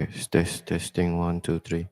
Okay, testing 1, 2, 3.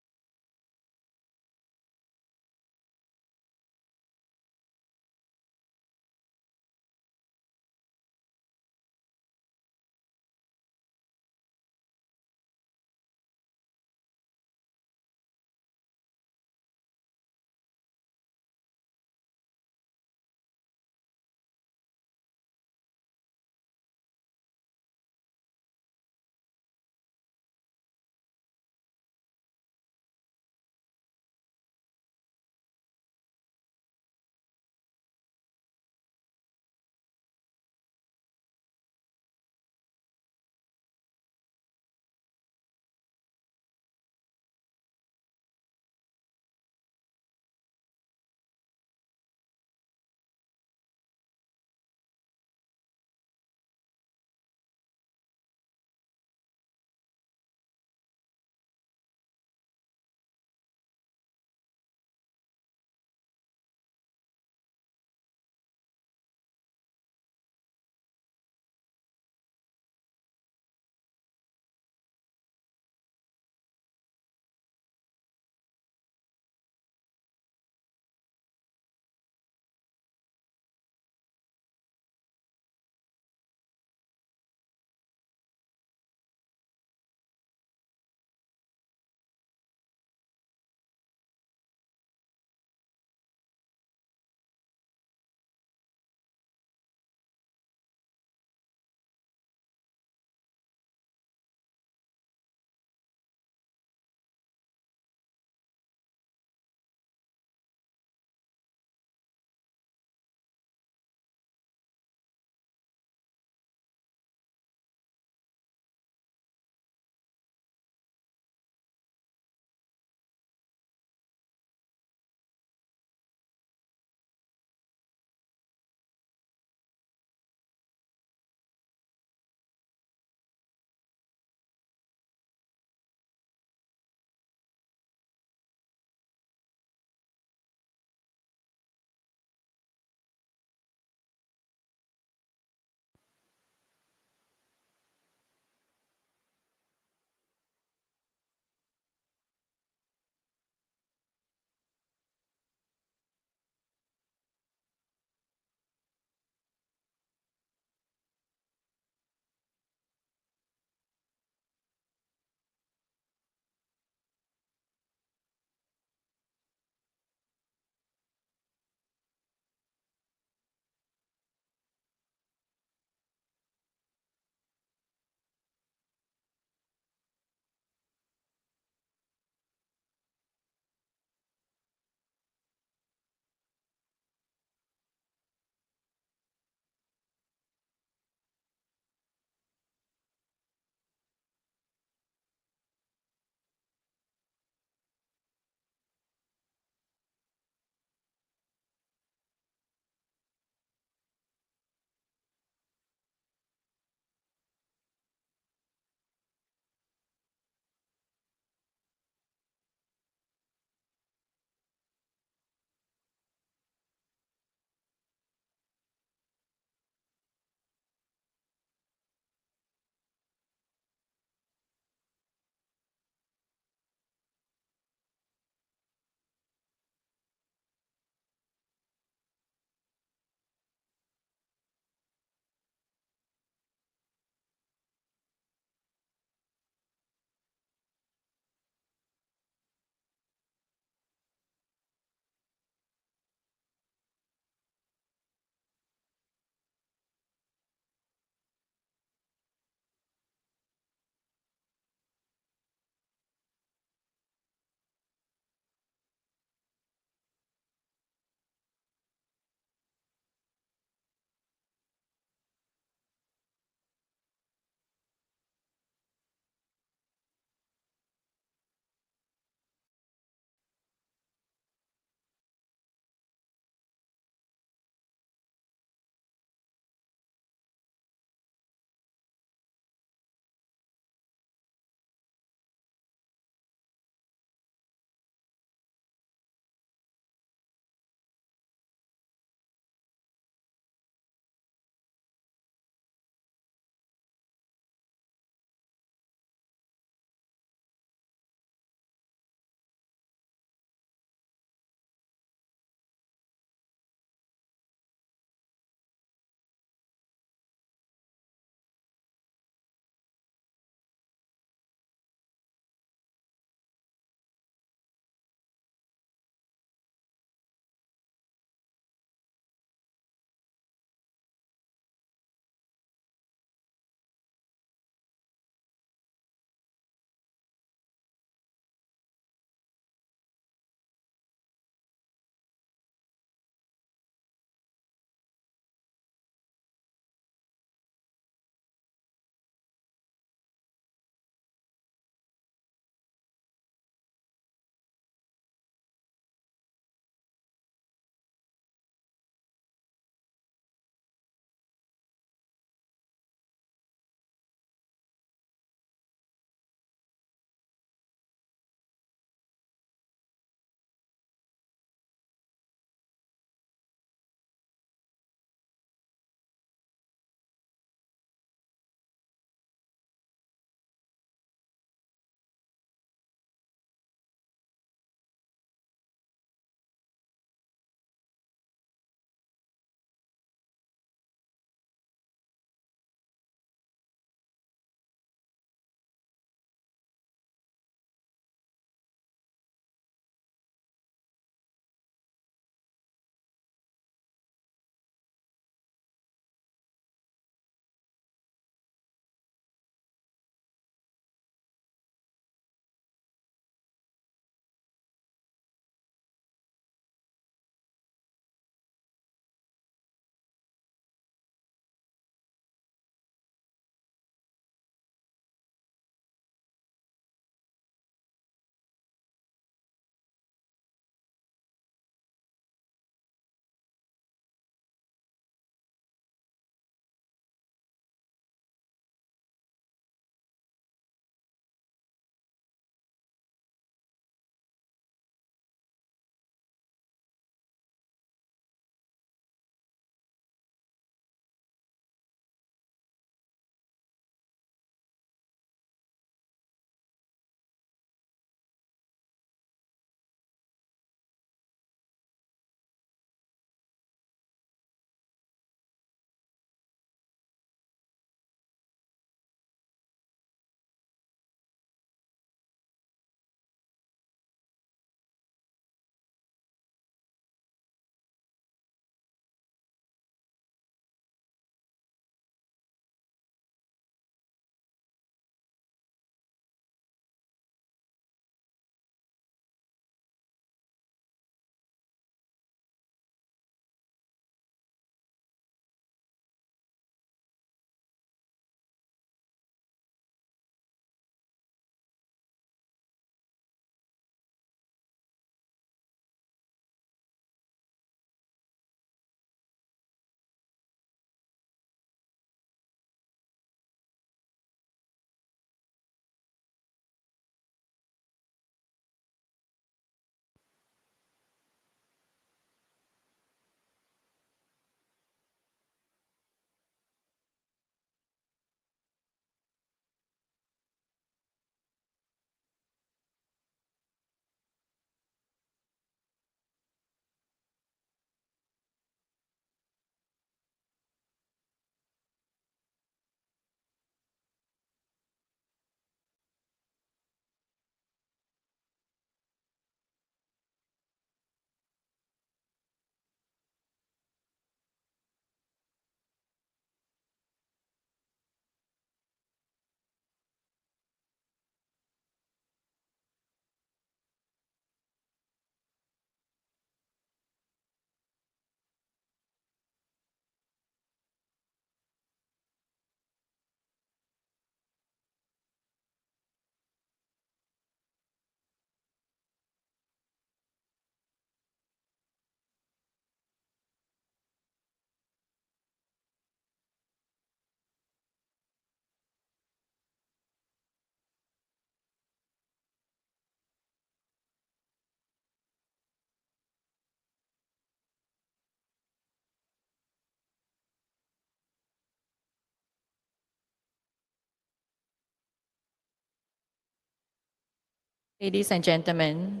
Ladies and gentlemen,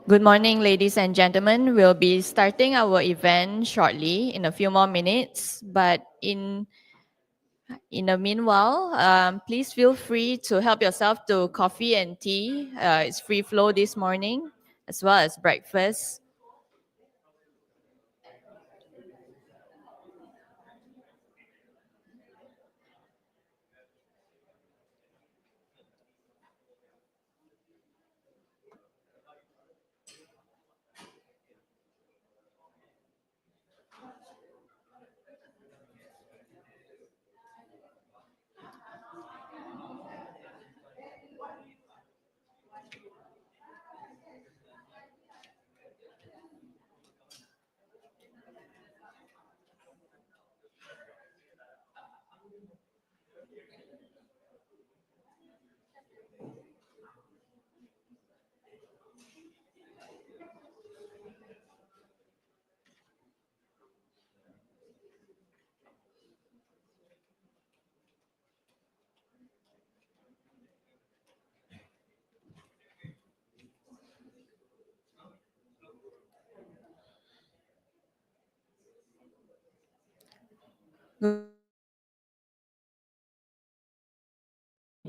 good morning, ladies and gentlemen. We'll be starting our event shortly in a few more minutes, but in the meanwhile, please feel free to help yourself to coffee and tea. It's free flow this morning, as well as breakfast.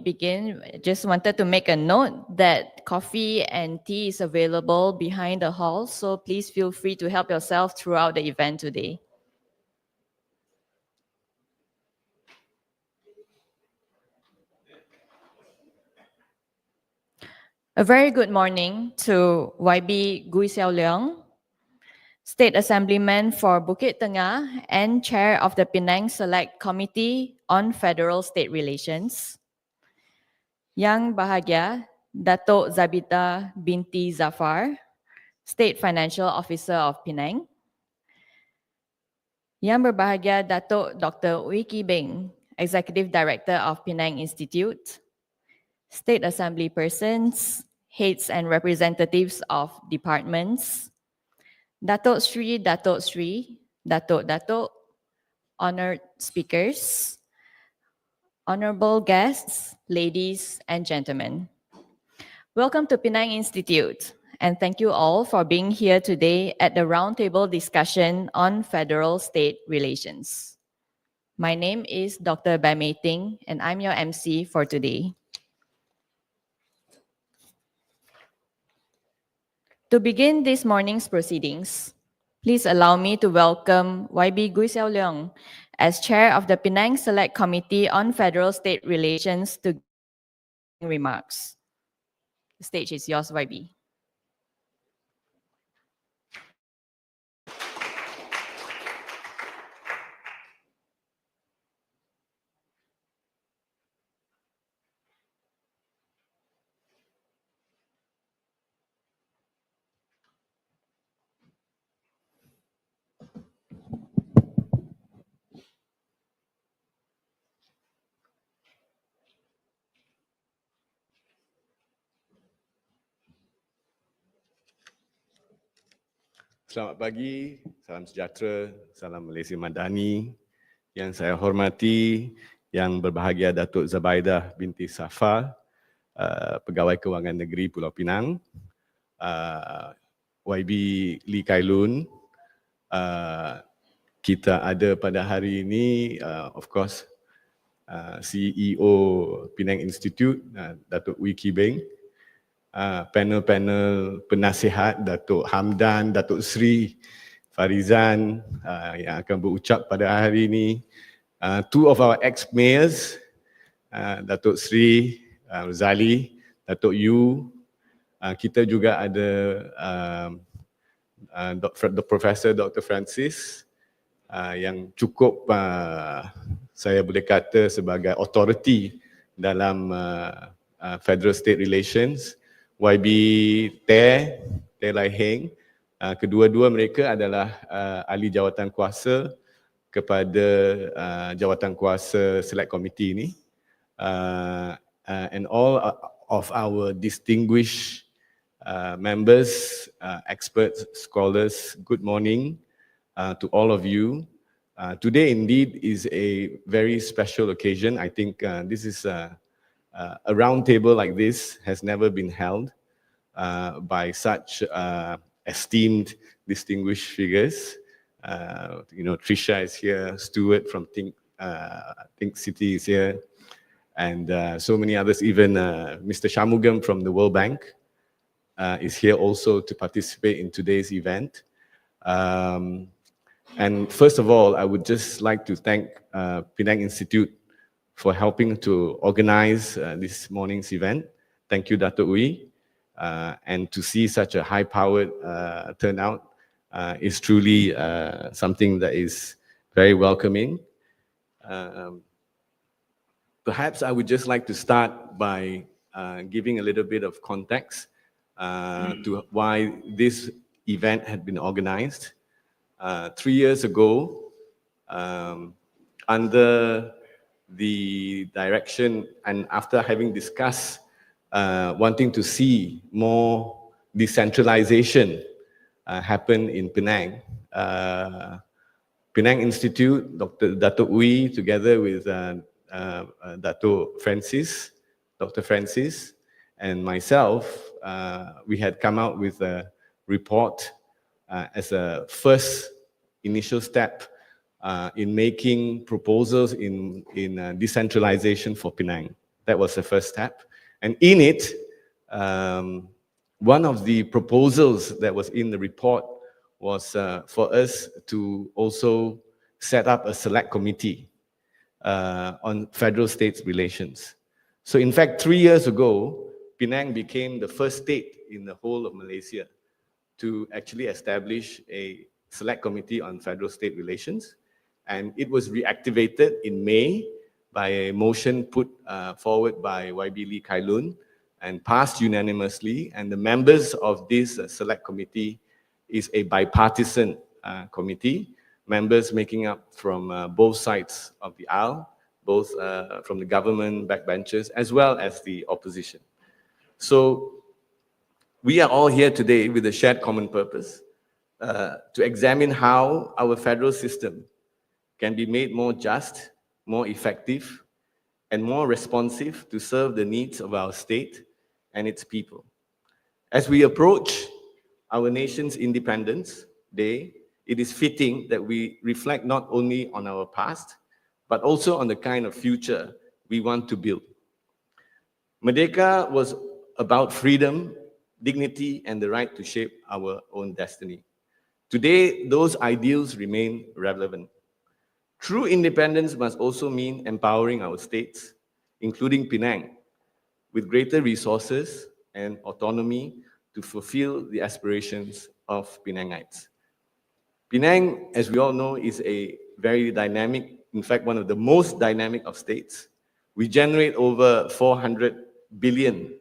Begin, just wanted to make a note that coffee and tea is available behind the hall, so please feel free to help yourself throughout the event today. A very good morning to YB Gui Xiao Leong, State Assemblyman for Bukit Tengah and Chair of the Penang Select Committee on Federal State Relations. Yang Bahagia Datuk Zabita binti Zafar, State Financial Officer of Penang. Yang Berbahagia Datuk Dr. Wee Beng, Executive Director of Penang Institute. State Assembly persons, heads and representatives of departments, Datuk Sri, Datuk, honored speakers, honorable guests, ladies and gentlemen. Welcome to Penang Institute, and thank you all for being here today at the Roundtable Discussion on Federal-State Relations. My name is Dr. Bai Mei Ting, and I'm your MC for today. To begin this morning's proceedings, please allow me to welcome YB Gui Xiao Leong as Chair of the Penang Select Committee on Federal-State Relations to give remarks. The stage is yours, YB. Selamat pagi, salam sejahtera, salam Malaysia Madani. Yang saya hormati, Yang Berbahagia Datuk Zabaidah binti Safar, Pegawai Kewangan Negeri Pulau Pinang, YB Lee Kai Lun. Kita ada pada hari ini, of course, CEO Penang Institute, Datuk Wee Beng. Panel-panel penasihat Datuk Hamdan, Datuk Sri Farizan yang akan berucap pada hari ini. Two of our ex-mayors, Datuk Sri Rozali, Datuk Yu. Kita juga ada Profesor Dr. Francis yang cukup saya boleh kata sebagai authority dalam Federal State Relations. YB Teh Lai Heng, kedua-dua mereka adalah ahli jawatan kuasa kepada jawatan kuasa Select Committee ini. And all of our distinguished members, experts, scholars, good morning to all of you. Today indeed is a very special occasion. I think this is a roundtable like this has never been held by such esteemed, distinguished figures. Trisha is here, Stuart from Think City is here, and so many others, even Mr. Shamugam from the World Bank is here also to participate in today's event. And first of all, I would just like to thank Penang Institute for helping to organize this morning's event. Thank you, Dato' Uy. And to see such a high-powered turnout is truly something that is very welcoming. Perhaps I would just like to start by giving a little bit of context to why this event had been organized. 3 years ago, under the direction and after having discussed wanting to see more decentralization happen in Penang, Penang Institute, Dr. Uy, together with Dr. Francis, and myself, we had come out with a report as a first initial step in making proposals in decentralization for Penang. That was the first step. And in it, one of the proposals that was in the report was for us to also set up a select committee on federal-state relations. So in fact, 3 years ago, Penang became the first state in the whole of Malaysia to actually establish a select committee on federal-state relations. And it was reactivated in May by a motion put forward by YB Lee Kai Lun and passed unanimously. And the members of this select committee is a bipartisan committee, members making up from both sides of the aisle, both from the government backbenchers as well as the opposition. So we are all here today with a shared common purpose to examine how our federal system can be made more just, more effective, and more responsive to serve the needs of our state and its people. As we approach our nation's Independence Day, it is fitting that we reflect not only on our past, but also on the kind of future we want to build. Merdeka was about freedom, dignity, and the right to shape our own destiny. Today, those ideals remain relevant. True independence must also mean empowering our states, including Penang, with greater resources and autonomy to fulfill the aspirations of Penangites. Penang, as we all know, is a very dynamic, in fact, one of the most dynamic of states. We generate over 400 billion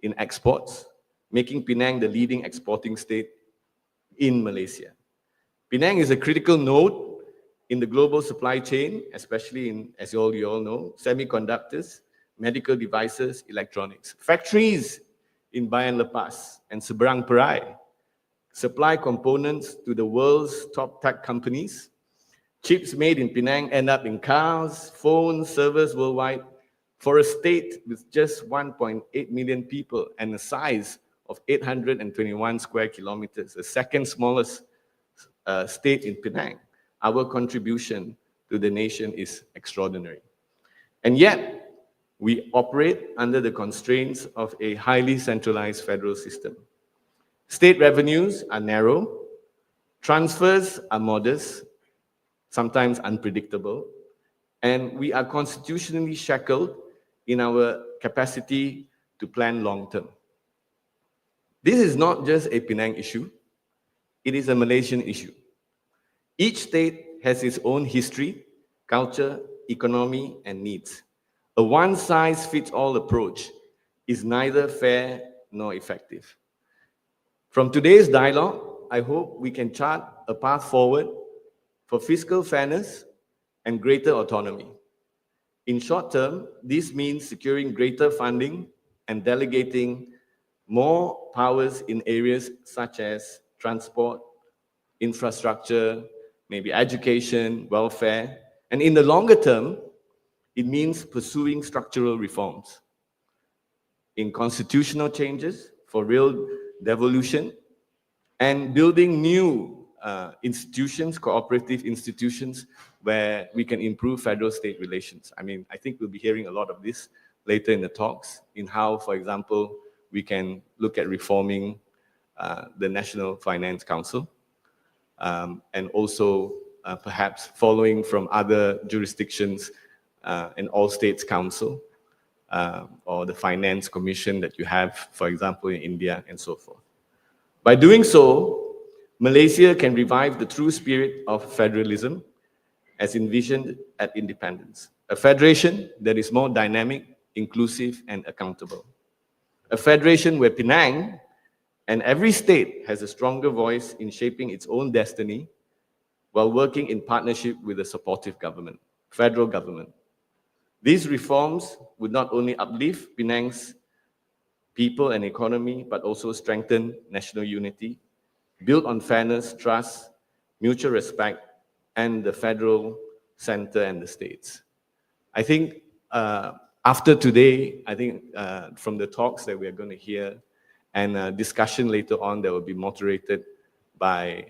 in exports, making Penang the leading exporting state in Malaysia. Penang is a critical node in the global supply chain, especially in, as you all know, semiconductors, medical devices, electronics. Factories in Bayan Lepas and Seberang Perai supply components to the world's top tech companies. Chips made in Penang end up in cars, phones, servers worldwide. For a state with just 1.8 million people and a size of 821 square kilometers, the second smallest state in Penang, our contribution to the nation is extraordinary. And yet, we operate under the constraints of a highly centralized federal system. State revenues are narrow, transfers are modest, sometimes unpredictable, and we are constitutionally shackled in our capacity to plan long-term. This is not just a Penang issue, it is a Malaysian issue. Each state has its own history, culture, economy, and needs. A one-size-fits-all approach is neither fair nor effective. From today's dialogue, I hope we can chart a path forward for fiscal fairness and greater autonomy. In short term, this means securing greater funding and delegating more powers in areas such as transport, infrastructure, maybe education, welfare, and in the longer term, it means pursuing structural reforms in constitutional changes for real devolution and building new institutions, cooperative institutions, where we can improve federal-state relations. I mean, I think we'll be hearing a lot of this later in the talks, in how, for example, we can look at reforming the National Finance Council, and also perhaps following from other jurisdictions, an all-states council, or the finance commission that you have, for example, in India, and so forth. By doing so, Malaysia can revive the true spirit of federalism as envisioned at independence. A federation that is more dynamic, inclusive, and accountable. A federation where Penang and every state has a stronger voice in shaping its own destiny while working in partnership with a supportive government, federal government. These reforms would not only uplift Penang's people and economy, but also strengthen national unity, build on fairness, trust, mutual respect, and the federal center and the states. I think after today, I think from the talks that we are going to hear and discussion later on that will be moderated by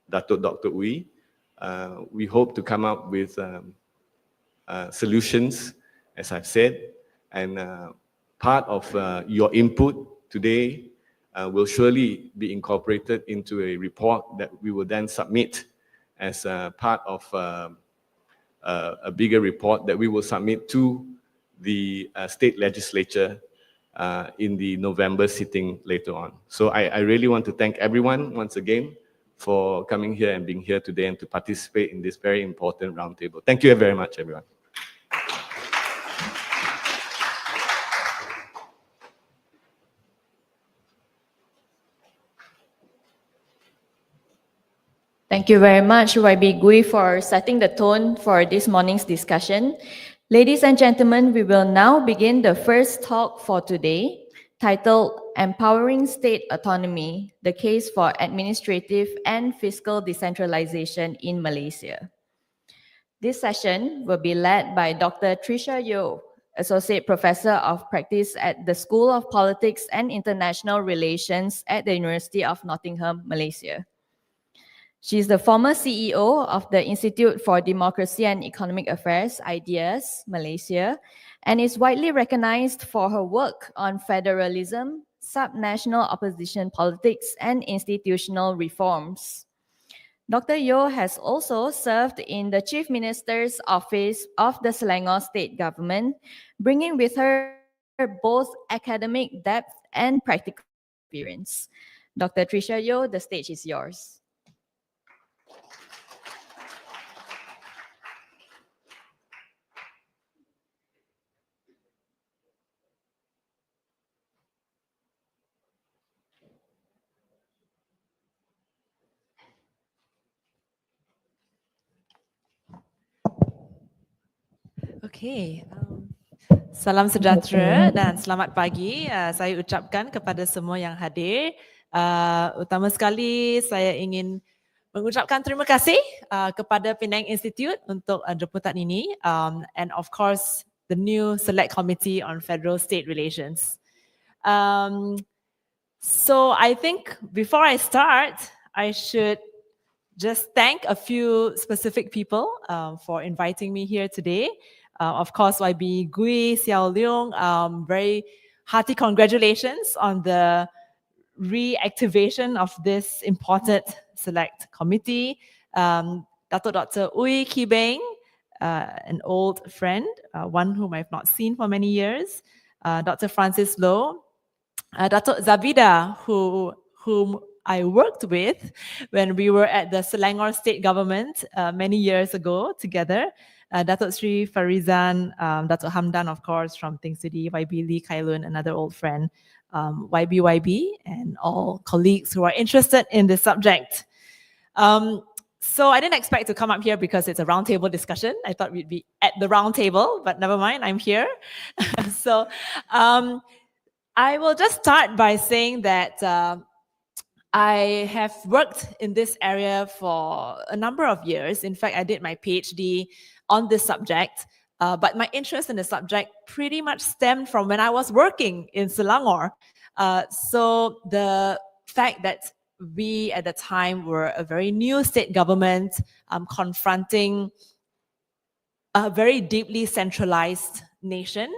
Dr. Uy, we hope to come up with solutions, as I've said, and part of your input today will surely be incorporated into a report that we will then submit as part of a bigger report that we will submit to the state legislature in the November sitting later on. So I really want to thank everyone once again for coming here and being here today and to participate in this very important roundtable. Thank you very much, everyone. Thank you very much, YB Gui, for setting the tone for this morning's discussion. Ladies and gentlemen, we will now begin the first talk for today, titled Empowering State Autonomy, the Case for Administrative and Fiscal Decentralization in Malaysia. This session will be led by Dr. Tricia Yeo, Associate Professor of Practice at the School of Politics and International Relations at the University of Nottingham, Malaysia. She is the former CEO of the Institute for Democracy and Economic Affairs, IDEAS, Malaysia, and is widely recognized for her work on federalism, subnational opposition politics, and institutional reforms. Dr. Yeo has also served in the Chief Minister's Office of the Selangor State Government, bringing with her both academic depth and practical experience. Dr. Tricia Yeo, the stage is yours. Okey, salam sejahtera dan selamat pagi. Saya ucapkan kepada semua yang hadir. Utama sekali saya ingin mengucapkan terima kasih kepada Penang Institute untuk jemputan ini, and of course the new Select Committee on Federal State Relations. So I think before I start, I should just thank a few specific people for inviting me here today. Of course, YB Gui, Xiao Leong, very hearty congratulations on the reactivation of this important select committee. Dr. Uy Kibeng, an old friend, one whom I've not seen for many years. Dr. Francis Loh, Dr. Zabida, whom I worked with when we were at the Selangor State Government many years ago together. Datuk Sri Farizan, Datuk Hamdan, of course, from Ting Sudi, YB Lee Kailun, another old friend, YB, and all colleagues who are interested in this subject. So I didn't expect to come up here because it's a roundtable discussion. I thought we'd be at the roundtable, but never mind, I'm here. So I will just start by saying that I have worked in this area for a number of years. In fact, I did my PhD on this subject, but my interest in the subject pretty much stemmed from when I was working in Selangor. So the fact that we at the time were a very new state government confronting a very deeply centralized nation,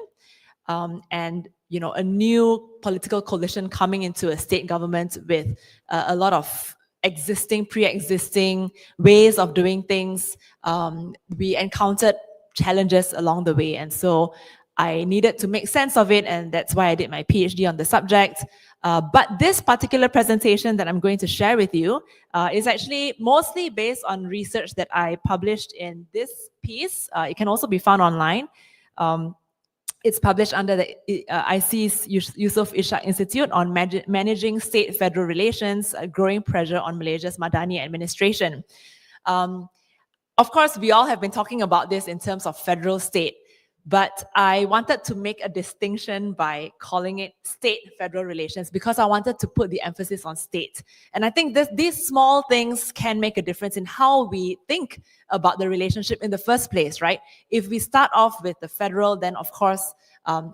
and a new political coalition coming into a state government with a lot of pre-existing ways of doing things. We encountered challenges along the way, and so I needed to make sense of it, and that's why I did my PhD on the subject. But this particular presentation that I'm going to share with you is actually mostly based on research that I published in this piece. It can also be found online. It's published under the IC's Yusof Ishak Institute on Managing State-Federal Relations, Growing Pressure on Malaysia's Madani Administration. Of course, we all have been talking about this in terms of federal-state, but I wanted to make a distinction by calling it state-federal relations because I wanted to put the emphasis on state. And I think these small things can make a difference in how we think about the relationship in the first place, right? If we start off with the federal, then of course,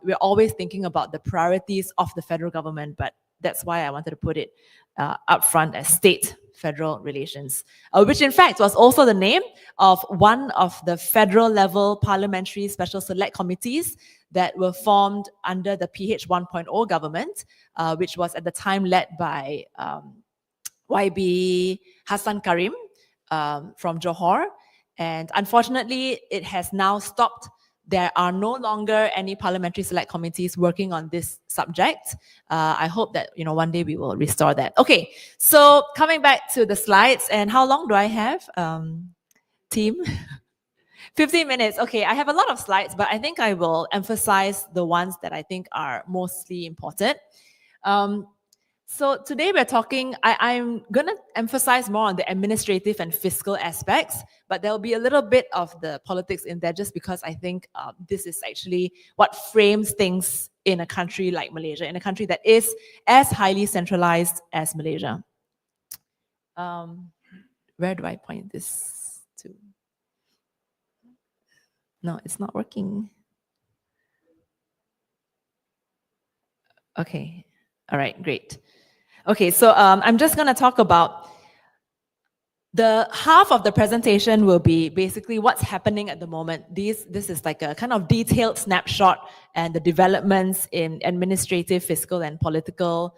we're always thinking about the priorities of the federal government, but that's why I wanted to put it up front as state-federal relations, which in fact was also the name of one of the federal level parliamentary special select committees that were formed under the PH 1.0 government, which was at the time led by YB Hassan Karim from Johor. And unfortunately, it has now stopped. There are no longer any parliamentary select committees working on this subject. I hope that one day we will restore that. Okay, so coming back to the slides, and how long do I have, team? 15 minutes. Okay, I have a lot of slides, but I think I will emphasize the ones that I think are mostly important. So today we're talking, I'm going to emphasize more on the administrative and fiscal aspects, but there'll be a little bit of the politics in there just because I think this is actually what frames things in a country like Malaysia, in a country that is as highly centralized as Malaysia. Where do I point this to? No, it's not working. Okay, all right, great. Okay, so I'm just going to talk about the half of the presentation will be basically what's happening at the moment. This is like a kind of detailed snapshot and the developments in administrative, fiscal, and political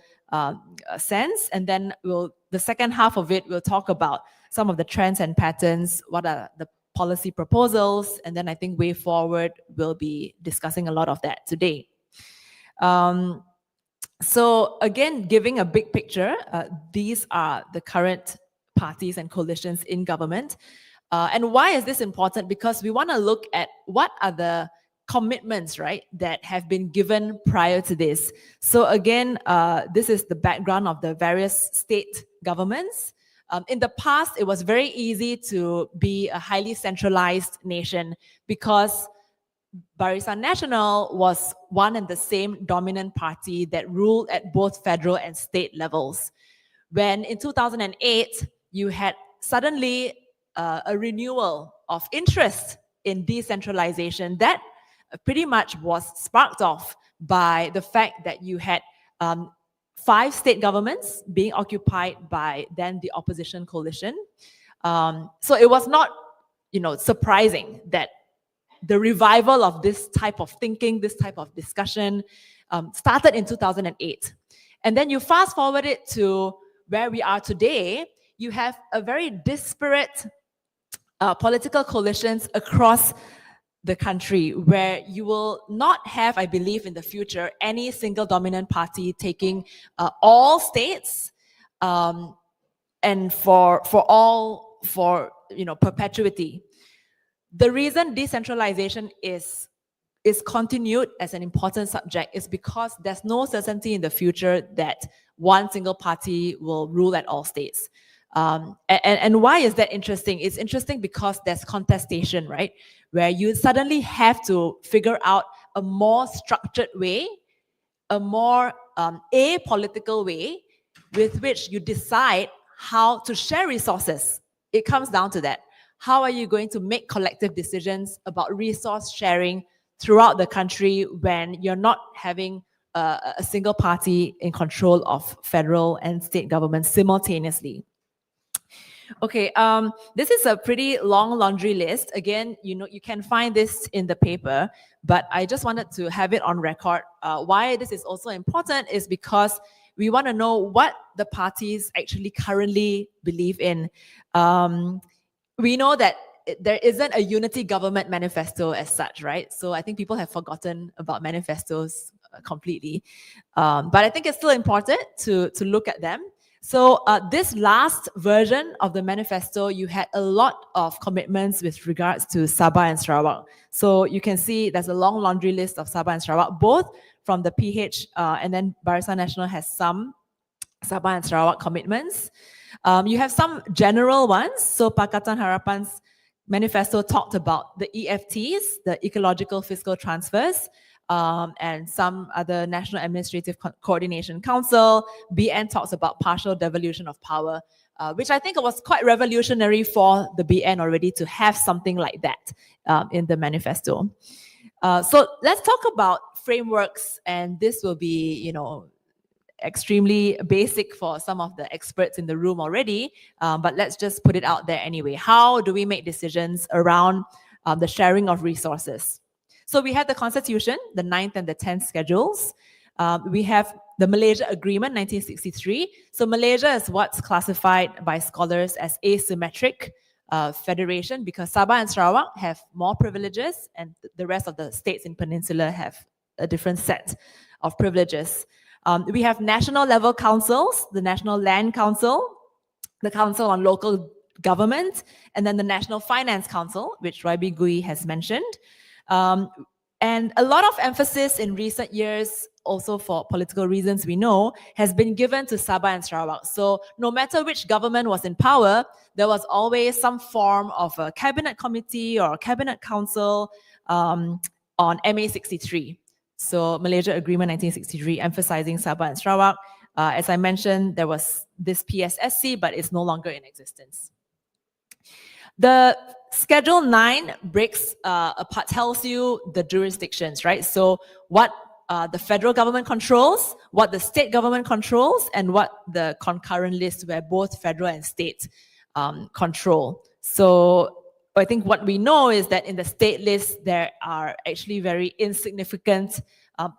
sense. And then the second half of it, we'll talk about some of the trends and patterns, what are the policy proposals, and then I think way forward, we'll be discussing a lot of that today. So again, giving a big picture, these are the current parties and coalitions in government. And why is this important? Because we want to look at what are the commitments, right, that have been given prior to this. So again, this is the background of the various state governments. In the past, it was very easy to be a highly centralized nation because Barisan Nasional was one and the same dominant party that ruled at both federal and state levels. When in 2008, you had suddenly a renewal of interest in decentralization that pretty much was sparked off by the fact that you had 5 state governments being occupied by then the opposition coalition. So it was not, surprising that the revival of this type of thinking, this type of discussion started in 2008. And then you fast forward it to where we are today, you have a very disparate political coalitions across the country where you will not have, I believe, in the future, any single dominant party taking all states and for perpetuity. The reason decentralization is continued as an important subject is because there's no certainty in the future that one single party will rule at all states. And why is that interesting? It's interesting because there's contestation, right? Where you suddenly have to figure out a more structured way, a more apolitical way with which you decide how to share resources. It comes down to that. How are you going to make collective decisions about resource sharing throughout the country when you're not having a single party in control of federal and state governments simultaneously? Okay, this is a pretty long laundry list. Again, you can find this in the paper, but I just wanted to have it on record. Why this is also important is because we want to know what the parties actually currently believe in. We know that there isn't a unity government manifesto as such, right? So I think people have forgotten about manifestos completely. But I think it's still important to look at them. So this last version of the manifesto, you had a lot of commitments with regards to Sabah and Sarawak. So you can see there's a long laundry list of Sabah and Sarawak, both from the PH and then Barisan Nasional has some Sabah and Sarawak commitments. You have some general ones. So Pakatan Harapan's manifesto talked about the EFTs, the Ecological Fiscal Transfers, and some other National Administrative Coordination Council. BN talks about partial devolution of power, which I think was quite revolutionary for the BN already to have something like that in the manifesto. So let's talk about frameworks, and this will be, extremely basic for some of the experts in the room already, but let's just put it out there anyway. How do we make decisions around the sharing of resources? So we have the Constitution, the 9th and the 10th schedules. We have the Malaysia Agreement, 1963. So Malaysia is what's classified by scholars as asymmetric federation because Sabah and Sarawak have more privileges and the rest of the states in Peninsula have a different set of privileges. We have national level councils, the National Land Council, the Council on Local Government, and then the National Finance Council, which Roy B. Gui has mentioned. And a lot of emphasis in recent years, also for political reasons we know, has been given to Sabah and Sarawak. So no matter which government was in power, there was always some form of a cabinet committee or a cabinet council on MA 63. So Malaysia Agreement 1963, emphasizing Sabah and Sarawak. As I mentioned, there was this PSSC, but it's no longer in existence. The Schedule 9 breaks apart, tells you the jurisdictions, right? So what the federal government controls, what the state government controls, and what the concurrent list where both federal and state control. So I think what we know is that in the state list, there are actually very insignificant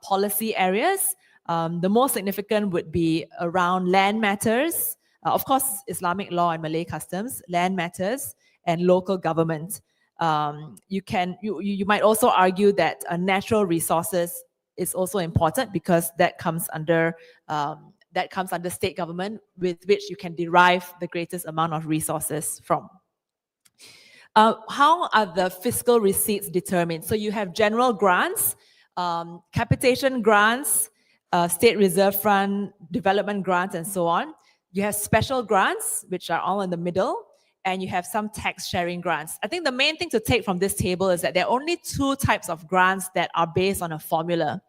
policy areas. The most significant would be around land matters, of course, Islamic law and Malay customs, land matters, and local government. You might also argue that natural resources is also important because that comes under state government, with which you can derive the greatest amount of resources from. How are the fiscal receipts determined? So you have general grants, capitation grants, state reserve fund, development grants, and so on. You have special grants, which are all in the middle, and you have some tax sharing grants. I think the main thing to take from this table is that there are only two types of grants that are based on a formula.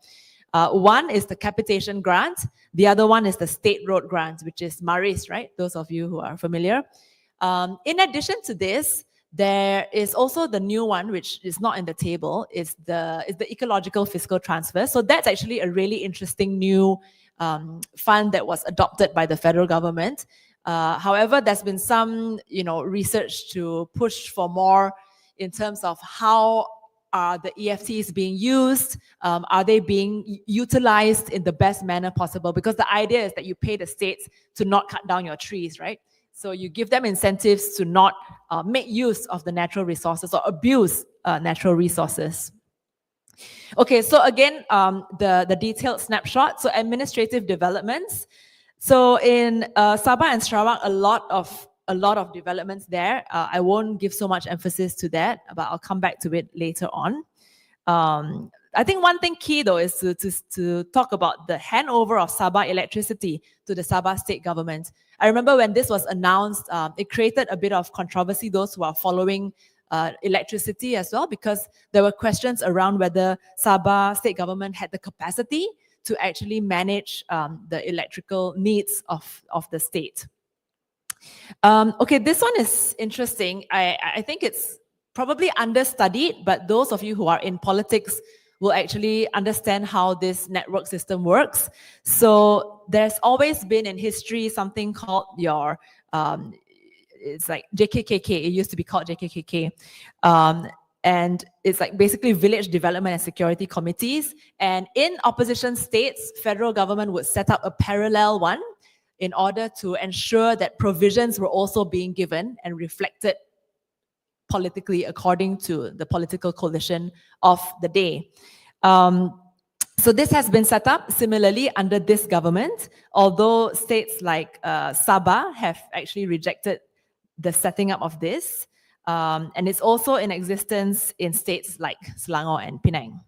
One is the capitation grant. The other one is the state road grant, which is MARIS, right? Those of you who are familiar. In addition to this, there is also the new one, which is not in the table, is the ecological fiscal transfer. So that's actually a really interesting new fund that was adopted by the federal government. However, there's been some, research to push for more in terms of how are the EFTs being used? Are they being utilized in the best manner possible? Because the idea is that you pay the states to not cut down your trees, right? So you give them incentives to not make use of the natural resources or abuse natural resources. Okay, so again, the detailed snapshot. So administrative developments. So in Sabah and Sarawak, a lot of developments there. I won't give so much emphasis to that, but I'll come back to it later on. I think one thing key though is to talk about the handover of Sabah electricity to the Sabah state government. I remember when this was announced, it created a bit of controversy, those who are following electricity as well, because there were questions around whether Sabah state government had the capacity to actually manage the electrical needs of the state. Okay, this one is interesting. I think it's probably understudied, but those of you who are in politics will actually understand how this network system works. So there's always been in history something called your, it's like JKKK, it used to be called JKKK. And it's like basically village development and security committees. And in opposition states, federal government would set up a parallel one in order to ensure that provisions were also being given and reflected politically according to the political coalition of the day. So this has been set up similarly under this government, although states like Sabah have actually rejected the setting up of this. And it's also in existence in states like Selangor and Penang.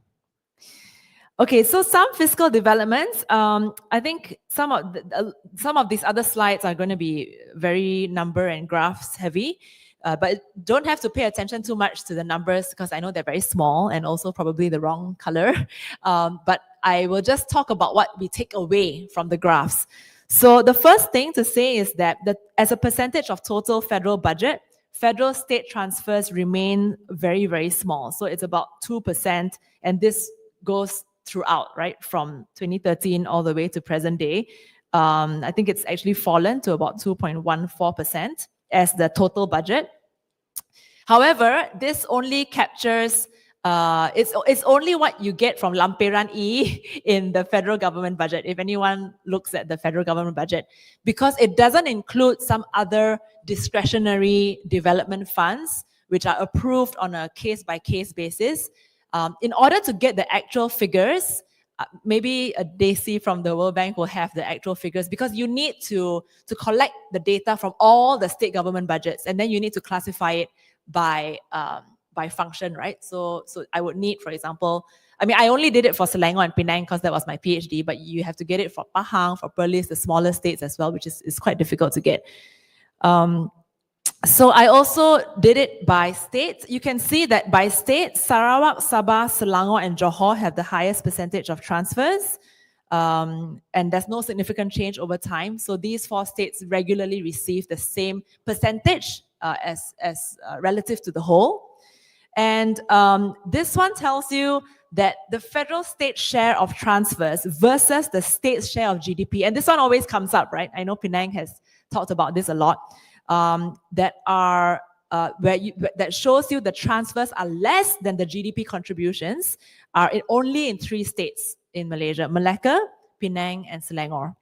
Okay, so some fiscal developments. I think some of these other slides are going to be very number and graphs heavy, but don't have to pay attention too much to the numbers because I know they're very small and also probably the wrong color. But I will just talk about what we take away from the graphs. So the first thing to say is that as a percentage of total federal budget, federal state transfers remain very, very small. So it's about 2%, and this goes throughout, right, from 2013 all the way to present day. I think it's actually fallen to about 2.14% as the total budget. However, this only captures, it's only what you get from Lampiran E in the federal government budget, if anyone looks at the federal government budget, because it doesn't include some other discretionary development funds, which are approved on a case-by-case basis. In order to get the actual figures, maybe Daisy from the World Bank will have the actual figures, because you need to collect the data from all the state government budgets, and then you need to classify it by function, right? So I would need, for example, I mean, I only did it for Selangor and Penang because that was my PhD, but you have to get it for Pahang, for Perlis, the smaller states as well, which is quite difficult to get. So I also did it by state. You can see that by state, Sarawak, Sabah, Selangor, and Johor have the highest percentage of transfers. And there's no significant change over time. So these four states regularly receive the same percentage as relative to the whole. And this one tells you that the federal state share of transfers versus the state's share of GDP. And this one always comes up, right? I know Penang has talked about this a lot. That shows you the transfers are less than the GDP contributions are only in 3 states in Malaysia: Malacca, Penang, and Selangor.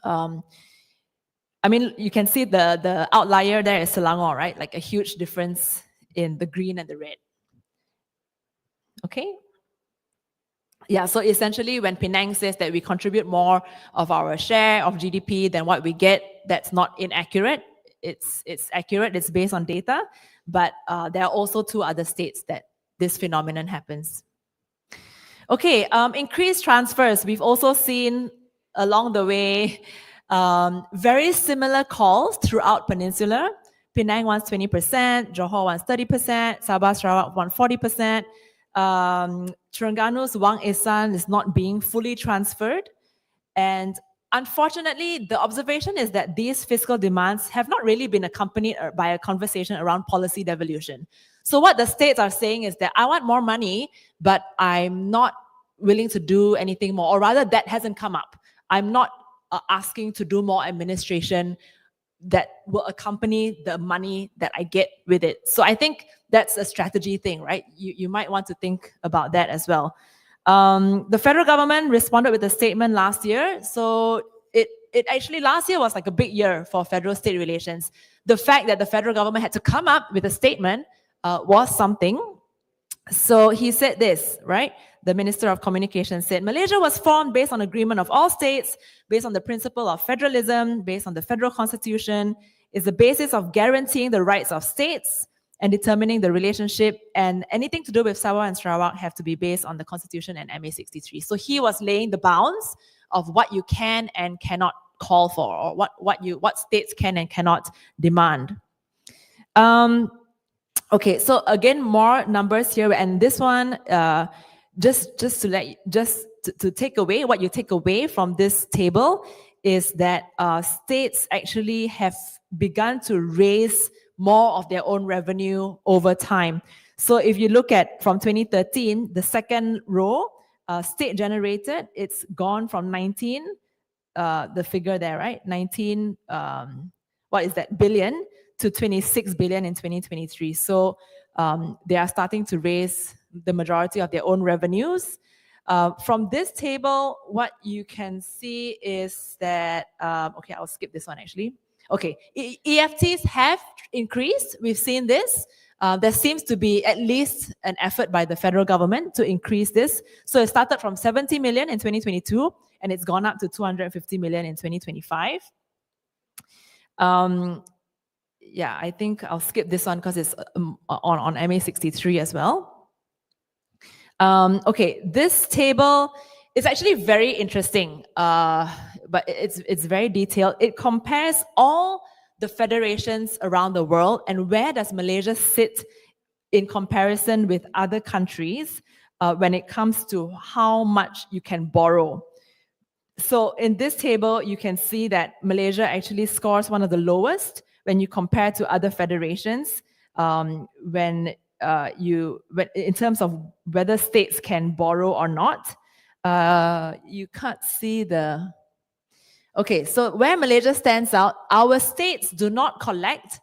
I mean, you can see the outlier there is Selangor, right? Like a huge difference in the green and the red. Okay. Yeah, so essentially when Penang says that we contribute more of our share of GDP than what we get, that's not inaccurate. It's accurate, it's based on data, but there are also 2 other states that this phenomenon happens. Okay, increased transfers. We've also seen along the way very similar calls throughout Peninsula. Penang wants 20%, Johor wants 30%, Sabah Sarawak wants 40%. Terengganu Wang Esan is not being fully transferred. And unfortunately, the observation is that these fiscal demands have not really been accompanied by a conversation around policy devolution. So what the states are saying is that I want more money, but I'm not willing to do anything more, or rather that hasn't come up. I'm not asking to do more administration that will accompany the money that I get with it. So I think that's a strategy thing, right? You might want to think about that as well. The federal government responded with a statement last year. So it actually last year was like a big year for federal-state relations. The fact that the federal government had to come up with a statement was something. So he said this, right? The Minister of Communications said, Malaysia was formed based on agreement of all states, based on the principle of federalism, based on the federal constitution, is the basis of guaranteeing the rights of states and determining the relationship, and anything to do with Sabah and Sarawak have to be based on the constitution and MA 63. So he was laying the bounds of what you can and cannot call for, or what states can and cannot demand. Okay, so again, more numbers here, and this one, just to take away, what you take away from this table is that states actually have begun to raise more of their own revenue over time. So if you look at from 2013, the second row, state generated, it's gone from 19, the figure there, right? 19, what is that, billion to 26 billion in 2023. So they are starting to raise the majority of their own revenues. From this table, what you can see is that, okay, I'll skip this one actually. Okay, EFTs have increased. We've seen this. There seems to be at least an effort by the federal government to increase this. So it started from 70 million in 2022, and it's gone up to 250 million in 2025. Yeah, I think I'll skip this one because it's on MA63 as well. Okay, this table is actually very interesting, but it's very detailed. It compares all the federations around the world and where does Malaysia sit in comparison with other countries when it comes to how much you can borrow. So in this table, you can see that Malaysia actually scores one of the lowest when you compare to other federations, in terms of whether states can borrow or not. You can't see the... Okay, so where Malaysia stands out, our states do not collect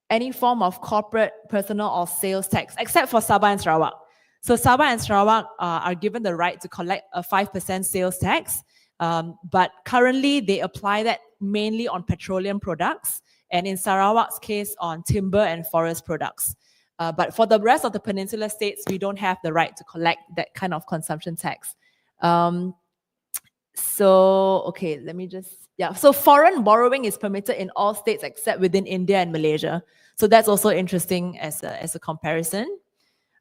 any form of corporate, personal, or sales tax, except for Sabah and Sarawak. So Sabah and Sarawak are given the right to collect a 5% sales tax, but currently they apply that mainly on petroleum products, and in Sarawak's case, on timber and forest products. But for the rest of the peninsular states, we don't have the right to collect that kind of consumption tax. So, okay, let me just... Yeah, so foreign borrowing is permitted in all states except within India and Malaysia. So that's also interesting as a comparison.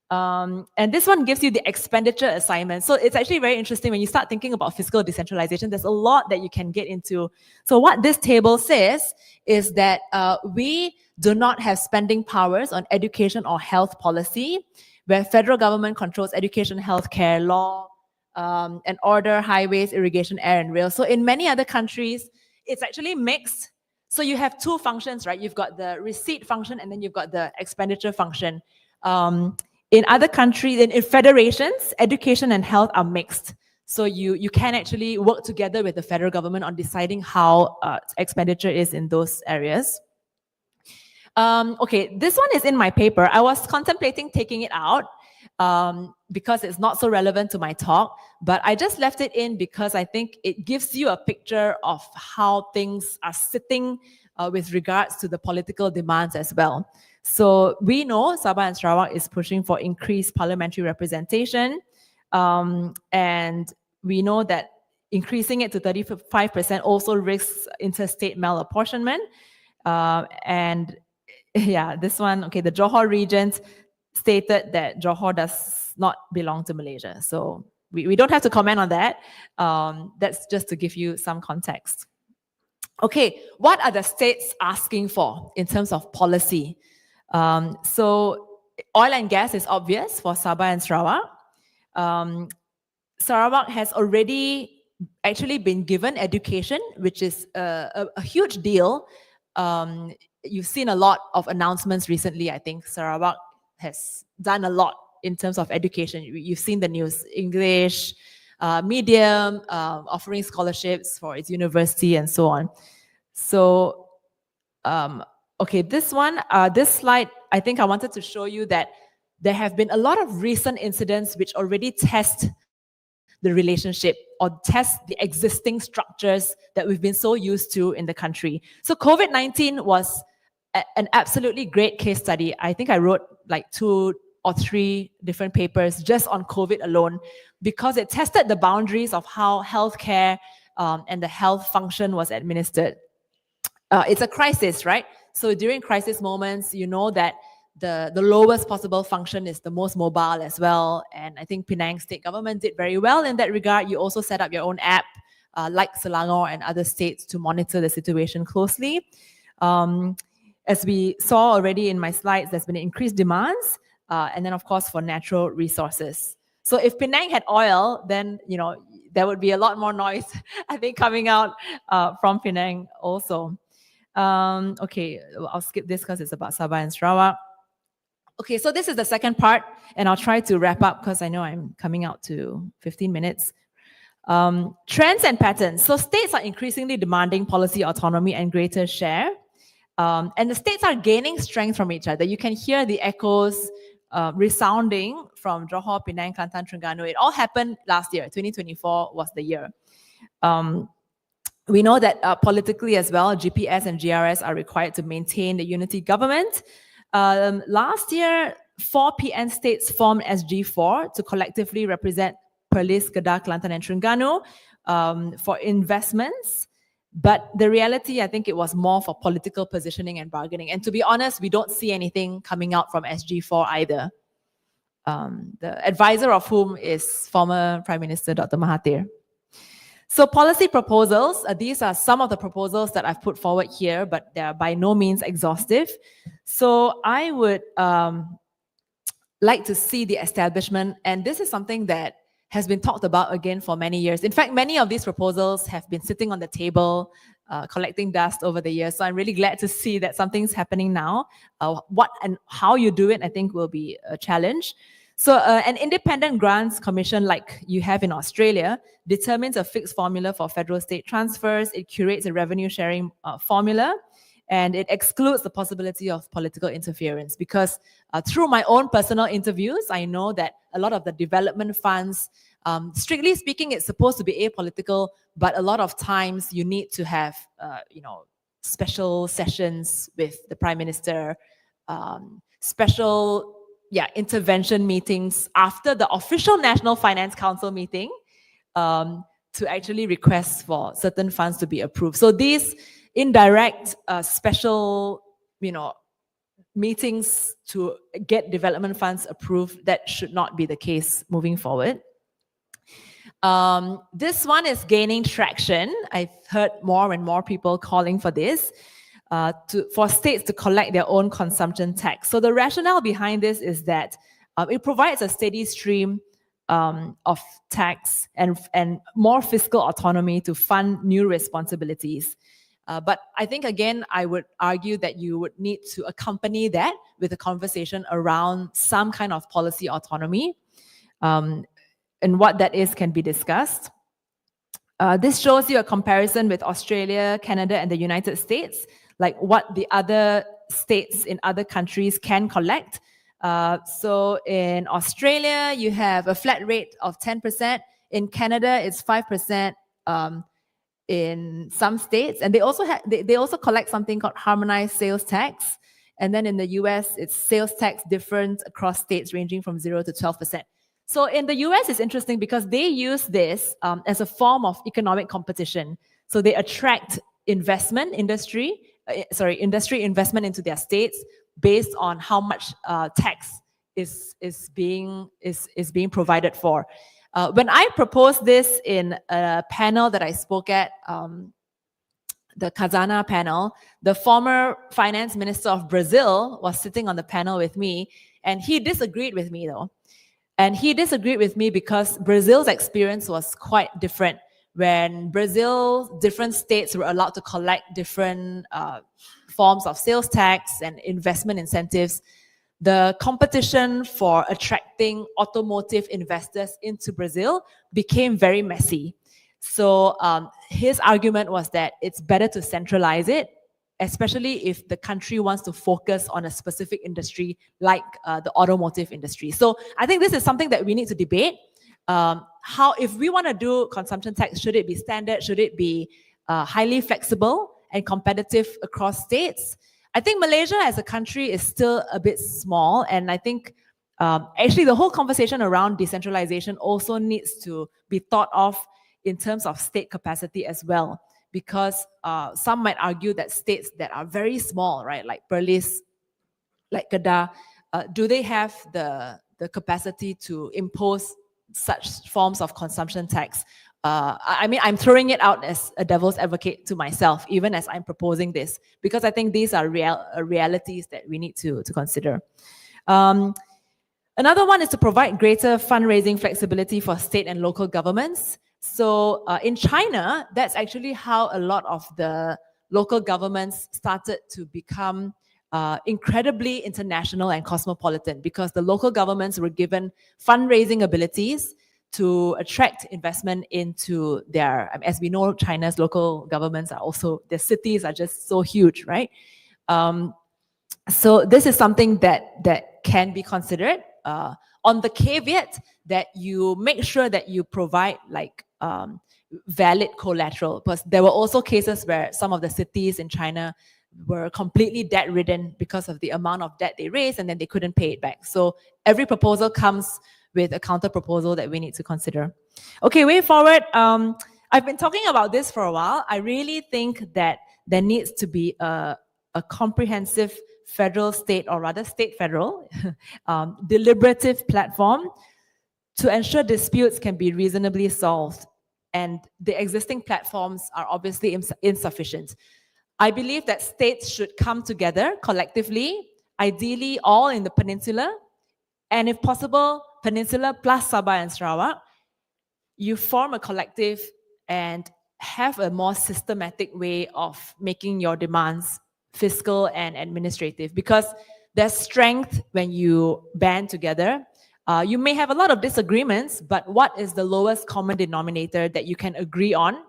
And this one gives you the expenditure assignment. So it's actually very interesting when you start thinking about fiscal decentralization. There's a lot that you can get into. So what this table says is that we do not have spending powers on education or health policy, where federal government controls education, healthcare, law, and order, highways, irrigation, air, and rail. So in many other countries, it's actually mixed. So you have two functions, right? You've got the receipt function and then you've got the expenditure function. In other countries, in federations, education and health are mixed. So you can actually work together with the federal government on deciding how expenditure is in those areas. Okay, this one is in my paper. I was contemplating taking it out because it's not so relevant to my talk, but I just left it in because I think it gives you a picture of how things are sitting with regards to the political demands as well. So we know Sabah and Sarawak is pushing for increased parliamentary representation, and we know that increasing it to 35% also risks interstate malapportionment. And yeah, this one, okay, the Johor region stated that Johor does not belong to Malaysia. So we don't have to comment on that. That's just to give you some context. Okay, what are the states asking for in terms of policy? So oil and gas is obvious for Sabah and Sarawak. Sarawak has already actually been given education, which is a huge deal. You've seen a lot of announcements recently. I think Sarawak has done a lot in terms of education. You've seen the news, English, medium, offering scholarships for its university and so on. So, okay, this slide, I think I wanted to show you that there have been a lot of recent incidents which already test the relationship or test the existing structures that we've been so used to in the country. So COVID-19 was an absolutely great case study. I think I wrote like 2 or 3 different papers just on COVID alone because it tested the boundaries of how healthcare and the health function was administered. It's a crisis, right? So during crisis moments, you know that the lowest possible function is the most mobile as well. And I think Penang state government did very well in that regard. You also set up your own app like Selangor and other states to monitor the situation closely. As we saw already in my slides, there's been increased demands and then of course for natural resources. So if Penang had oil, then there would be a lot more noise, I think, coming out from Penang also. Okay, I'll skip this because it's about Sabah and Sarawak. Okay, so this is the second part, and I'll try to wrap up because I know I'm coming out to 15 minutes. Trends and patterns. So states are increasingly demanding policy autonomy and greater share. And the states are gaining strength from each other. You can hear the echoes resounding from Johor, Penang, Kelantan, Terengganu. It all happened last year. 2024 was the year. We know that politically as well, GPS and GRS are required to maintain the unity government. Last year, 4 PN states formed SG4 to collectively represent Perlis, Kedah, Kelantan, and Terengganu for investments. But the reality, I think it was more for political positioning and bargaining. And to be honest, we don't see anything coming out from SG4 either. The advisor of whom is former Prime Minister Dr. Mahathir. So policy proposals, these are some of the proposals that I've put forward here, but they're by no means exhaustive. So I would like to see the establishment, and this is something that has been talked about again for many years. In fact, many of these proposals have been sitting on the table, collecting dust over the years. So I'm really glad to see that something's happening now. What and how you do it, I think, will be a challenge. So an independent grants commission like you have in Australia determines a fixed formula for federal state transfers. It curates a revenue sharing formula, and it excludes the possibility of political interference, because through my own personal interviews, I know that a lot of the development funds, strictly speaking, it's supposed to be apolitical, but a lot of times you need to have, special sessions with the Prime Minister, special intervention meetings after the official National Finance Council meeting to actually request for certain funds to be approved. So these indirect special, meetings to get development funds approved, that should not be the case moving forward. This one is gaining traction. I've heard more and more people calling for this. For states to collect their own consumption tax. So the rationale behind this is that it provides a steady stream of tax and more fiscal autonomy to fund new responsibilities. But I think, again, I would argue that you would need to accompany that with a conversation around some kind of policy autonomy. And what that is can be discussed. This shows you a comparison with Australia, Canada, and the United States, like what the other states in other countries can collect. So in Australia, you have a flat rate of 10%. In Canada, it's 5% in some states. And they also collect something called harmonized sales tax. And then in the US, it's sales tax different across states ranging from 0 to 12%. So in the US, it's interesting because they use this as a form of economic competition. So they attract industry investment into their states based on how much tax is being provided for. When I proposed this in a panel that I spoke at, the Kazana panel, the former finance minister of Brazil was sitting on the panel with me, and he disagreed with me though. And he disagreed with me because Brazil's experience was quite different. When Brazil, different states were allowed to collect different forms of sales tax and investment incentives, the competition for attracting automotive investors into Brazil became very messy. So his argument was that it's better to centralize it, especially if the country wants to focus on a specific industry like the automotive industry. So I think this is something that we need to debate. How, if we want to do consumption tax, should it be standard? Should it be highly flexible and competitive across states? I think Malaysia as a country is still a bit small, and I think actually the whole conversation around decentralization also needs to be thought of in terms of state capacity as well, because some might argue that states that are very small, right, like Perlis, like Kedah, do they have the capacity to impose such forms of consumption tax? I mean, I'm throwing it out as a devil's advocate to myself, even as I'm proposing this, because I think these are realities that we need to consider. Another one is to provide greater fundraising flexibility for state and local governments. So in China, that's actually how a lot of the local governments started to become incredibly international and cosmopolitan, because the local governments were given fundraising abilities to attract investment into their, as we know, China's local governments are also, their cities are just so huge, right? So this is something that can be considered, on the caveat that you make sure that you provide like valid collateral, because there were also cases where some of the cities in China were completely debt-ridden because of the amount of debt they raised, and then they couldn't pay it back. So every proposal comes with a counter proposal that we need to consider. Okay, way forward. I've been talking about this for a while. I really think that there needs to be a comprehensive federal state, or rather state federal, deliberative platform to ensure disputes can be reasonably solved. And the existing platforms are obviously insufficient. I believe that states should come together collectively, ideally all in the peninsula, and if possible, peninsula plus Sabah and Sarawak. You form a collective and have a more systematic way of making your demands fiscal and administrative, because there's strength when you band together. You may have a lot of disagreements, but what is the lowest common denominator that you can agree on?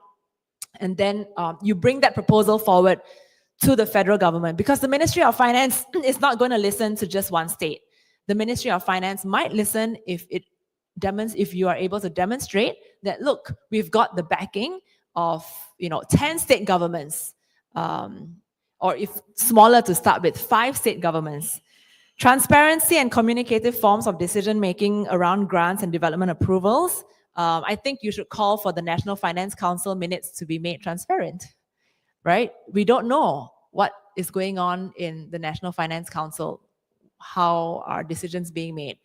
And then you bring that proposal forward to the federal government, because the Ministry of Finance is not going to listen to just one state. The Ministry of Finance might listen if you are able to demonstrate that, look, we've got the backing of 10 state governments, or if smaller to start with, 5 state governments. Transparency and communicative forms of decision making around grants and development approvals. I think you should call for the National Finance Council minutes to be made transparent, right? We don't know what is going on in the National Finance Council, how are decisions being made.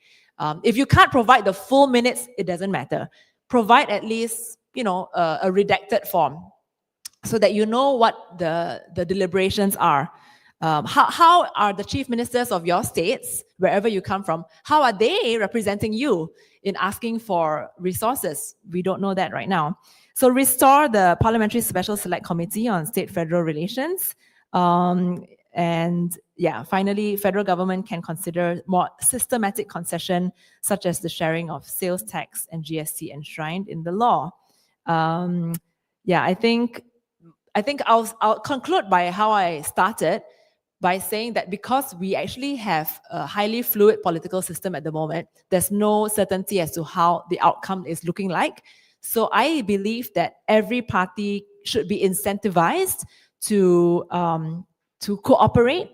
If you can't provide the full minutes, it doesn't matter. Provide at least, a redacted form so that you know what the deliberations are. How are the chief ministers of your states, wherever you come from, how are they representing you in asking for resources? We don't know that right now. So restore the Parliamentary Special Select Committee on State-Federal Relations. And yeah, finally, federal government can consider more systematic concession, such as the sharing of sales tax and GST enshrined in the law. Yeah, I think I'll conclude by how I started, by saying that because we actually have a highly fluid political system at the moment, there's no certainty as to how the outcome is looking like. So I believe that every party should be incentivized to cooperate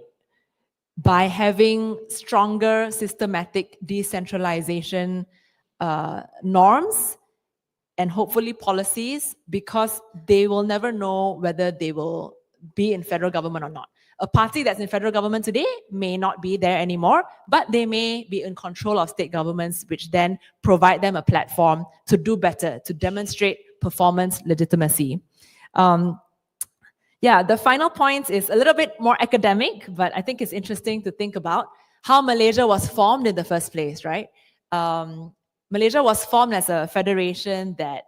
by having stronger systematic decentralization norms and hopefully policies, because they will never know whether they will be in federal government or not. A party that's in federal government today may not be there anymore, but they may be in control of state governments, which then provide them a platform to do better, to demonstrate performance legitimacy. Yeah, the final point is a little bit more academic, but I think it's interesting to think about how Malaysia was formed in the first place, right? Malaysia was formed as a federation that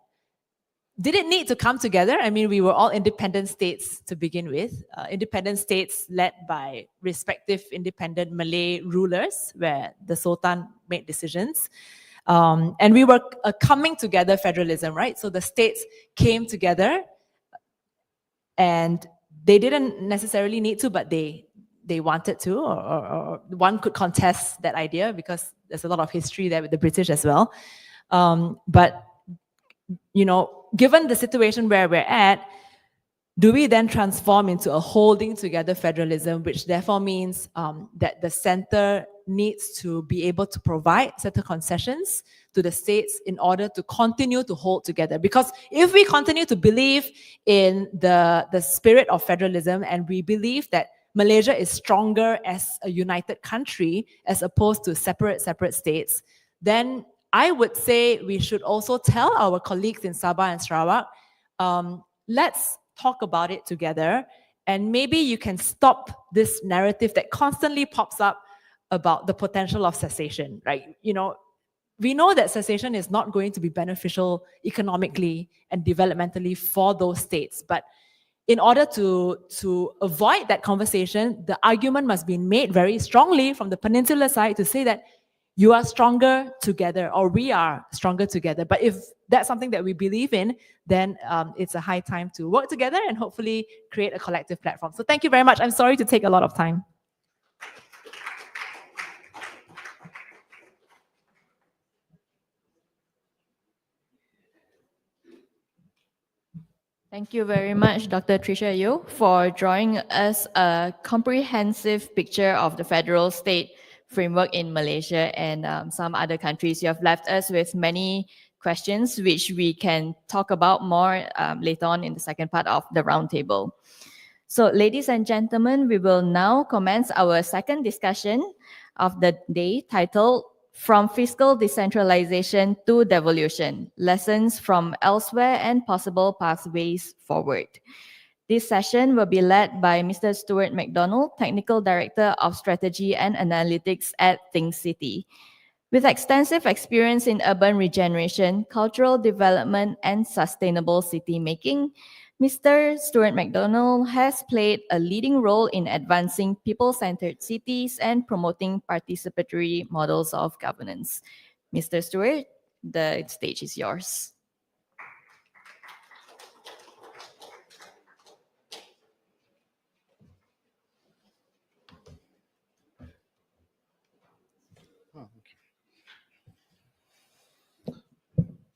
didn't need to come together. I mean, we were all independent states to begin with, independent states led by respective independent Malay rulers, where the Sultan made decisions. And we were a coming together federalism, right? So the states came together, and they didn't necessarily need to, but they wanted to, or one could contest that idea because there's a lot of history there with the British as well. But given the situation where we're at, do we then transform into a holding together federalism, which therefore means that the center needs to be able to provide certain concessions to the states in order to continue to hold together? Because if we continue to believe in the spirit of federalism, and we believe that Malaysia is stronger as a united country as opposed to separate states, then I would say we should also tell our colleagues in Sabah and Sarawak, let's talk about it together, and maybe you can stop this narrative that constantly pops up about the potential of secession, right? we know that cessation is not going to be beneficial economically and developmentally for those states. But in order to avoid that conversation, the argument must be made very strongly from the peninsular side to say that you are stronger together, or we are stronger together. But if that's something that we believe in, then it's a high time to work together and hopefully create a collective platform. So thank you very much. I'm sorry to take a lot of time. Thank you very much, Dr. Tricia Yeo, for drawing us a comprehensive picture of the federal state framework in Malaysia and some other countries. You have left us with many questions, which we can talk about more later on in the second part of the roundtable. So, ladies and gentlemen, we will now commence our second discussion of the day, titled From Fiscal Decentralization to Devolution, Lessons from Elsewhere and Possible Pathways Forward. This session will be led by Mr. Stuart McDonald, Technical Director of Strategy and Analytics at Think City. With extensive experience in urban regeneration, cultural development, and sustainable city making, Mr. Stuart McDonald has played a leading role in advancing people-centered cities and promoting participatory models of governance. Mr. Stuart, the stage is yours.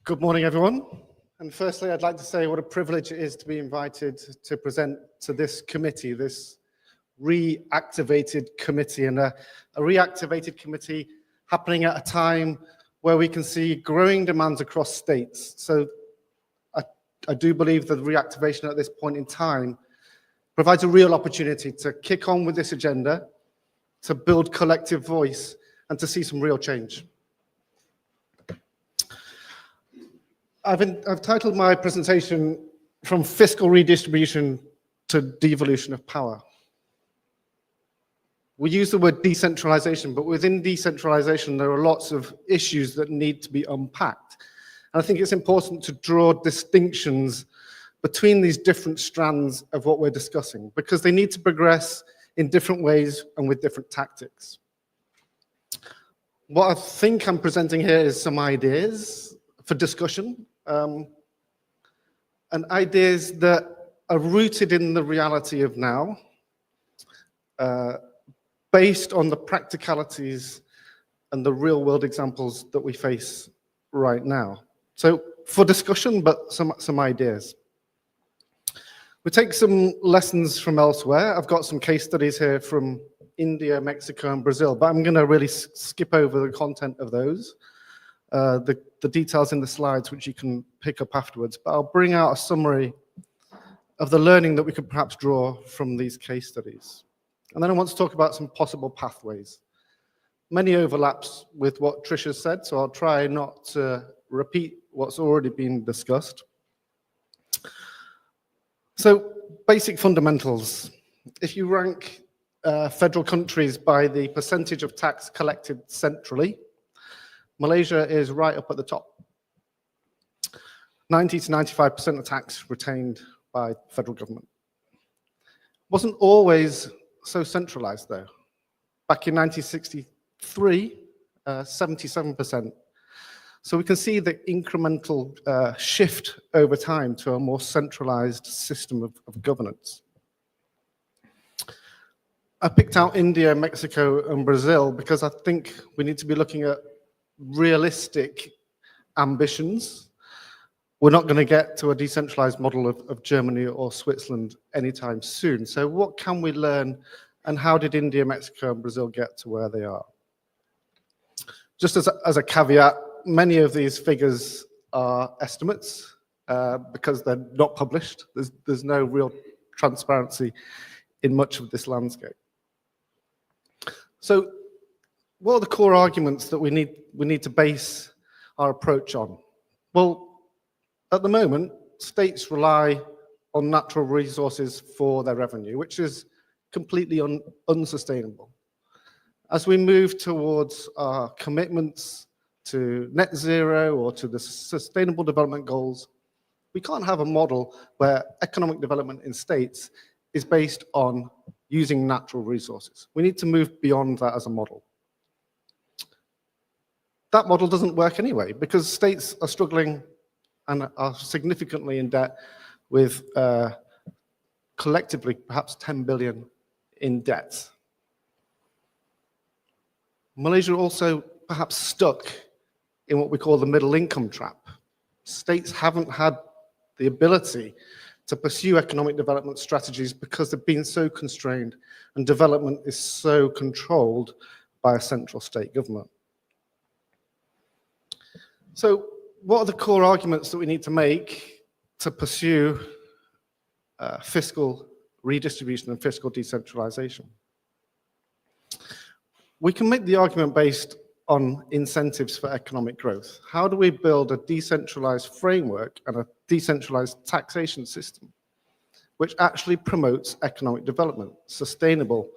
Good morning, everyone. And firstly, I'd like to say what a privilege it is to be invited to present to this committee, this reactivated committee, and a reactivated committee happening at a time where we can see growing demands across states. So I do believe that reactivation at this point in time provides a real opportunity to kick on with this agenda, to build collective voice, and to see some real change. I've titled my presentation From Fiscal Redistribution to Devolution of Power. We use the word decentralization, but within decentralization, there are lots of issues that need to be unpacked. And I think it's important to draw distinctions between these different strands of what we're discussing, because they need to progress in different ways and with different tactics. What I think I'm presenting here is some ideas for discussion, and ideas that are rooted in the reality of now, based on the practicalities and the real-world examples that we face right now. So for discussion, but some ideas. We take some lessons from elsewhere. I've got some case studies here from India, Mexico, and Brazil, but I'm going to really skip over the content of those. The details in the slides, which you can pick up afterwards, but I'll bring out a summary of the learning that we could perhaps draw from these case studies. And then I want to talk about some possible pathways. Many overlaps with what Tricia said, so I'll try not to repeat what's already been discussed. So, basic fundamentals. If you rank federal countries by the percentage of tax collected centrally, Malaysia is right up at the top. 90 to 95% of tax retained by federal government. Wasn't always so centralized though. Back in 1963, 77%. So we can see the incremental shift over time to a more centralized system of governance. I picked out India, Mexico, and Brazil because I think we need to be looking at realistic ambitions. We're not going to get to a decentralized model of Germany or Switzerland anytime soon. So what can we learn, and how did India, Mexico, and Brazil get to where they are? Just as a caveat, many of these figures are estimates because they're not published. There's no real transparency in much of this landscape. So what are the core arguments that we need to base our approach on? Well, at the moment, states rely on natural resources for their revenue, which is completely unsustainable. As we move towards our commitments to net zero or to the sustainable development goals, we can't have a model where economic development in states is based on using natural resources. We need to move beyond that as a model. That model doesn't work anyway, because states are struggling and are significantly in debt with collectively perhaps 10 billion in debt. Malaysia also perhaps stuck in what we call the middle income trap. States haven't had the ability to pursue economic development strategies because they've been so constrained and development is so controlled by a central state government. So what are the core arguments that we need to make to pursue fiscal redistribution and fiscal decentralization? We can make the argument based on incentives for economic growth. How do we build a decentralized framework and a decentralized taxation system which actually promotes economic development, sustainable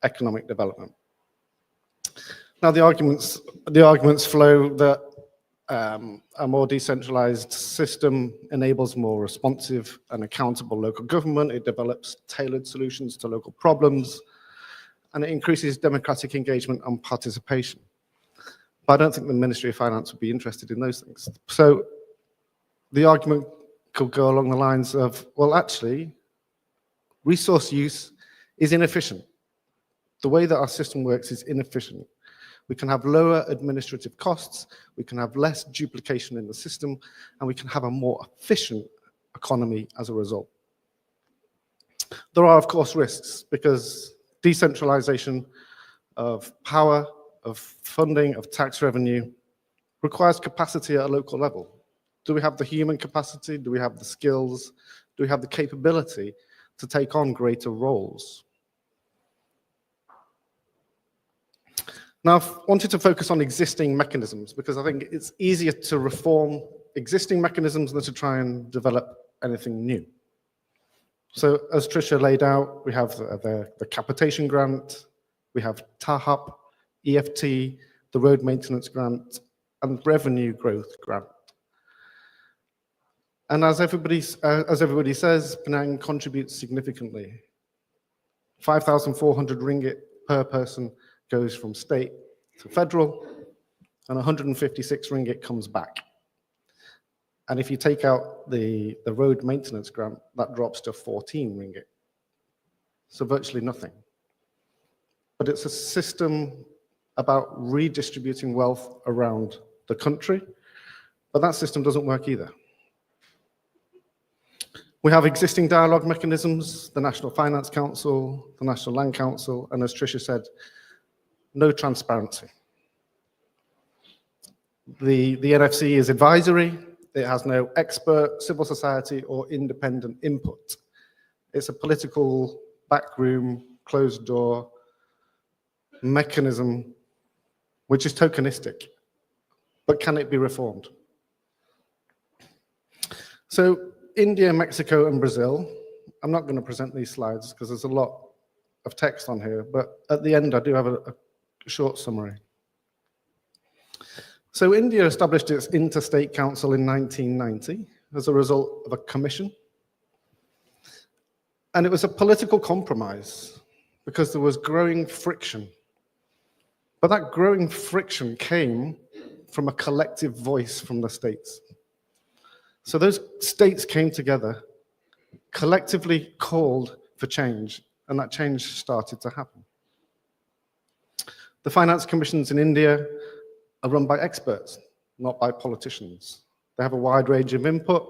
economic development? Now, the arguments flow that a more decentralized system enables more responsive and accountable local government. It develops tailored solutions to local problems, and it increases democratic engagement and participation. But I don't think the Ministry of Finance would be interested in those things. So the argument could go along the lines of, well, actually, resource use is inefficient. The way that our system works is inefficient. We can have lower administrative costs, we can have less duplication in the system, and we can have a more efficient economy as a result. There are, of course, risks, because decentralization of power, of funding, of tax revenue requires capacity at a local level. Do we have the human capacity? Do we have the skills? Do we have the capability to take on greater roles? Now, I've wanted to focus on existing mechanisms because I think it's easier to reform existing mechanisms than to try and develop anything new. So as Tricia laid out, we have the capitation grant, we have TAHUP, EFT, the road maintenance grant, and revenue growth grant. And as everybody says, Penang contributes significantly. 5,400 ringgit per person goes from state to federal, and 156 ringgit comes back. And if you take out the road maintenance grant, that drops to 14 ringgit. So virtually nothing. But it's a system about redistributing wealth around the country, but that system doesn't work either. We have existing dialogue mechanisms, the National Finance Council, the National Land Council, and as Tricia said, no transparency. The NFC is advisory. It has no expert, civil society, or independent input. It's a political, backroom, closed door mechanism which is tokenistic. But can it be reformed? So India, Mexico, and Brazil, I'm not going to present these slides because there's a lot of text on here, but at the end I do have a short summary. So India established its interstate council in 1990 as a result of a commission. And it was a political compromise because there was growing friction. But that growing friction came from a collective voice from the states. So those states came together, collectively called for change, and that change started to happen. The finance commissions in India are run by experts, not by politicians. They have a wide range of input,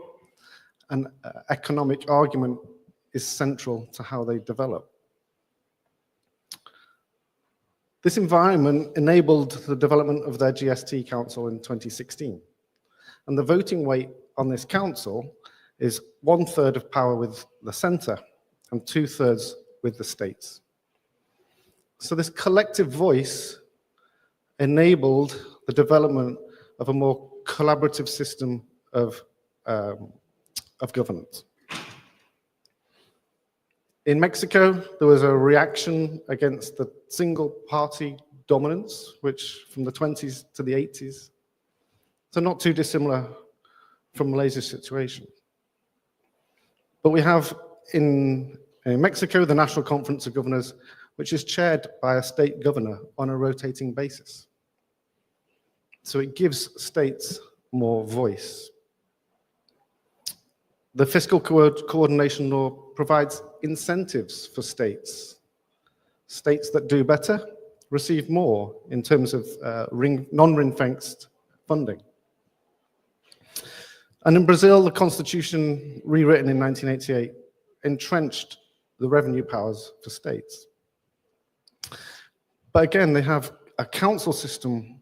and economic argument is central to how they develop. This environment enabled the development of their GST Council in 2016. And the voting weight on this council is 1/3 of power with the center and 2/3 with the states. So this collective voice enabled the development of a more collaborative system of governance. In Mexico, there was a reaction against the single party dominance, which from the 20s to the 80s So not too dissimilar from Malaysia's situation. But we have in Mexico the National Conference of Governors, which is chaired by a state governor on a rotating basis. So it gives states more voice. The fiscal coordination law provides incentives for states. States that do better receive more in terms of non-ring-fenced funding. And in Brazil, the constitution, rewritten in 1988, entrenched the revenue powers for states. But again, they have a council system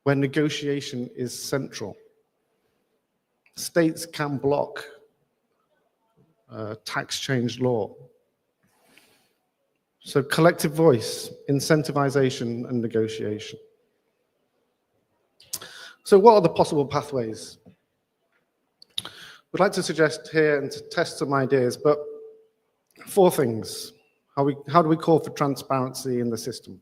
where negotiation is central. States can block tax change law. So collective voice, incentivization, and negotiation. So what are the possible pathways? We'd like to suggest here and to test some ideas, but 4 things. How do we call for transparency in the system?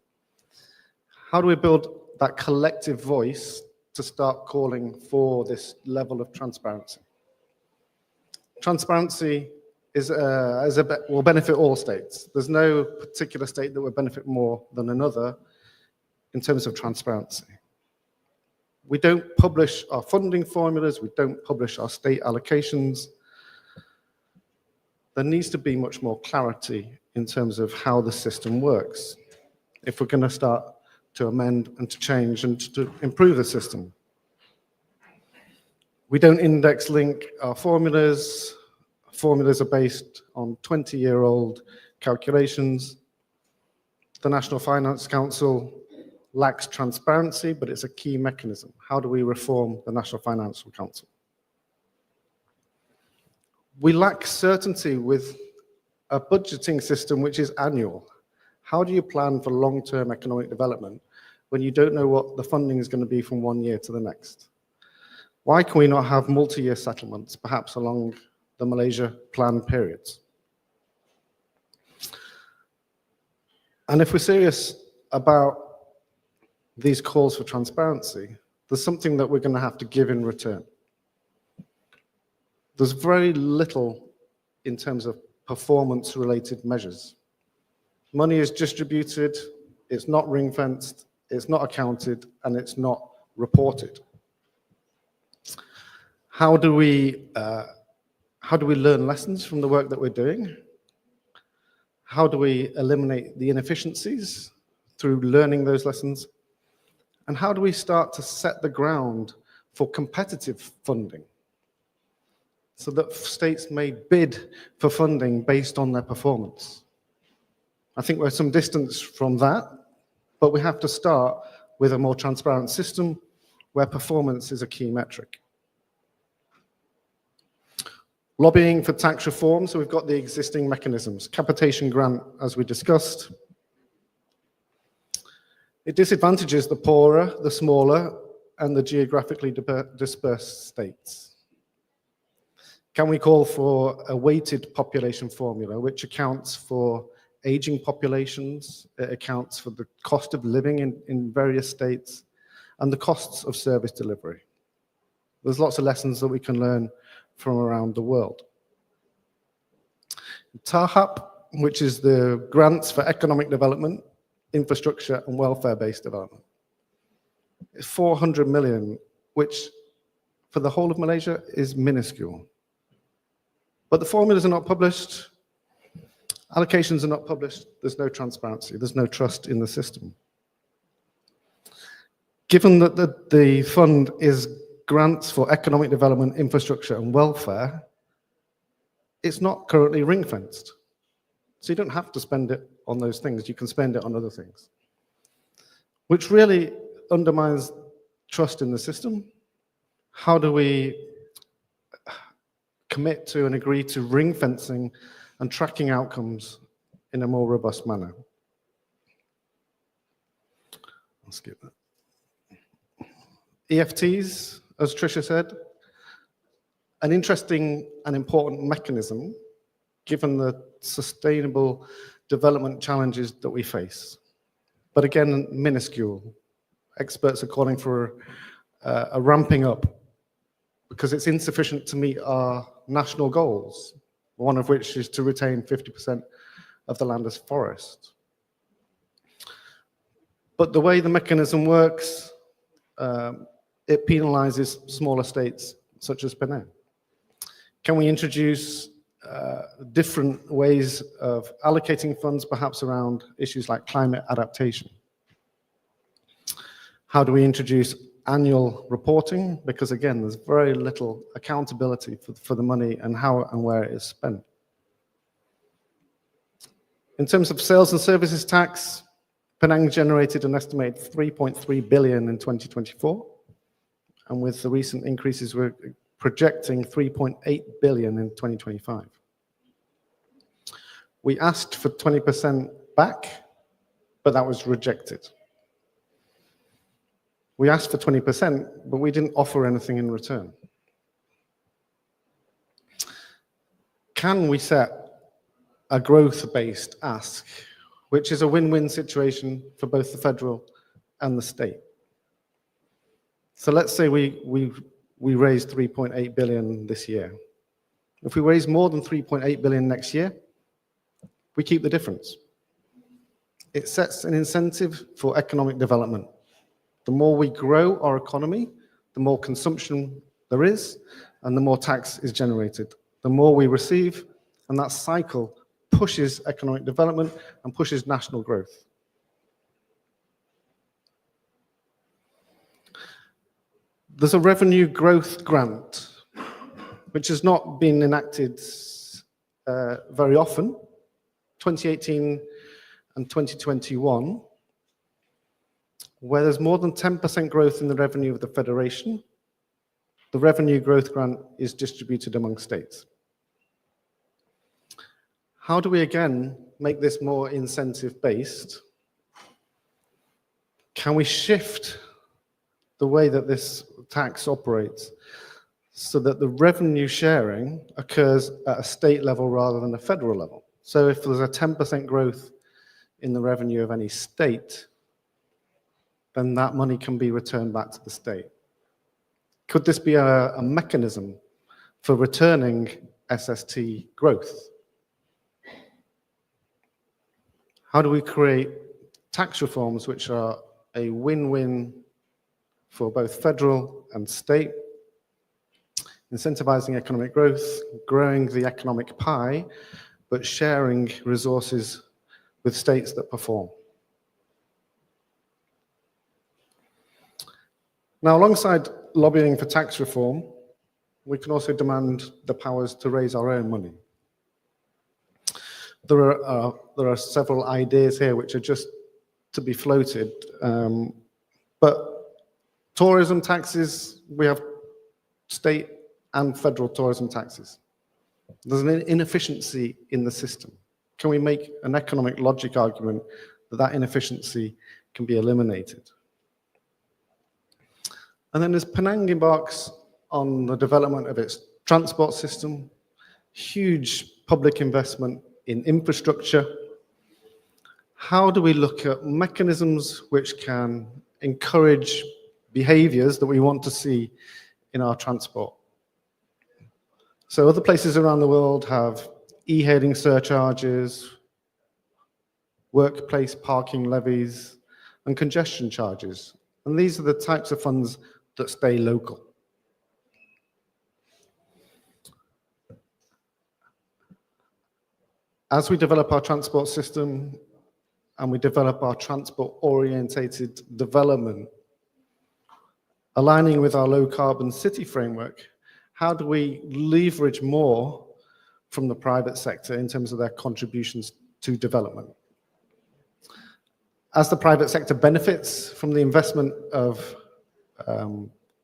How do we build that collective voice to start calling for this level of transparency? Transparency will benefit all states. There's no particular state that would benefit more than another in terms of transparency. We don't publish our funding formulas, we don't publish our state allocations. There needs to be much more clarity in terms of how the system works if we're going to start to amend and to change and to improve the system. We don't index link our formulas. Formulas are based on 20-year-old calculations. The National Finance Council lacks transparency, but it's a key mechanism. How do we reform the National Financial Council? We lack certainty with a budgeting system which is annual. How do you plan for long-term economic development when you don't know what the funding is going to be from one year to the next? Why can we not have multi-year settlements, perhaps along the Malaysia plan periods? And if we're serious about these calls for transparency, there's something that we're going to have to give in return. There's very little in terms of performance-related measures. Money is distributed, it's not ring-fenced, it's not accounted, and it's not reported. How do we learn lessons from the work that we're doing? How do we eliminate the inefficiencies through learning those lessons? And how do we start to set the ground for competitive funding so that states may bid for funding based on their performance? I think we're some distance from that, but we have to start with a more transparent system where performance is a key metric. Lobbying for tax reform, so we've got the existing mechanisms. Capitation grant, as we discussed. It disadvantages the poorer, the smaller, and the geographically dispersed states. Can we call for a weighted population formula which accounts for aging populations, it accounts for the cost of living in various states, and the costs of service delivery? There's lots of lessons that we can learn from around the world. TAHAP, which is the grants for economic development, infrastructure and welfare-based development. It's 400 million, which for the whole of Malaysia is minuscule. But the formulas are not published, allocations are not published, there's no transparency, there's no trust in the system. Given that the fund is grants for economic development, infrastructure and welfare, it's not currently ring-fenced. So you don't have to spend it on those things, you can spend it on other things, which really undermines trust in the system. How do we commit to and agree to ring-fencing and tracking outcomes in a more robust manner? I'll skip that. EFTs, as Tricia said, an interesting and important mechanism given the sustainable development challenges that we face. But again, minuscule. Experts are calling for are ramping up because it's insufficient to meet our national goals, one of which is to retain 50% of the land as forest. But the way the mechanism works, it penalizes smaller states such as Penang. Can we introduce different ways of allocating funds, perhaps around issues like climate adaptation? How do we introduce annual reporting? Because again, there's very little accountability for the money and how and where it is spent. In terms of sales and services tax, Penang generated an estimated 3.3 billion in 2024. And with the recent increases, we're projecting 3.8 billion in 2025. We asked for 20% back, but that was rejected. We asked for 20%, but we didn't offer anything in return. Can we set a growth-based ask, which is a win-win situation for both the federal and the state? So let's say we raise 3.8 billion this year. If we raise more than 3.8 billion next year, we keep the difference. It sets an incentive for economic development. The more we grow our economy, the more consumption there is, and the more tax is generated. The more we receive, and that cycle pushes economic development and pushes national growth. There's a revenue growth grant, which has not been enacted very often. 2018 and 2021, where there's more than 10% growth in the revenue of the federation, the revenue growth grant is distributed among states. How do we again make this more incentive-based? Can we shift the way that this tax operates so that the revenue sharing occurs at a state level rather than a federal level? So if there's a 10% growth in the revenue of any state, then that money can be returned back to the state. Could this be a mechanism for returning SST growth? How do we create tax reforms which are a win-win for both federal and state, incentivizing economic growth, growing the economic pie, but sharing resources with states that perform? Now, alongside lobbying for tax reform, we can also demand the powers to raise our own money. There are several ideas here which are just to be floated, but tourism taxes, we have state and federal tourism taxes. There's an inefficiency in the system. Can we make an economic logic argument that that inefficiency can be eliminated? And then as Penang embarks on the development of its transport system, huge public investment in infrastructure, how do we look at mechanisms which can encourage behaviors that we want to see in our transport? So other places around the world have e-hailing surcharges, workplace parking levies, and congestion charges. And these are the types of funds that stay local. As we develop our transport system and we develop our transport-orientated development, aligning with our low-carbon city framework, how do we leverage more from the private sector in terms of their contributions to development? As the private sector benefits from the investment of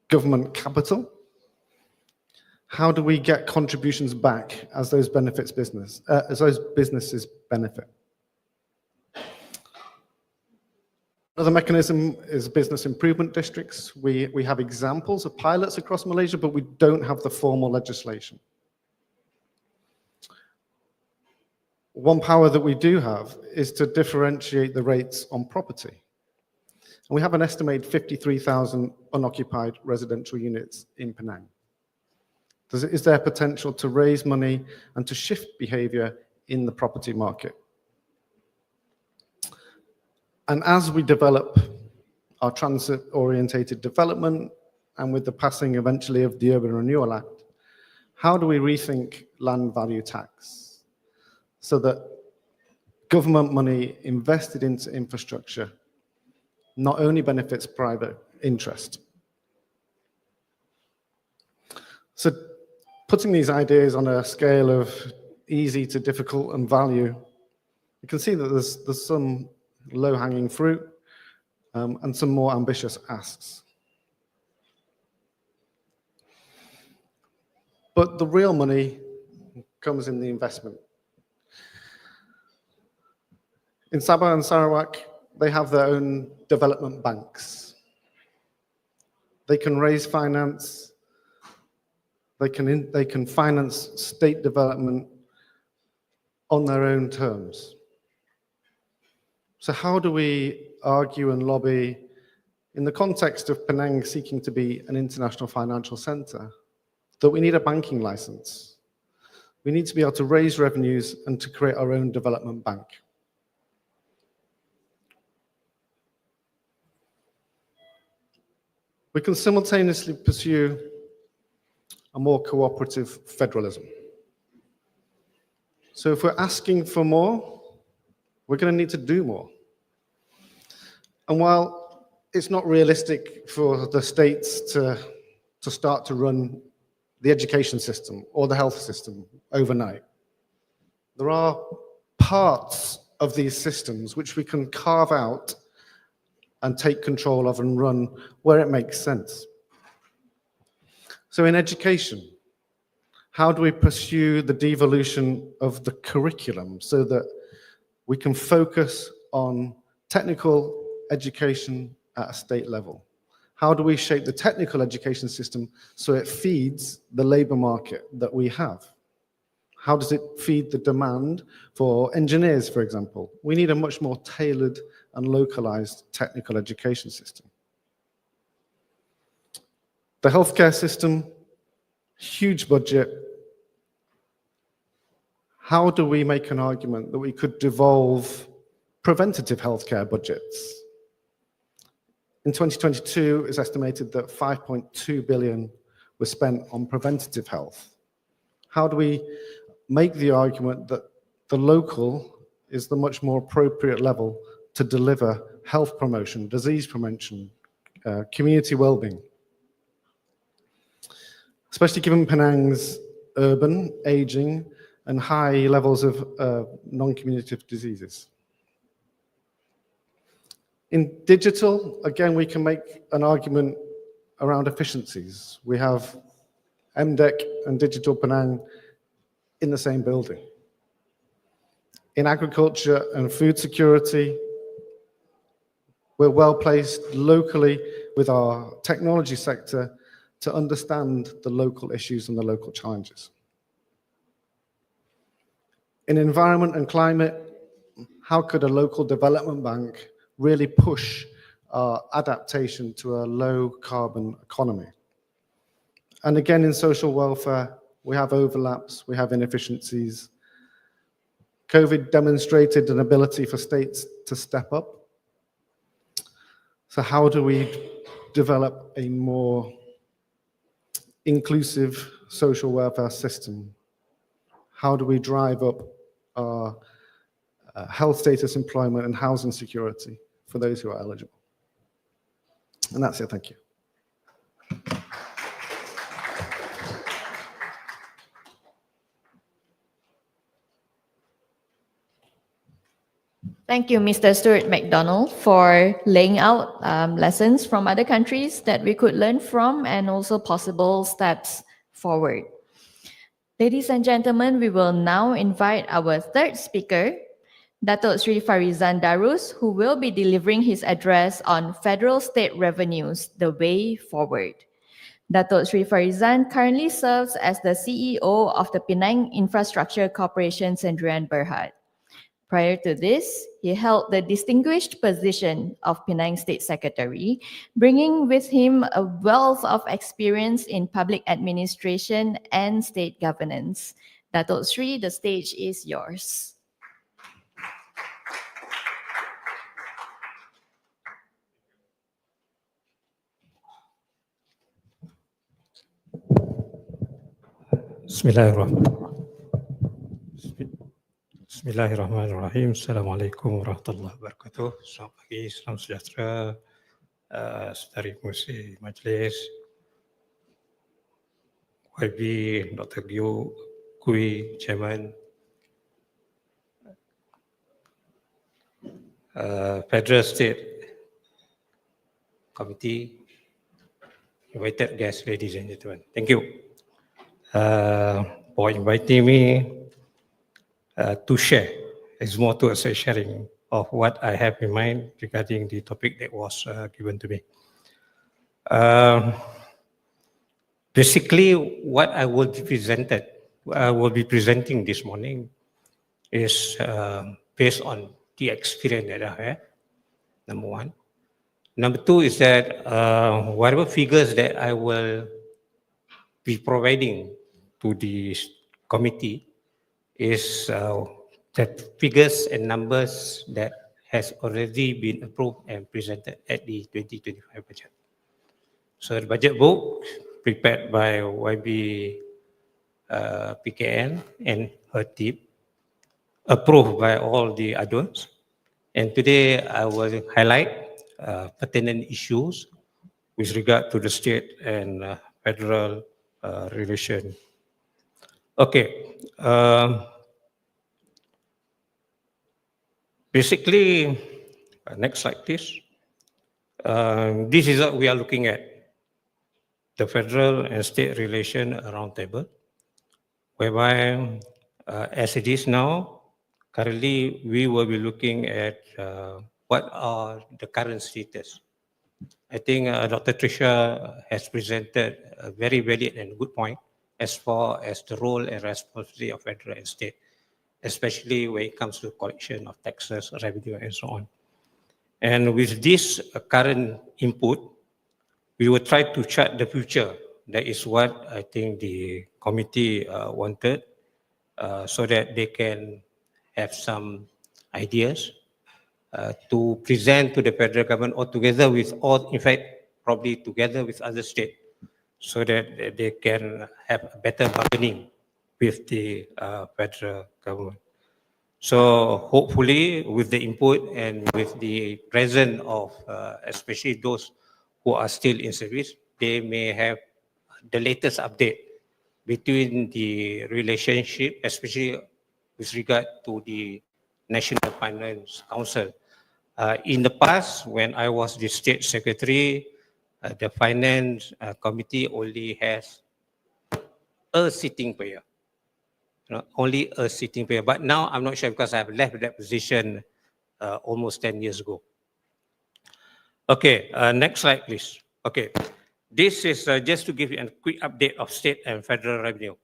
government capital, how do we get contributions back as those businesses benefit? Another mechanism is business improvement districts. We have examples of pilots across Malaysia, but we don't have the formal legislation. One power that we do have is to differentiate the rates on property. And we have an estimated 53,000 unoccupied residential units in Penang. Is there potential to raise money and to shift behavior in the property market? And as we develop our transit-orientated development, and with the passing eventually of the Urban Renewal Act, how do we rethink land value tax so that government money invested into infrastructure not only benefits private interest? So putting these ideas on a scale of easy to difficult and value, you can see that there's some low-hanging fruit and some more ambitious asks. But the real money comes in the investment. In Sabah and Sarawak, they have their own development banks. They can raise finance. They can finance state development on their own terms. So how do we argue and lobby in the context of Penang seeking to be an international financial center that we need a banking license? We need to be able to raise revenues and to create our own development bank. We can simultaneously pursue a more cooperative federalism. So if we're asking for more, we're going to need to do more. And while it's not realistic for the states to start to run the education system or the health system overnight, there are parts of these systems which we can carve out and take control of and run where it makes sense. So in education, how do we pursue the devolution of the curriculum so that we can focus on technical education at a state level? How do we shape the technical education system so it feeds the labor market that we have? How does it feed the demand for engineers, for example? We need a much more tailored and localized technical education system. The healthcare system, huge budget. How do we make an argument that we could devolve preventative healthcare budgets? In 2022, it's estimated that 5.2 billion was spent on preventative health. How do we make the argument that the local is the much more appropriate level to deliver health promotion, disease prevention, community well-being? Especially given Penang's urban, aging, and high levels of non-communicative diseases. In digital, again, we can make an argument around efficiencies. We have MDEC and Digital Penang in the same building. In agriculture and food security, we're well placed locally with our technology sector to understand the local issues and the local challenges. In environment and climate, how could a local development bank really push our adaptation to a low carbon economy? And again, in social welfare, we have overlaps, we have inefficiencies. COVID demonstrated an ability for states to step up. So how do we develop a more inclusive social welfare system? How do we drive up our health status, employment, and housing security for those who are eligible? And that's it, thank you. Thank you, Mr. Stuart McDonald, for laying out lessons from other countries that we could learn from and also possible steps forward. Ladies and gentlemen, we will now invite our third speaker, Datuk Sri Farizan Darus, who will be delivering his address on federal state revenues, the way forward. Datuk Sri Farizan currently serves as the CEO of the Penang Infrastructure Corporation Sdn Bhd. Prior to this, he held the distinguished position of Penang State Secretary, bringing with him a wealth of experience in public administration and state governance. Datuk Sri, the stage is yours. Bismillahirrahmanirrahim. Assalamualaikum warahmatullahi wabarakatuh. Selamat pagi, salam sejahtera, saudari pengurusi majlis, YB, Dr. Gyo, Kui, Chairman, Federal State Committee, invited guests, ladies and gentlemen. Thank you for inviting me to share. It's more towards a sharing of what I have in mind regarding the topic that was given to me. Basically, what I will be presenting this morning is based on the experience that I have, number one. Number two is that whatever figures that I will be providing to the committee is that figures and numbers that has already been approved and presented at the 2025 budget. So the budget book prepared by YB PKN and her team, approved by all the adults. And today I will highlight pertinent issues with regard to the state and federal relation. Okay. Basically, next slide, please. This is what we are looking at, the federal and state relation roundtable, whereby as it is now, currently we will be looking at what are the current status. I think Dr. Trisha has presented a very valid and good point as far as the role and responsibility of federal and state, especially when it comes to collection of taxes, revenue, and so on. And with this current input, we will try to chart the future. That is what I think the committee wanted, so that they can have some ideas to present to the federal government, or together with all, in fact, probably together with other states, so that they can have a better bargaining with the federal government. So hopefully with the input and with the presence of especially those who are still in service, they may have the latest update between the relationship, especially with regard to the National Finance Council. In the past, when I was the state secretary, the finance committee only has a sitting per year. Only a sitting per year. But now I'm not sure because I've left that position almost 10 years ago. Okay, next slide, please. Okay, this is just to give you a quick update of state and federal revenue.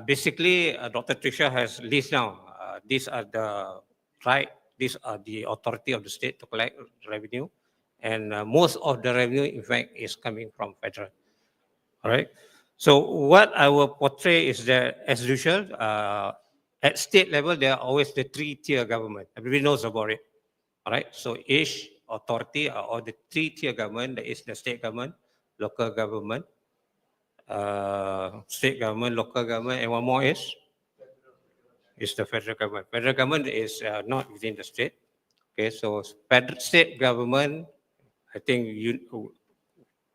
Basically, Dr. Trisha has listed down. These are the authority of the state to collect revenue, and most of the revenue, in fact, is coming from federal. All right. So what I will portray is that, as usual, at state level, there are always the three-tier government. Everybody knows about it. All right. So each authority or the three-tier government, that is the state government, local government, local government, and one more is the federal government. Federal government is not within the state. Okay. So state government, I think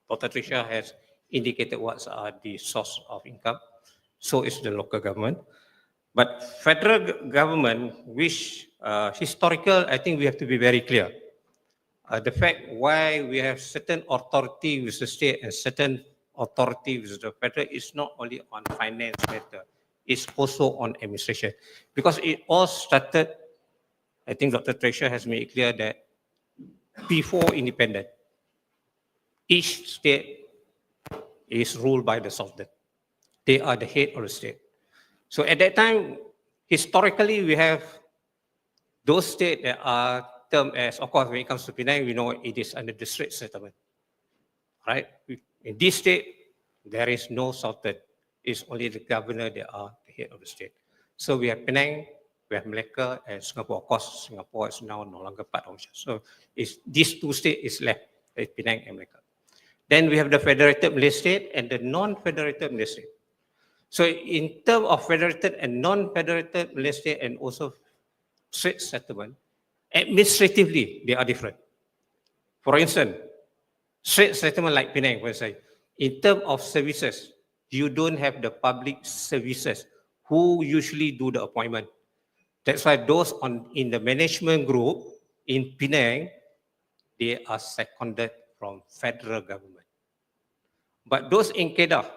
Dr. Trisha has indicated what are the source of income. So is the local government. But federal government, which historical, I think we have to be very clear. The fact why we have certain authority with the state and certain authority with the federal is not only on finance matter, it's also on administration. Because it all started, I think Dr. Trisha has made it clear that before independence, each state is ruled by the sultan. They are the head of the state. So at that time, historically, we have those states that are termed as, of course, when it comes to Penang, we know it is under the Strait Settlement, right? In this state, there is no sultan. It's only the governor that are the head of the state. So we have Penang, we have Malacca, and Singapore. Of course, Singapore is now no longer part of Malaysia. So these two states is left, Penang and Malacca. Then we have the federated Malay state and the non-federated Malay state. So in terms of federated and non-federated Malay state and also Strait Settlement, administratively, they are different. For instance, Strait Settlement like Penang, for example, in terms of services, you don't have the public services who usually do the appointment. That's why those in the management group in Penang, they are seconded from federal government. But those in Kedah,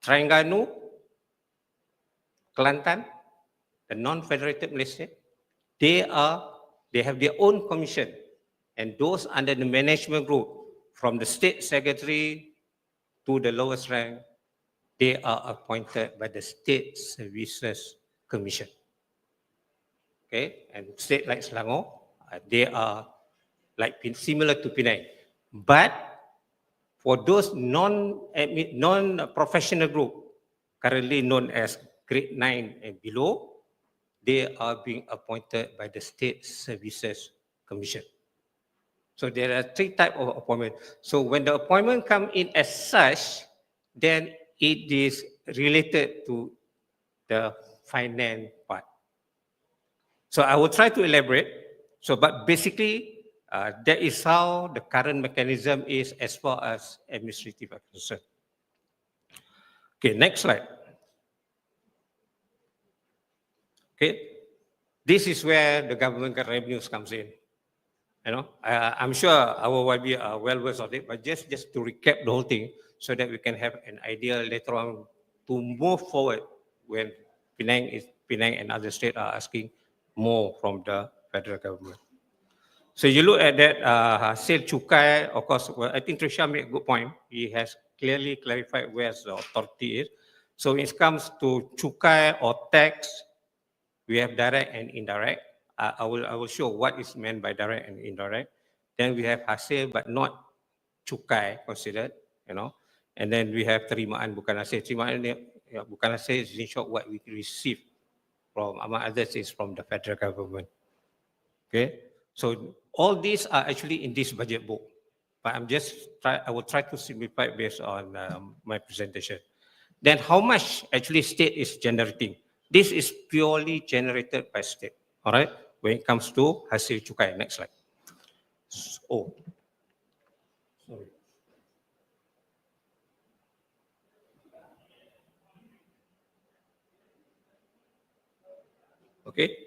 Terengganu, Kelantan, the non-federated Malaysia, they have their own commission, and those under the management group, from the state secretary to the lowest rank, they are appointed by the State Services Commission. Okay, and state like Selangor, they are like similar to Penang. But for those non-professional group, currently known as grade 9 and below, they are being appointed by the State Services Commission. So there are 3 types of appointment. So when the appointment come in as such, then it is related to the finance part. So I will try to elaborate. So, but basically, that is how the current mechanism is as far as administrative are concerned. Okay, next slide. Okay, this is where the government revenues comes in. You know, I'm sure our YB are well versed of it, but just to recap the whole thing so that we can have an idea later on to move forward when Penang and other states are asking more from the federal government. So you look at that hasil cukai, of course, well, I think Trisha made a good point. He has clearly clarified where the authority is. So when it comes to cukai or tax, we have direct and indirect. I will show what is meant by direct and indirect. Then we have hasil but not cukai considered, you know. And then we have terimaan bukan hasil. Terimaan bukan hasil is in short what we receive from, among others, is from the federal government. Okay, so all these are actually in this budget book, but I will try to simplify based on my presentation. Then how much actually state is generating? This is purely generated by state, all right? When it comes to hasil cukai. Next slide. Oh, sorry. Okay.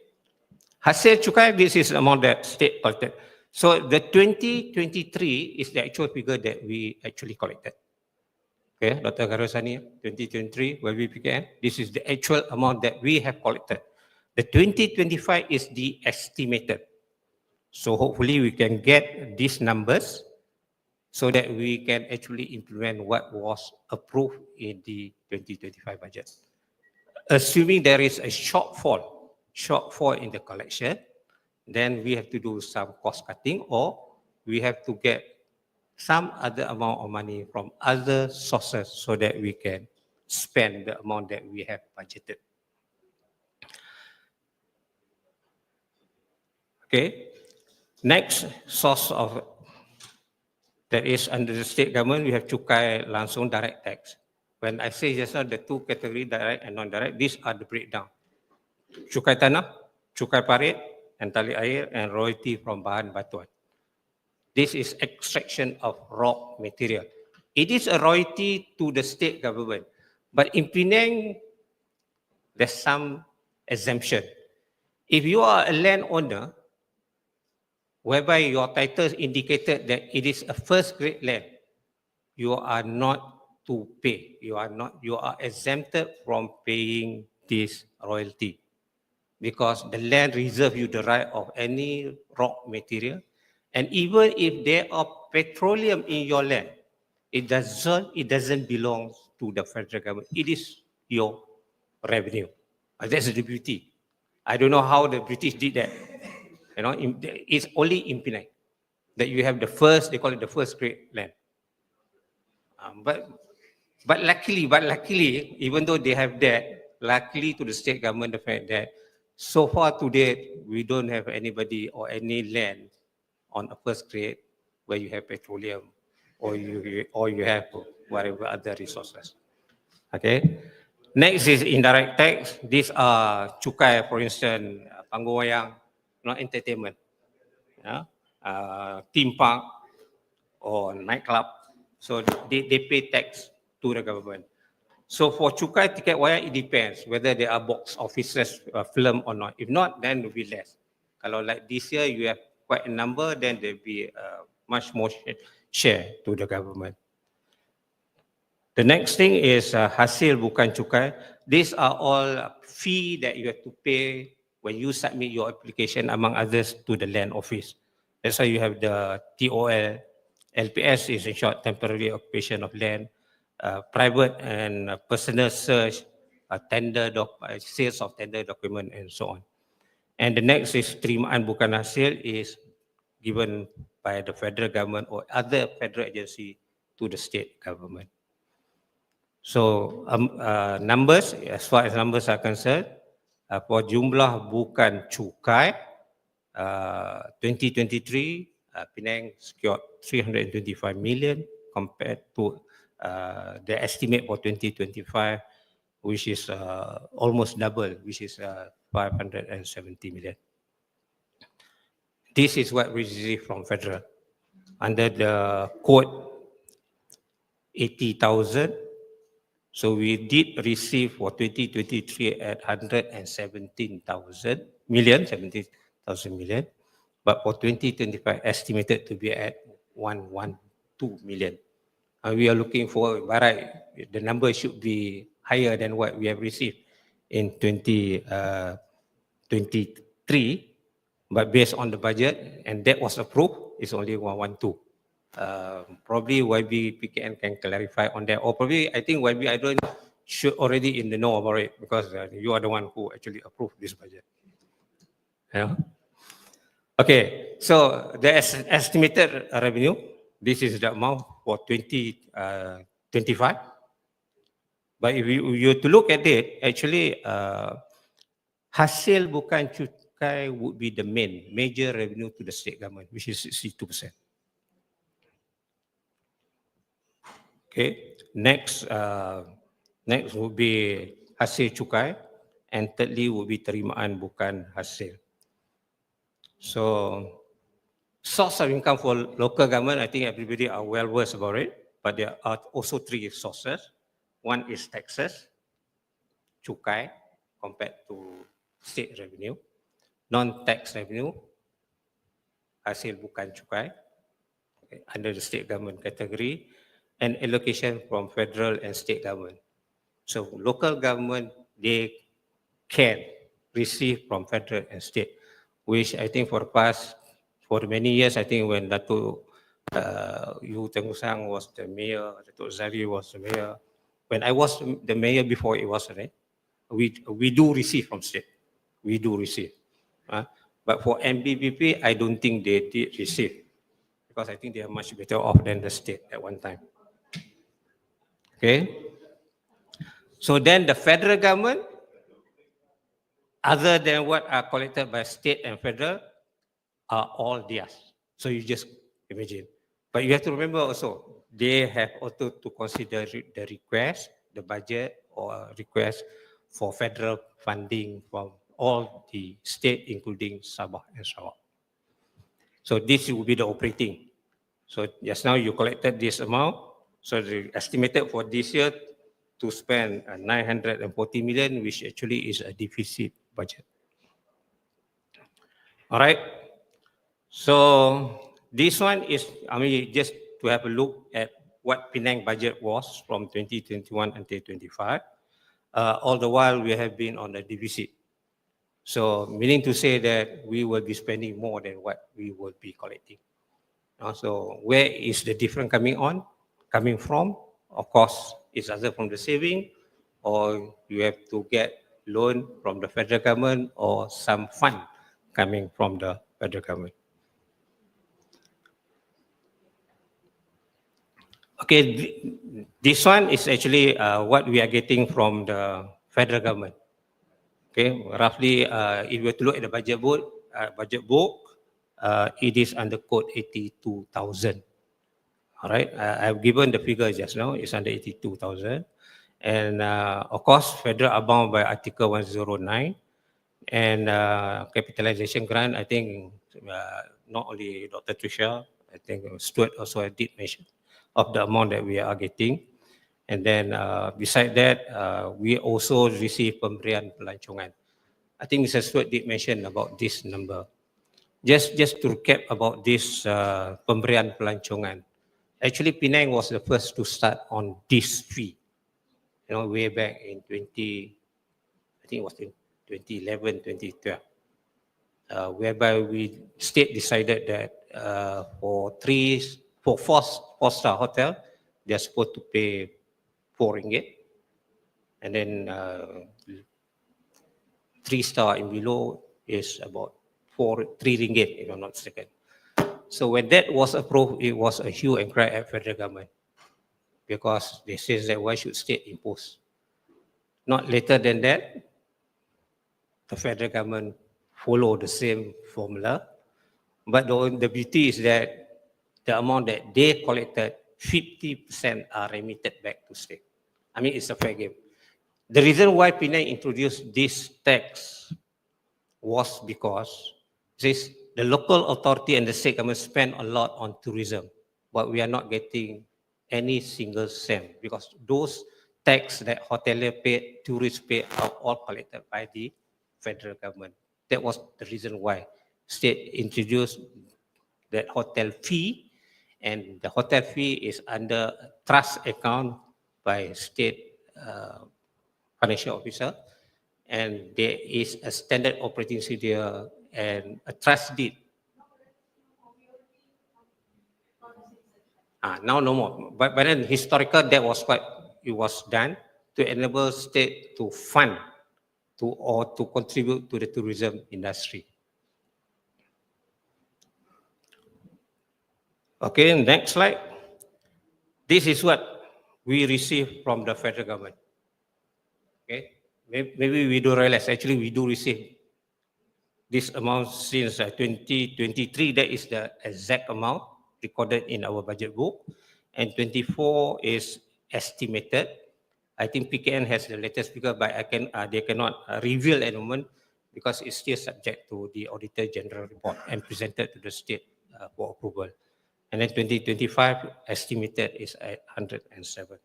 Hasil cukai, this is the amount that state collected. So the 2023 is the actual figure that we actually collected. Okay, Dr. Garosani, 2023, where we began, this is the actual amount that we have collected. The 2025 is the estimated. So hopefully we can get these numbers so that we can actually implement what was approved in the 2025 budget. Assuming there is a shortfall in the collection, then we have to do some cost cutting, or we have to get some other amount of money from other sources so that we can spend the amount that we have budgeted. Okay, next source of that is under the state government, we have cukai langsung direct tax. When I say just now the 2 categories, direct and non-direct, these are the breakdown. Cukai tanah, cukai parit, and tali air, and royalty from bahan batuan. This is extraction of raw material. It is a royalty to the state government, but in Penang, there's some exemption. If you are a landowner, whereby your title indicated that it is a first grade land, you are not to pay. You are exempted from paying this royalty, because the land reserves you the right of any raw material. And even if there are petroleum in your land, it doesn't belong to the federal government. It is your revenue. That's the beauty. I don't know how the British did that. You know, it's only in Penang that you have the first, they call it the first grade land. But luckily, even though they have that, luckily to the state government, the fact that so far to date, we don't have anybody or any land on a first grade where you have petroleum or you have whatever other resources. Okay. Next is indirect tax. These are cukai, for instance, panggung wayang, not entertainment, theme park or nightclub. So they pay tax to the government. So for cukai tiket wayang, it depends whether there are box offices film or not. If not, then it will be less. Kalau like this year you have quite a number, then there will be much more share to the government. The next thing is hasil bukan cukai. These are all fee that you have to pay when you submit your application, among others, to the land office. That's why you have the TOL. LPS is in short, temporary occupation of land, private and personal search, sales of tender document, and so on. And the next is terimaan bukan hasil is given by the federal government or other federal agency to the state government. So numbers, as far as numbers are concerned, for jumlah bukan cukai, 2023, Penang secured 325 million compared to the estimate for 2025, which is almost double, which is 570 million. This is what we receive from federal. Under the code 80,000, so we did receive for 2023 at 117,000 million, but for 2025 estimated to be at 112 million. And we are looking for, the number should be higher than what we have received in 2023, but based on the budget, and that was approved, it's only 112. Probably YB PKN can clarify on that, or probably I think YB I don't should already in the know about it because you are the one who actually approved this budget. Yeah. Okay, so the estimated revenue, this is the amount for 2025. But if you to look at it, actually hasil bukan cukai would be the major revenue to the state government, which is 62%. Okay, next would be hasil cukai, and thirdly would be terimaan bukan hasil. So, source of income for local government, I think everybody are well versed about it, but there are also three sources. One is taxes, cukai, compared to state revenue, non-tax revenue, hasil bukan cukai, okay, under the state government category, and allocation from federal and state government. So local government, they can receive from federal and state, which I think for many years, I think when Dato' Yu Tengku Sang was the mayor, Dato' Zari was the mayor, when I was the mayor before it was, right, we do receive from state. We do receive. But for MBBP, I don't think they did receive because I think they are much better off than the state at one time. Okay. So then the federal government, other than what are collected by state and federal, are all theirs. So you just imagine. But you have to remember also, they have also to consider the request, the budget, or request for federal funding from all the state, including Sabah and Sarawak. So this will be the operating. So just now you collected this amount. So the estimated for this year to spend 940 million, which actually is a deficit budget. All right. So this one is, just to have a look at what Penang budget was from 2021 until 25. All the while we have been on a deficit. So meaning to say that we will be spending more than what we will be collecting. So where is the difference coming from? Of course, it's either from the saving or you have to get loan from the federal government or some fund coming from the federal government. Okay, this one is actually what we are getting from the federal government. Okay, roughly, if you were to look at the budget book, it is under code 82,000. All right, I've given the figure just now. It's under 82,000, and of course, federal are bound by Article 109, and capitalization grant. I think not only Dr. Trisha, I think Stuart also did mention of the amount that we are getting. And then beside that, we also receive pemberian pelancongan. I think Mr. Stuart did mention about this number. Just to recap about this pemberian pelancongan. Actually, Penang was the first to start on this fee. You know, way back in 20, I think it was in 2011, 2012. Whereby we state decided that for four-star hotel, they're supposed to pay RM4, and then 3-star and below is about RM3, if I'm not mistaken. So when that was approved, it was a hue and cry at federal government because they says that why should state impose? Not later than that, the federal government follow the same formula, but the beauty is that the amount that they collected, 50% are remitted back to state. I mean, it's a fair game. The reason why Penang introduced this tax was because the local authority and the state government spend a lot on tourism, but we are not getting any single cent because those tax that hotelier paid, tourists paid are all collected by the federal government. That was the reason why state introduced that hotel fee, and the hotel fee is under a trust account by state financial officer, and there is a standard operating procedure and a trust deed. Now no more, but then historical that was what it was done to enable state to fund or to contribute to the tourism industry. Okay, next slide. This is what we receive from the federal government. Okay, maybe we do realize, actually we do receive this amount since 2023. That is the exact amount recorded in our budget book, and 24 is estimated. I think PKN has the latest figure, but they cannot reveal at the moment because it's still subject to the Auditor General report and presented to the state for approval. And then 2025 estimated is at 107.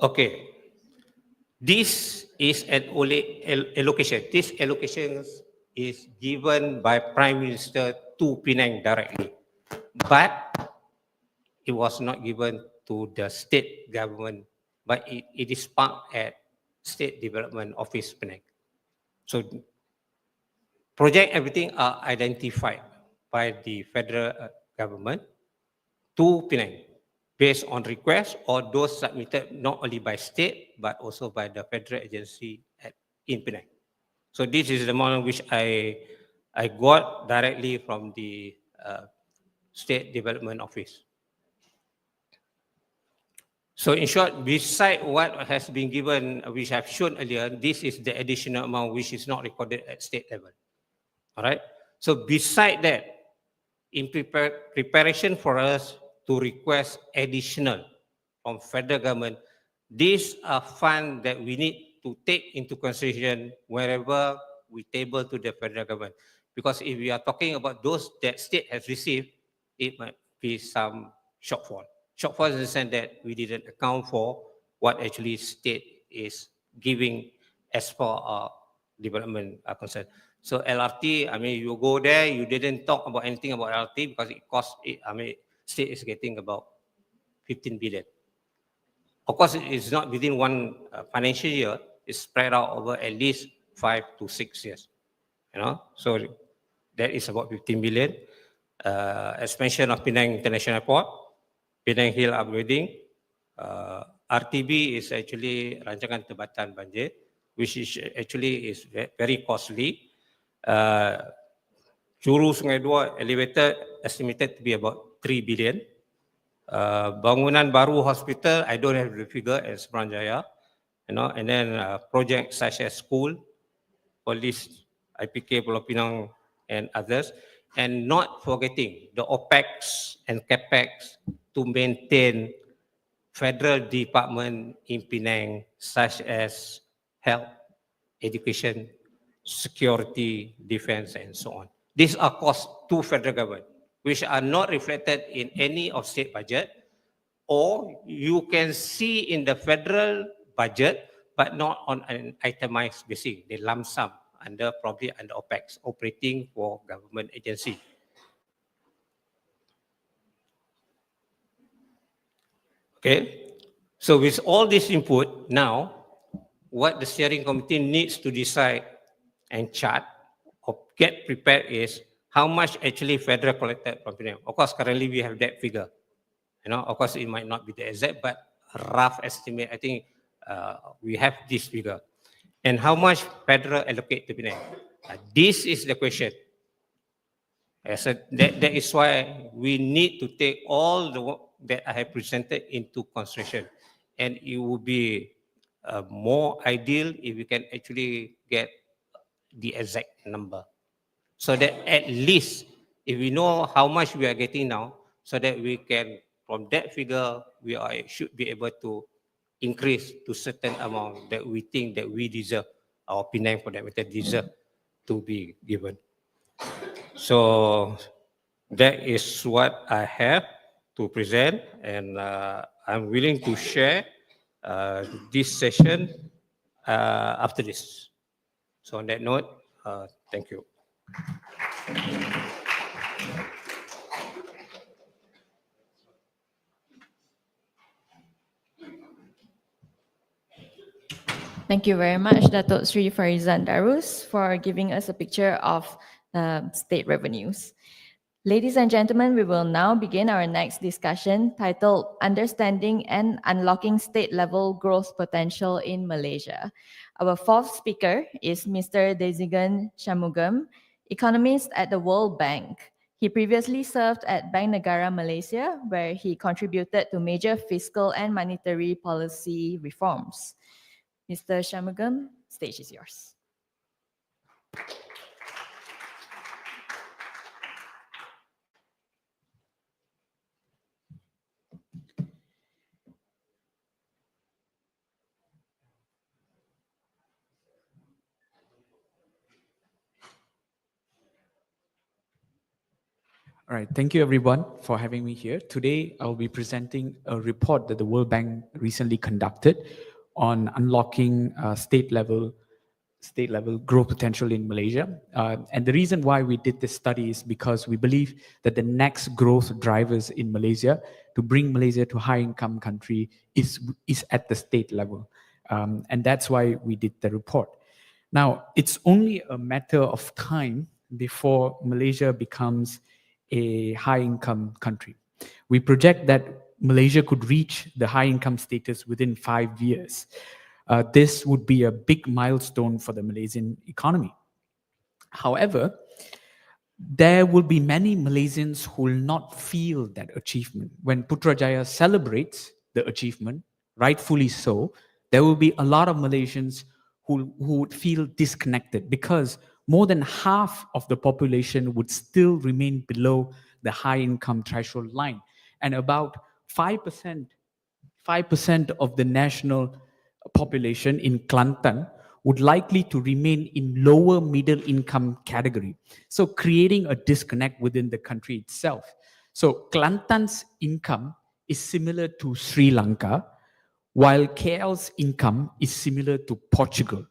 Okay, this is an allocation. This allocation is given by Prime Minister to Penang directly, but it was not given to the state government, but it is parked at State Development Office Penang. So project everything are identified by the federal government to Penang based on requests or those submitted not only by state but also by the federal agency in Penang. So this is the amount which I got directly from the State Development Office. So in short, beside what has been given, which I've shown earlier, this is the additional amount which is not recorded at state level. All right. So beside that, in preparation for us to request additional from federal government, these are funds that we need to take into consideration wherever we table to the federal government. Because if we are talking about those that state has received, it might be some shortfall. Shortfall in the sense that we didn't account for what actually state is giving as far as development are concerned. So LRT, I mean, you go there, you didn't talk about anything about LRT because it costs, state is getting about 15 billion. Of course, it's not within one financial year, it's spread out over at least 5 to 6 years. You know, so that is about 15 billion. Expansion of Penang International Airport, Penang Hill upgrading, RTB is actually rancangan tebatan banjir, which is actually is very costly. Juru Sungai Dua elevator estimated to be about 3 billion. Bangunan baru hospital, I don't have the figure at Seberang and then projects such as school, police, IPK Pulau Pinang and others, and not forgetting the OPEX and CAPEX to maintain federal department in Penang such as health, education, security, defense, and so on. These are costs to federal government, which are not reflected in any of state budget, or you can see in the federal budget, but not on an itemized basis. They lump sum probably under OPEX, operating for government agency. Okay, so with all this input, now what the steering committee needs to decide and chart or get prepared is how much actually federal collected from Penang. Of course, currently we have that figure. Of course, it might not be the exact, but rough estimate, I think we have this figure. And how much federal allocate to Penang? This is the question. That is why we need to take all the work that I have presented into consideration. And it would be more ideal if we can actually get the exact number. So that at least if we know how much we are getting now, so that we can, from that figure, should be able to increase to certain amount that we think that we deserve, or Penang for that matter deserve to be given. So that is what I have to present, and I'm willing to share this session after this. So on that note, thank you. Thank you very much, Datuk Sri Farizan Darus, for giving us a picture of state revenues. Ladies and gentlemen, we will now begin our next discussion titled Understanding and Unlocking State-Level Growth Potential in Malaysia. Our fourth speaker is Mr. Desigan Shanmugam, economist at the World Bank. He previously served at Bank Negara Malaysia, where he contributed to major fiscal and monetary policy reforms. Mr. Shanmugam, stage is yours. All right, thank you everyone for having me here. Today, I'll be presenting a report that the World Bank recently conducted on unlocking state-level growth potential in Malaysia. And the reason why we did this study is because we believe that the next growth drivers in Malaysia to bring Malaysia to high-income country is at the state level. And that's why we did the report. Now, it's only a matter of time before Malaysia becomes a high-income country. We project that Malaysia could reach the high-income status within 5 years. This would be a big milestone for the Malaysian economy. However, there will be many Malaysians who will not feel that achievement. When Putrajaya celebrates the achievement, rightfully so, there will be a lot of Malaysians who would feel disconnected because more than half of the population would still remain below the high income threshold line. And about 5% of the national population in Kelantan would likely to remain in lower middle income category. So creating a disconnect within the country itself. So Kelantan's income is similar to Sri Lanka, while KL's income is similar to Portugal.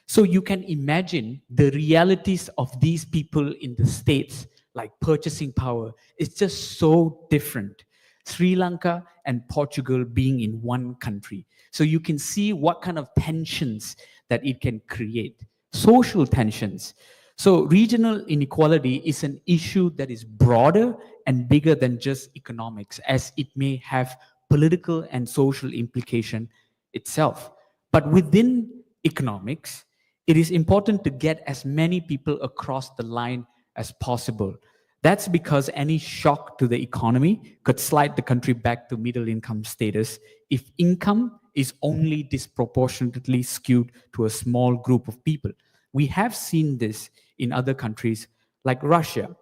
So you can imagine the realities of these people in the States, like purchasing power, is just so different. Sri Lanka and Portugal being in one country. So you can see what kind of tensions that it can create. Social tensions. So regional inequality is an issue that is broader and bigger than just economics, as it may have political and social implication itself. But within economics, it is important to get as many people across the line as possible. That's because any shock to the economy could slide the country back to middle income status if income is only disproportionately skewed to a small group of people. We have seen this in other countries like Russia.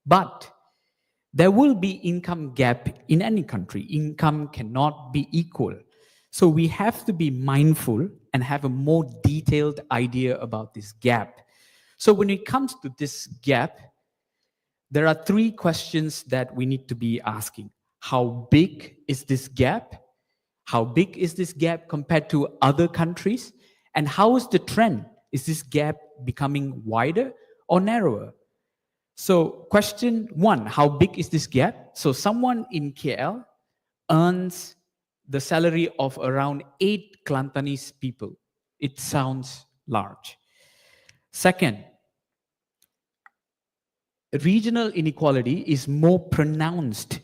But there will be income gap in any country. Income cannot be equal. So we have to be mindful and have a more detailed idea about this gap. So when it comes to this gap, there are three questions that we need to be asking. How big is this gap? How big is this gap compared to other countries? And how is the trend? Is this gap becoming wider or narrower? So question one, how big is this gap? So someone in KL earns the salary of around 8 Kelantanese people. It sounds large. Second, regional inequality is more pronounced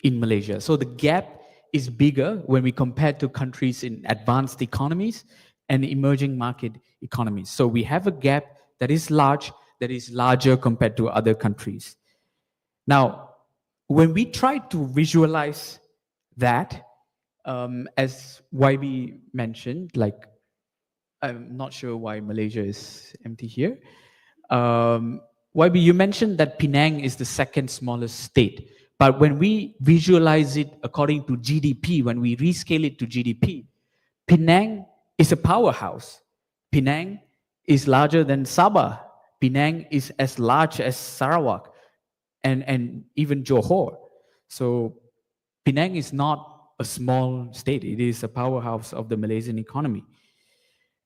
in Malaysia. So the gap is bigger when we compare to countries in advanced economies and emerging market economies. So we have a gap that is large, that is larger compared to other countries. Now, when we try to visualize that, as YB mentioned, like, I'm not sure why Malaysia is empty here. YB, you mentioned that Penang is the second smallest state. But when we visualize it according to GDP, when we rescale it to GDP, Penang is a powerhouse. Penang is larger than Sabah. Penang is as large as Sarawak and even Johor. So Penang is not a small state. It is a powerhouse of the Malaysian economy.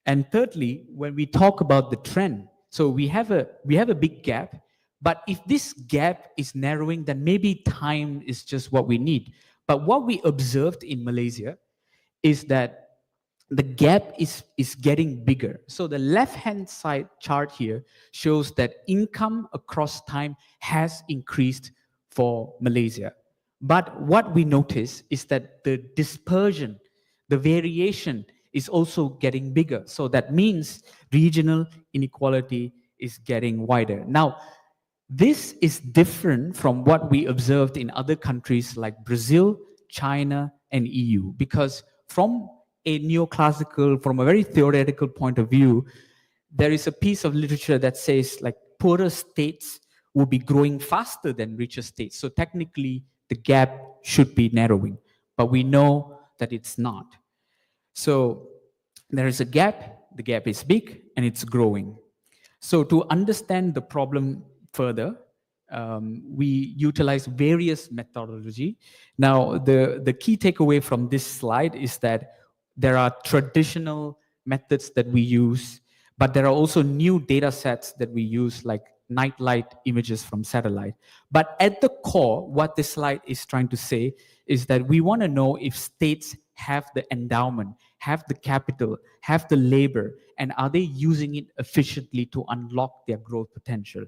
And thirdly, when we talk about the trend, so we have a big gap, but if this gap is narrowing, then maybe time is just what we need. But what we observed in Malaysia is that the gap is getting bigger. So the left-hand side chart here shows that income across time has increased for Malaysia. But what we notice is that the dispersion, the variation is also getting bigger. So that means regional inequality is getting wider. Now, this is different from what we observed in other countries like Brazil, China, and EU, because from a neoclassical, from a very theoretical point of view, there is a piece of literature that says like poorer states will be growing faster than richer states. So technically, the gap should be narrowing, but we know that it's not. So there is a gap, the gap is big, and it's growing. So to understand the problem further, we utilize various methodology. Now, the key takeaway from this slide is that there are traditional methods that we use, but there are also new data sets that we use, like nightlight images from satellite. But at the core, what this slide is trying to say is that we want to know if states have the endowment, have the capital, have the labor, and are they using it efficiently to unlock their growth potential.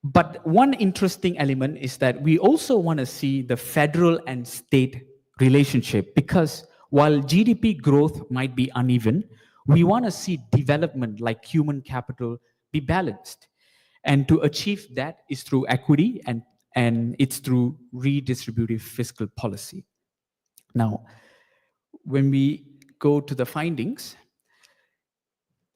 But one interesting element is that we also want to see the federal and state relationship, because while GDP growth might be uneven, we want to see development like human capital be balanced. And to achieve that is through equity and it's through redistributive fiscal policy. Now, when we go to the findings,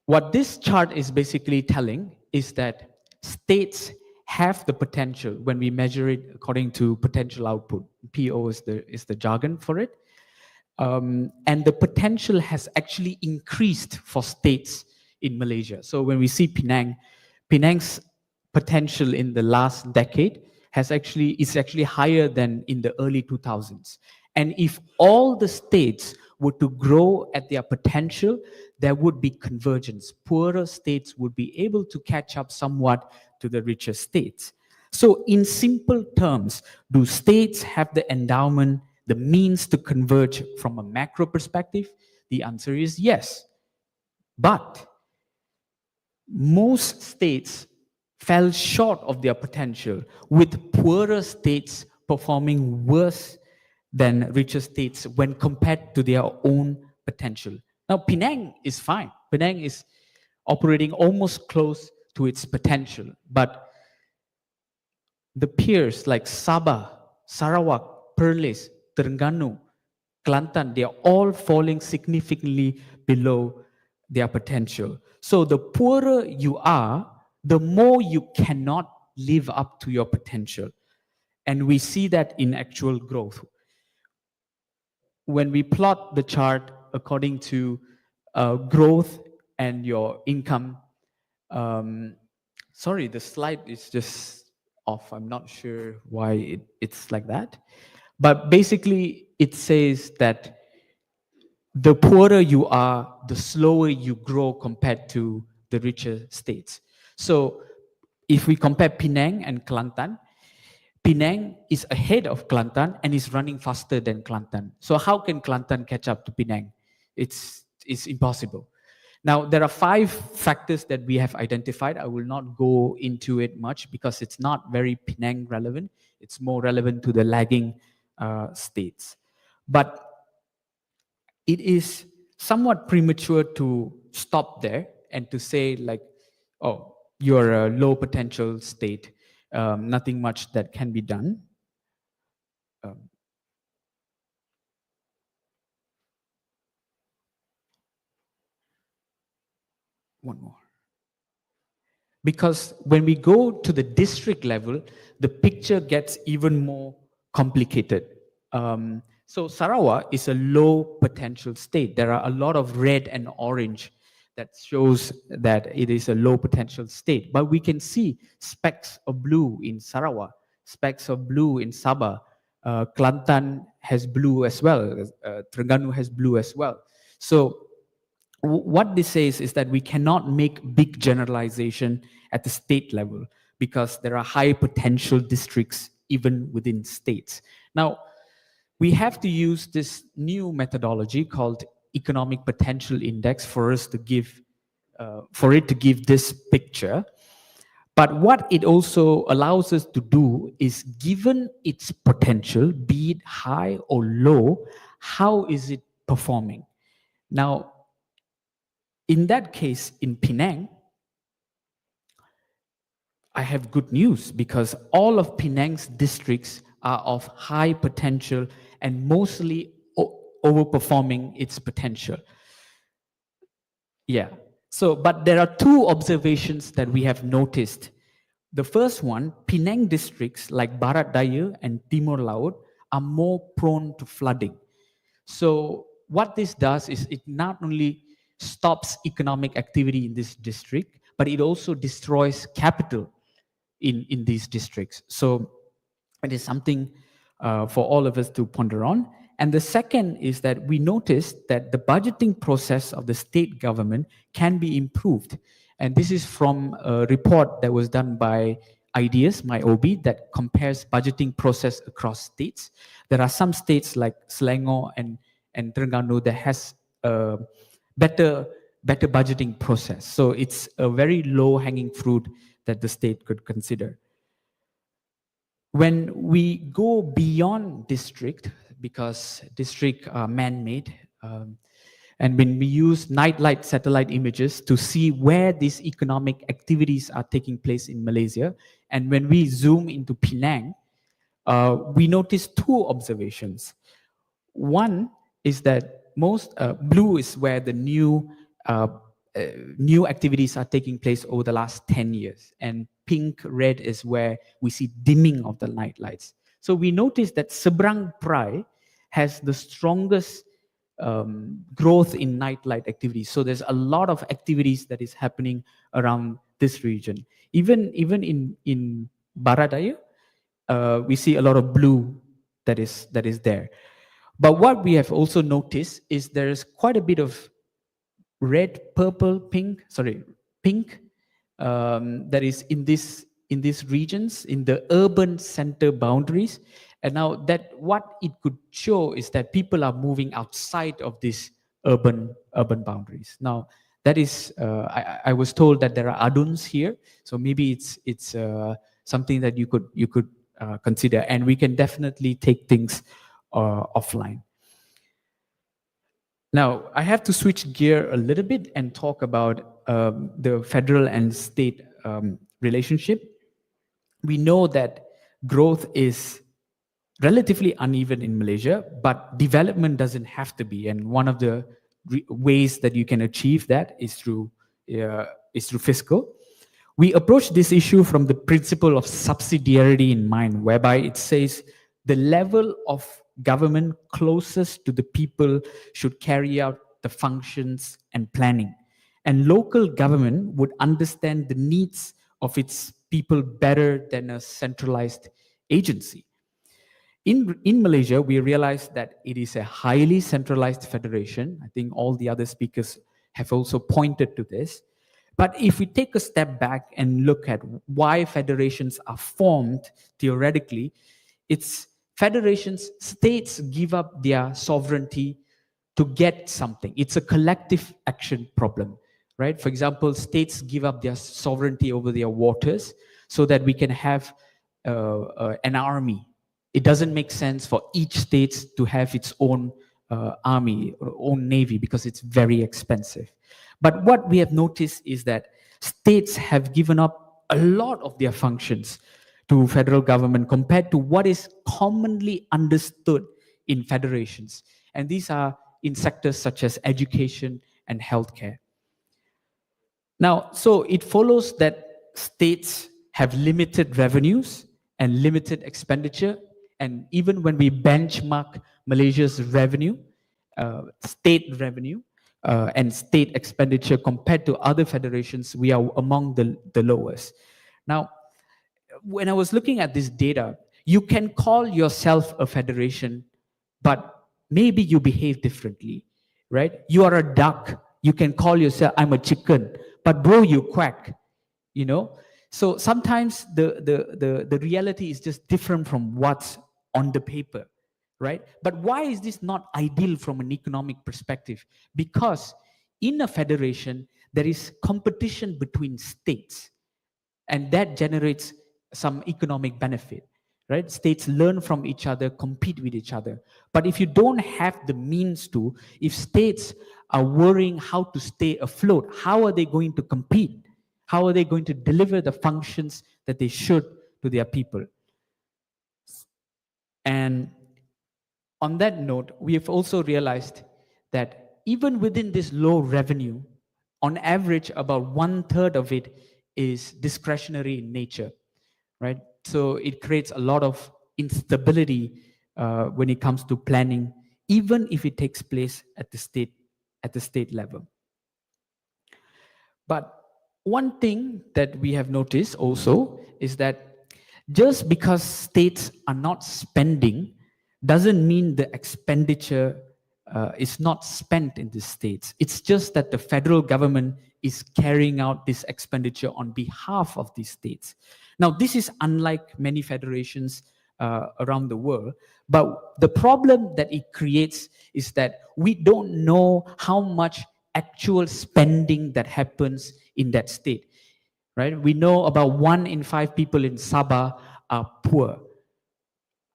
what this chart is basically telling is that states have the potential when we measure it according to potential output. PO is the jargon for it. And the potential has actually increased for states in Malaysia. So when we see Penang's potential in the last decade is actually higher than in the early 2000s. And if all the states were to grow at their potential, there would be convergence. Poorer states would be able to catch up somewhat to the richer states. So in simple terms, do states have the endowment, the means to converge from a macro perspective? The answer is yes. But most states fell short of their potential, with poorer states performing worse than richer states when compared to their own potential. Now, Penang is fine. Penang is operating almost close to its potential, but the peers like Sabah, Sarawak, Perlis, Terengganu, Kelantan, they are all falling significantly below their potential. So the poorer you are, the more you cannot live up to your potential. And we see that in actual growth. When we plot the chart according to growth and your income, sorry, the slide is just off. I'm not sure why it's like that. But basically, it says that the poorer you are, the slower you grow compared to the richer states. So if we compare Penang and Kelantan, Penang is ahead of Kelantan and is running faster than Kelantan. So how can Kelantan catch up to Penang? It's impossible. Now, there are 5 factors that we have identified. I will not go into it much because it's not very Penang relevant. It's more relevant to the lagging states. But it is somewhat premature to stop there and to say like, oh, you're a low potential state, nothing much that can be done. One more. Because when we go to the district level, the picture gets even more complicated. So Sarawak is a low potential state. There are a lot of red and orange that shows that it is a low potential state. But we can see specks of blue in Sarawak, specks of blue in Sabah. Kelantan has blue as well. Terengganu has blue as well. So what this says is that we cannot make big generalization at the state level because there are high potential districts even within states. Now, we have to use this new methodology called economic potential index for us to give, for it to give this picture. But what it also allows us to do is, given its potential, be it high or low, how is it performing? Now, in that case, in Penang, I have good news because all of Penang's districts are of high potential and mostly overperforming its potential. Yeah. So, but there are 2 observations that we have noticed. The first one, Penang districts like Barat Daya and Timur Laut are more prone to flooding. So what this does is it not only stops economic activity in this district, but it also destroys capital in these districts. So it is something for all of us to ponder on. And the second is that we noticed that the budgeting process of the state government can be improved. And this is from a report that was done by Ideas, my OB, that compares budgeting process across states. There are some states like Selangor and Terengganu that has a better budgeting process. So it's a very low-hanging fruit that the state could consider. When we go beyond district, because district are man-made, and when we use nightlight satellite images to see where these economic activities are taking place in Malaysia, and when we zoom into Penang, we notice 2 observations. One is that most blue is where the new activities are taking place over the last 10 years, and pink, red is where we see dimming of the night lights. So we notice that Seberang Perai has the strongest growth in nightlight activities. So there's a lot of activities that is happening around this region. Even in Barat Daya, we see a lot of blue that is there. But what we have also noticed is there is quite a bit of red, purple, pink that is in these regions, in the urban center boundaries. And now that what it could show is that people are moving outside of these urban boundaries. Now that is, I was told that there are aduns here, so maybe it's something that you could consider, and we can definitely take things offline. Now, I have to switch gear a little bit and talk about the federal and state relationship. We know that growth is relatively uneven in Malaysia, but development doesn't have to be. And one of the ways that you can achieve that is through fiscal. We approach this issue from the principle of subsidiarity in mind, whereby it says the level of government closest to the people should carry out the functions and planning. And local government would understand the needs of its people better than a centralized agency. In Malaysia, we realized that it is a highly centralized federation. I think all the other speakers have also pointed to this. But if we take a step back and look at why federations are formed theoretically, it's federations, states give up their sovereignty to get something. It's a collective action problem, right? For example, states give up their sovereignty over their waters so that we can have an army. It doesn't make sense for each state to have its own army or own navy because it's very expensive. But what we have noticed is that states have given up a lot of their functions to federal government compared to what is commonly understood in federations. And these are in sectors such as education and healthcare. Now, so it follows that states have limited revenues and limited expenditure. And even when we benchmark Malaysia's revenue, state revenue, and state expenditure compared to other federations, we are among the lowest. Now, when I was looking at this data, you can call yourself a federation, but maybe you behave differently, right? You are a duck. You can call yourself, I'm a chicken, but bro, you quack, you know? So sometimes the reality is just different from what's on the paper, right? But why is this not ideal from an economic perspective? Because in a federation, there is competition between states, and that generates some economic benefit, right? States learn from each other, compete with each other. But if you don't have the means to, if states are worrying how to stay afloat, how are they going to compete? How are they going to deliver the functions that they should to their people? And on that note, we have also realized that even within this low revenue, on average, about 1/3 of it is discretionary in nature, right? So it creates a lot of instability when it comes to planning, even if it takes place at the state level. But one thing that we have noticed also is that just because states are not spending doesn't mean the expenditure is not spent in the states. It's just that the federal government is carrying out this expenditure on behalf of these states. Now, this is unlike many federations around the world, but the problem that it creates is that we don't know how much actual spending that happens in that state, right? We know about 1 in 5 people in Sabah are poor.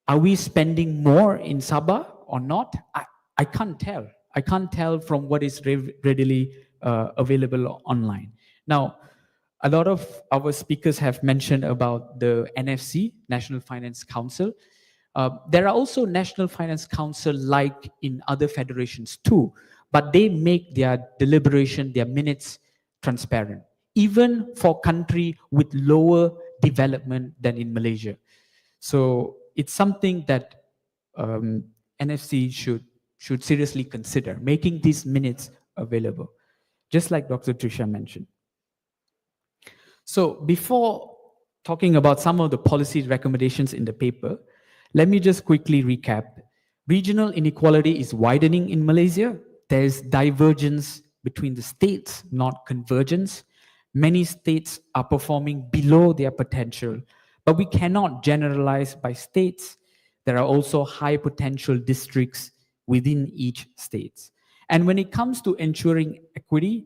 Are we spending more in Sabah or not? I can't tell. I can't tell from what is readily available online. Now, a lot of our speakers have mentioned about the NFC, National Finance Council. There are also National Finance Council like in other federations too, but they make their deliberation, their minutes transparent, even for country with lower development than in Malaysia. So it's something that NFC should seriously consider, making these minutes available, just like Dr. Trisha mentioned. So before talking about some of the policy recommendations in the paper, let me just quickly recap. Regional inequality is widening in Malaysia. There is divergence between the states, not convergence. Many states are performing below their potential, but we cannot generalize by states. There are also high potential districts within each state. And when it comes to ensuring equity,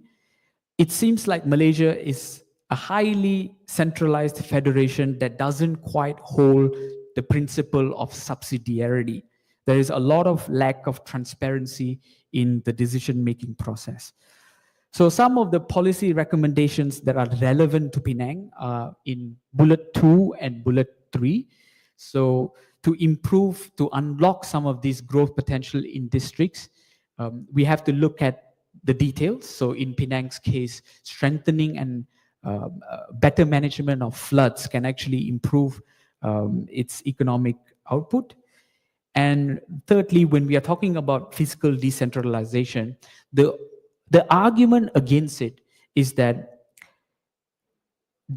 it seems like Malaysia is a highly centralized federation that doesn't quite hold the principle of subsidiarity. there is a lot of lack of transparency in the decision-making process. So some of the policy recommendations that are relevant to Penang are in bullet 2 and bullet 3. So to improve, to unlock some of these growth potential in districts, we have to look at the details. So in Penang's case, strengthening and better management of floods can actually improve its economic output. And thirdly, when we are talking about fiscal decentralization, the argument against it is that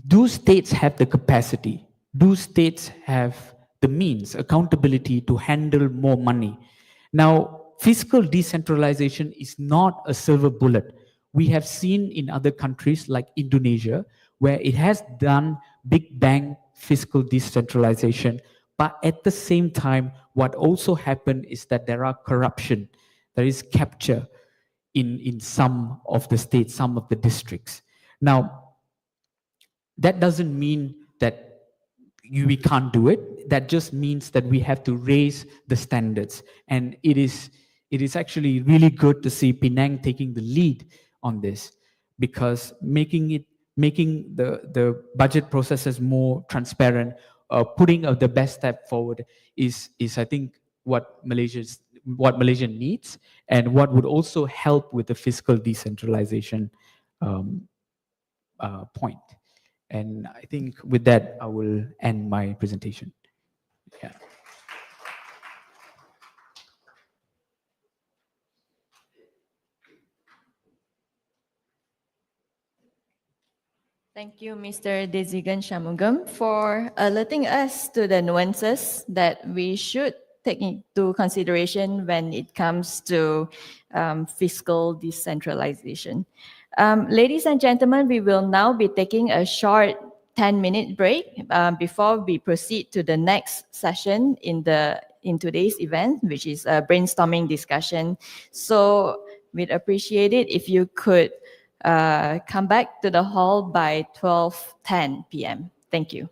do states have the capacity? Do states have the means, accountability to handle more money? Now, fiscal decentralization is not a silver bullet. We have seen in other countries like Indonesia, where it has done big bang fiscal decentralization. But at the same time, what also happened is that there are corruption, there is capture in some of the states, some of the districts. Now, that doesn't mean that we can't do it. That just means that we have to raise the standards. And it is actually really good to see Penang taking the lead on this, because making the budget processes more transparent, putting the best step forward is I think what Malaysia needs, and what would also help with the fiscal decentralization point. And I think with that, I will end my presentation. Yeah. Thank you, Mr. Desigan Shamugam, for alerting us to the nuances that we should take into consideration when it comes to fiscal decentralization. Ladies and gentlemen, we will now be taking a short 10-minute break before we proceed to the next session in today's event, which is a brainstorming discussion. So we'd appreciate it if you could come back to the hall by 12:10 p.m. Thank you.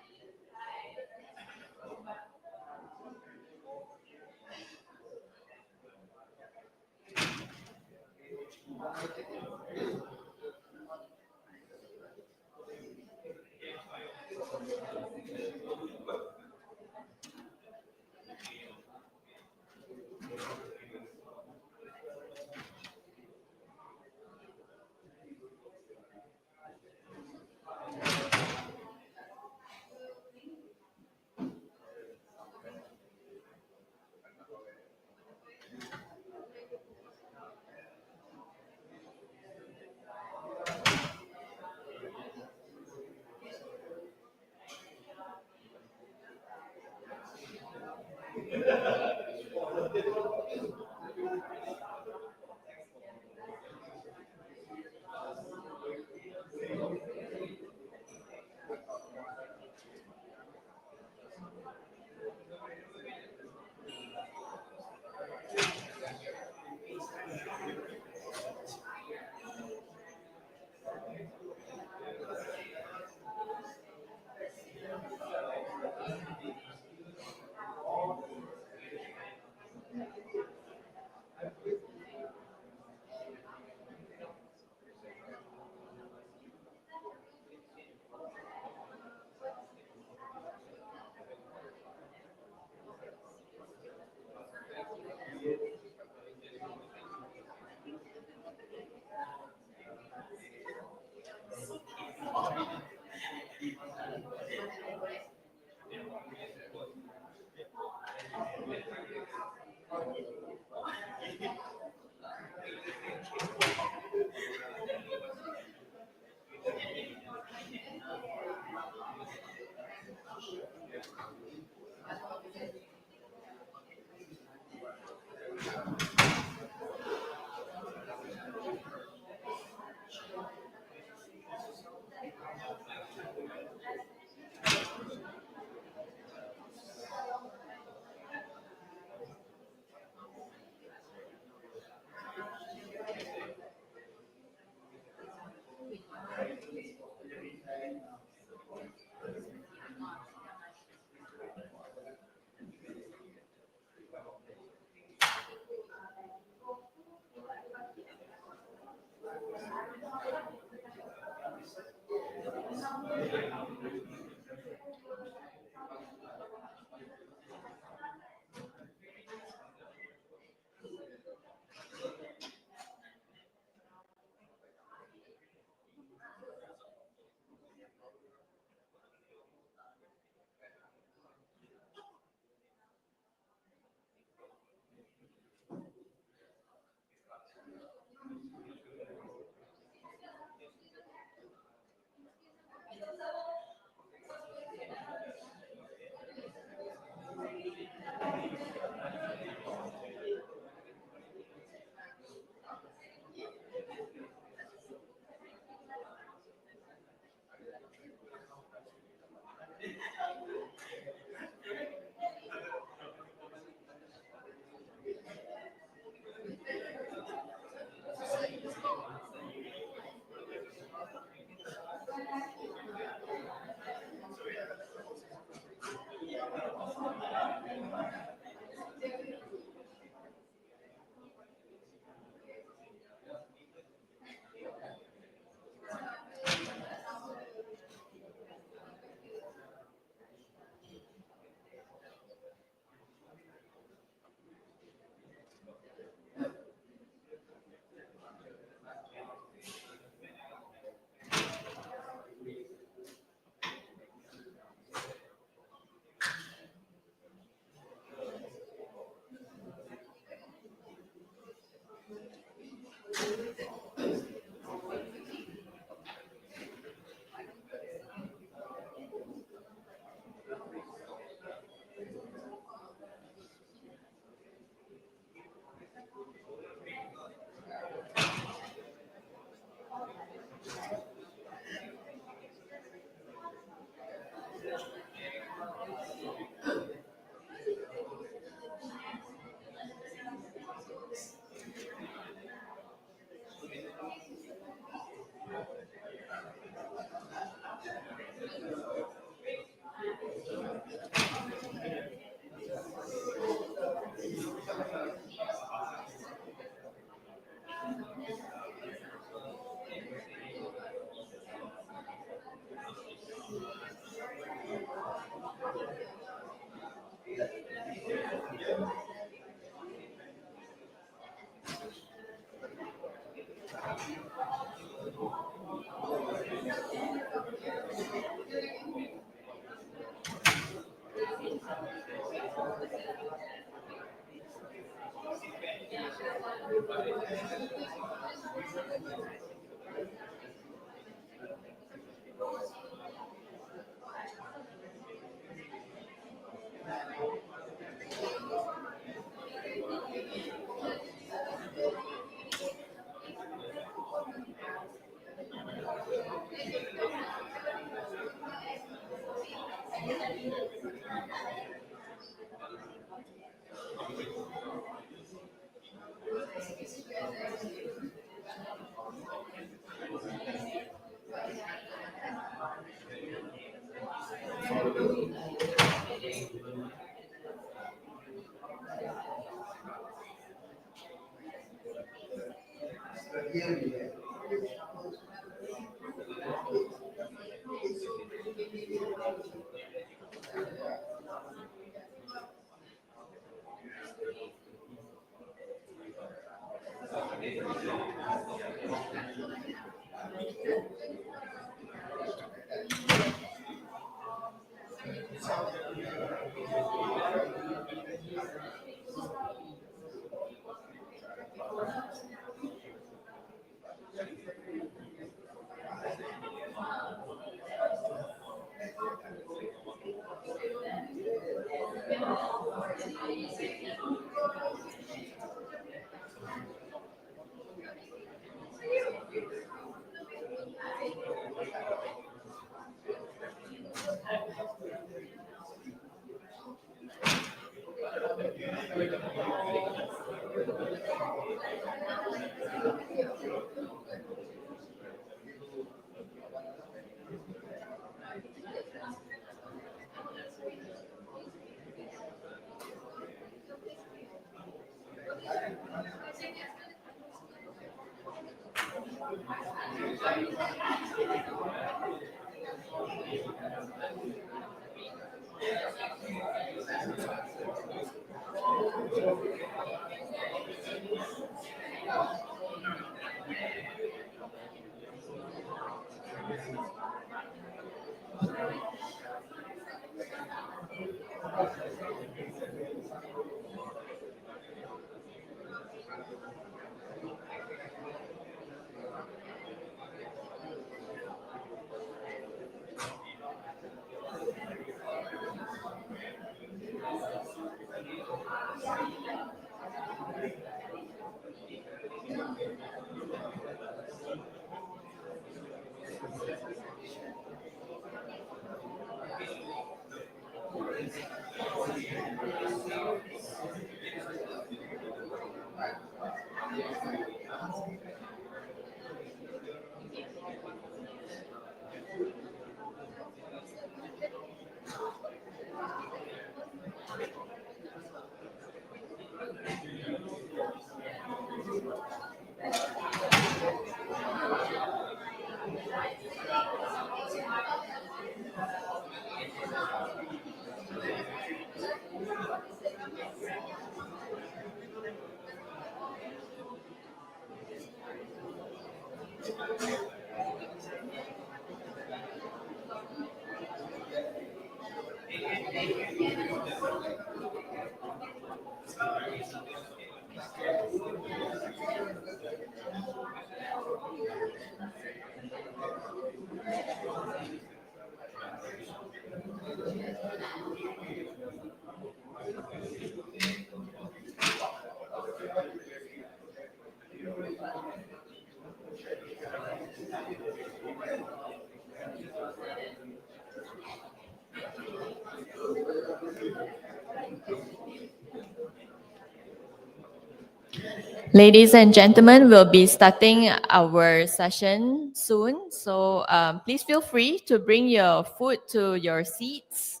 Ladies and gentlemen, we'll be starting our session soon. So please feel free to bring your food to your seats.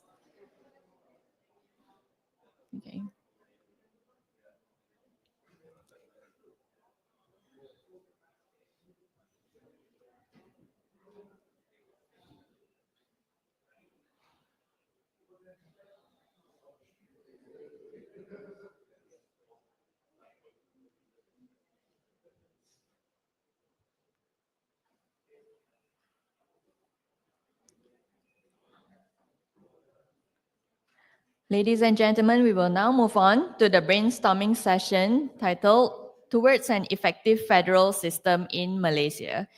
Okay. Ladies and gentlemen, we will now move on to the brainstorming session titled Towards an Effective Federal System in Malaysia.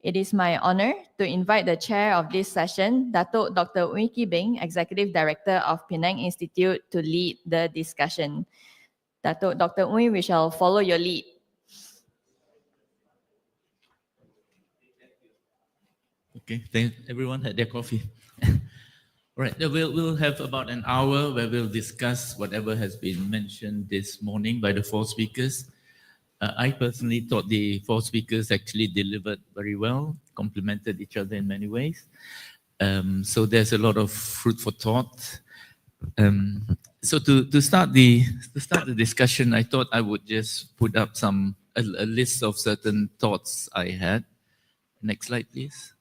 It is my honor to invite the chair of this session, Datuk Dr. Ooi Kee Beng, Executive Director of Penang Institute, to lead the discussion. Datuk Dr. Ooi, we shall follow your lead. Okay, thank everyone had their coffee. All right, we'll have about an hour where we'll discuss whatever has been mentioned this morning by the four speakers. I personally thought the four speakers actually delivered very well, complemented each other in many ways. So there's a lot of food for thought. So to start the discussion, I thought I would just put up a list of certain thoughts I had. Next slide, please.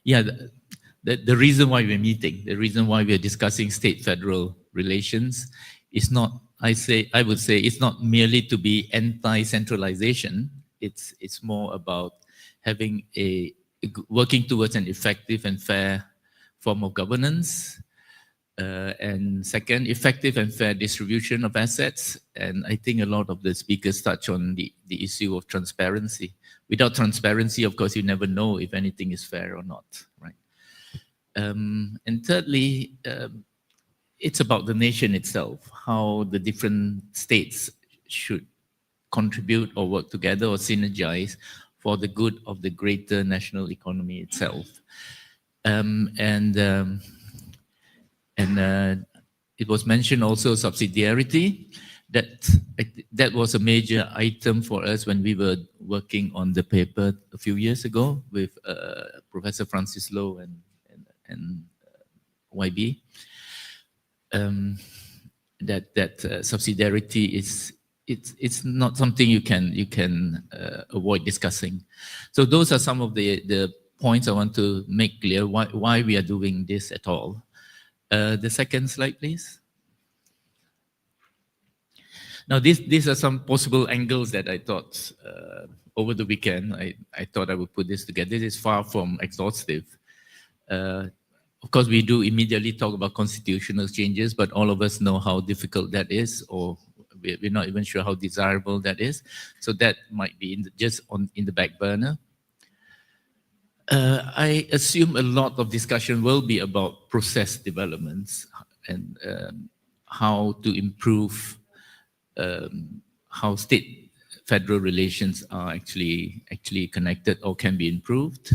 Yeah, the reason why we're meeting, the reason why we're discussing state-federal relations is not, I would say, it's not merely to be anti-centralization. It's more about having working towards an effective and fair form of governance. And second, effective and fair distribution of assets. And I think a lot of the speakers touch on the issue of transparency. Without transparency, of course, you never know if anything is fair or not, right? And thirdly, it's about the nation itself, how the different states should contribute or work together or synergize for the good of the greater national economy itself. It was mentioned also subsidiarity. That was a major item for us when we were working on the paper a few years ago with Professor Francis Lowe and YB. That subsidiarity it's not something you can avoid discussing. So those are some of the points I want to make clear why we are doing this at all. The second slide, please. Now, these are some possible angles that I thought over the weekend. I thought I would put this together. This is far from exhaustive. Of course, we do immediately talk about constitutional changes, but all of us know how difficult that is, or we're not even sure how desirable that is. So that might be in the back burner. I assume a lot of discussion will be about process developments and how to improve how state-federal relations are actually connected or can be improved,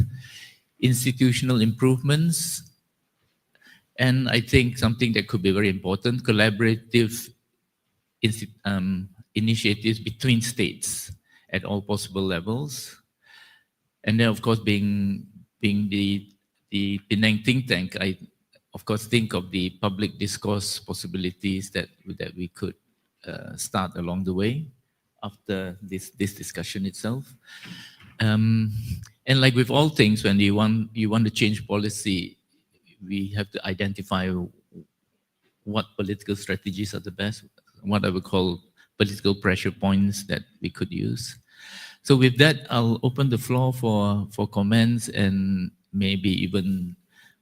institutional improvements, and I think something that could be very important, collaborative initiatives between states at all possible levels. And then, of course, being the Penang think tank, I, of course, think of the public discourse possibilities that we could start along the way after this discussion itself. And like with all things, when you want to change policy, we have to identify what political strategies are the best, what I would call political pressure points that we could use. So with that, I'll open the floor for comments and maybe even